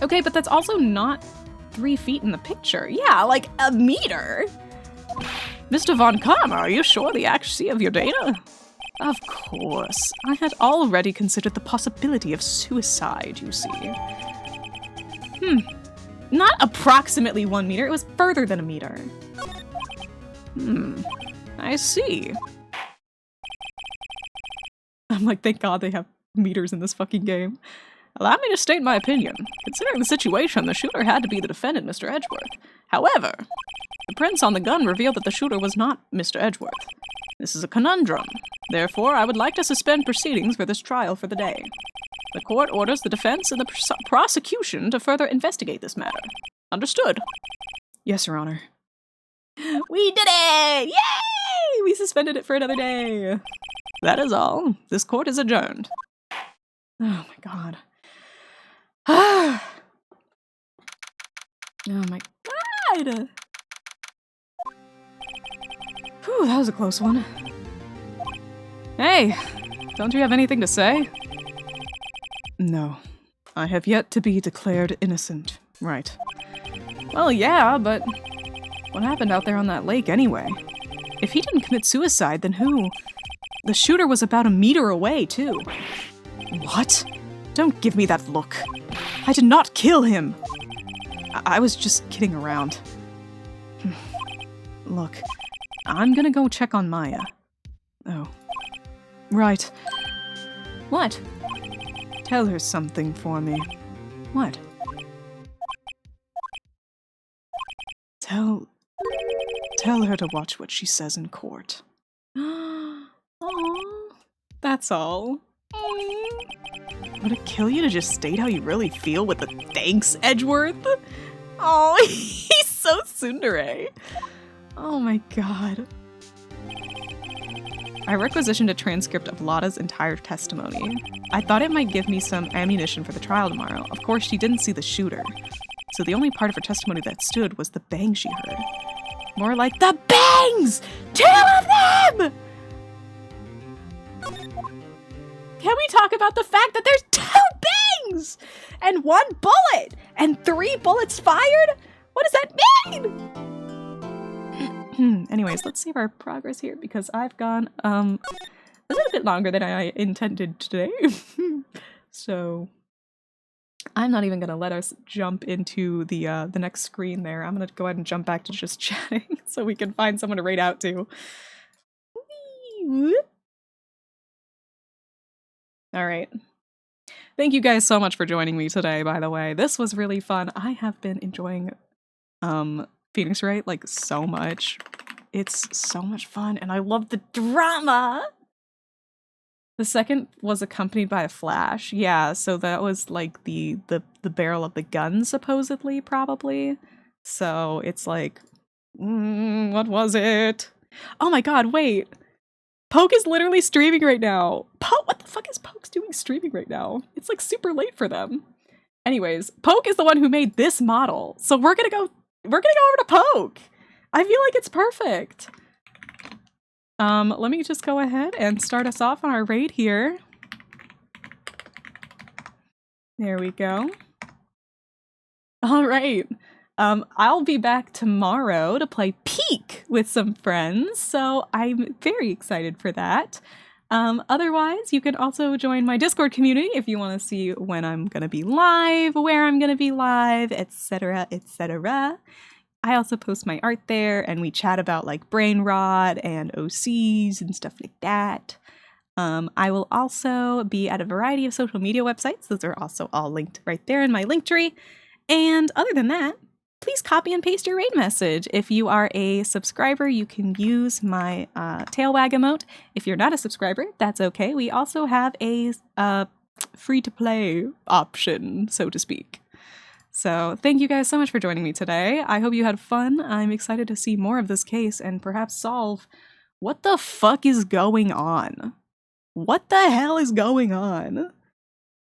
Okay, but that's also not 3 feet in the picture. Yeah, like a meter. Mr. Von Karma, are you sure the accuracy of your data? Of course. I had already considered the possibility of suicide, you see. Not approximately 1 meter, it was further than a meter. I see. I'm like, thank God they have meters in this fucking game. Allow me to state my opinion. Considering the situation, the shooter had to be the defendant, Mr. Edgeworth. However, the prints on the gun reveal that the shooter was not Mr. Edgeworth. This is a conundrum. Therefore, I would like to suspend proceedings for this trial for the day. The court orders the defense and the prosecution to further investigate this matter. Understood? Yes, Your Honor. We did it! Yay! We suspended it for another day. That is all. This court is adjourned. Oh my god. Oh my god! Whew, that was a close one. Hey, don't you have anything to say? No, I have yet to be declared innocent. Right. Well, yeah, but what happened out there on that lake anyway? If he didn't commit suicide, then who? The shooter was about a meter away, too. What? Don't give me that look. I did not kill him. I was just kidding around. Look, I'm gonna go check on Maya. Oh. Right. What? Tell her something for me. What? Tell her to watch what she says in court. Aww. That's all. Would it kill you to just state how you really feel with the thanks, Edgeworth? Oh, he's so tsundere. Oh my god. I requisitioned a transcript of Lotta's entire testimony. I thought it might give me some ammunition for the trial tomorrow. Of course, she didn't see the shooter. So the only part of her testimony that stood was the bang she heard. More like the bangs! 2 of them! Can we talk about the fact that there's 2 bangs! And 1 bullet! And 3 bullets fired? What does that mean? Anyways, let's save our progress here because I've gone a little bit longer than I intended today. So I'm not even gonna let us jump into the next screen there. I'm gonna go ahead and jump back to just chatting so we can find someone to raid out to. Alright. Thank you guys so much for joining me today, by the way. This was really fun. I have been enjoying Phoenix Wright like so much. It's so much fun and I love the drama! The second was accompanied by a flash. Yeah, so that was like the barrel of the gun, supposedly, probably. So it's like, what was it? Oh my god, wait. Poke is literally streaming right now. What the fuck is Poke's doing streaming right now? It's like super late for them. Anyways, Poke is the one who made this model. So we're gonna go over to Poke. I feel like it's perfect. Let me just go ahead and start us off on our raid here. There we go. All right. I'll be back tomorrow to play Peak with some friends, so I'm very excited for that. Otherwise, you can also join my Discord community if you want to see when I'm going to be live, where I'm going to be live, etc., etc. I also post my art there, and we chat about like brain rot and OCs and stuff like that. I will also be at a variety of social media websites. Those are also all linked right there in my link tree. And other than that, please copy and paste your raid message. If you are a subscriber, you can use my tail wag emote. If you're not a subscriber, that's okay. We also have a free-to-play option, so to speak. So thank you guys so much for joining me today. I hope you had fun. I'm excited to see more of this case and perhaps solve what the fuck is going on. What the hell is going on?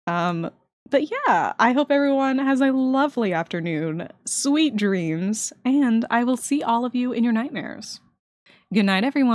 But yeah, I hope everyone has a lovely afternoon, sweet dreams, and I will see all of you in your nightmares. Good night, everyone.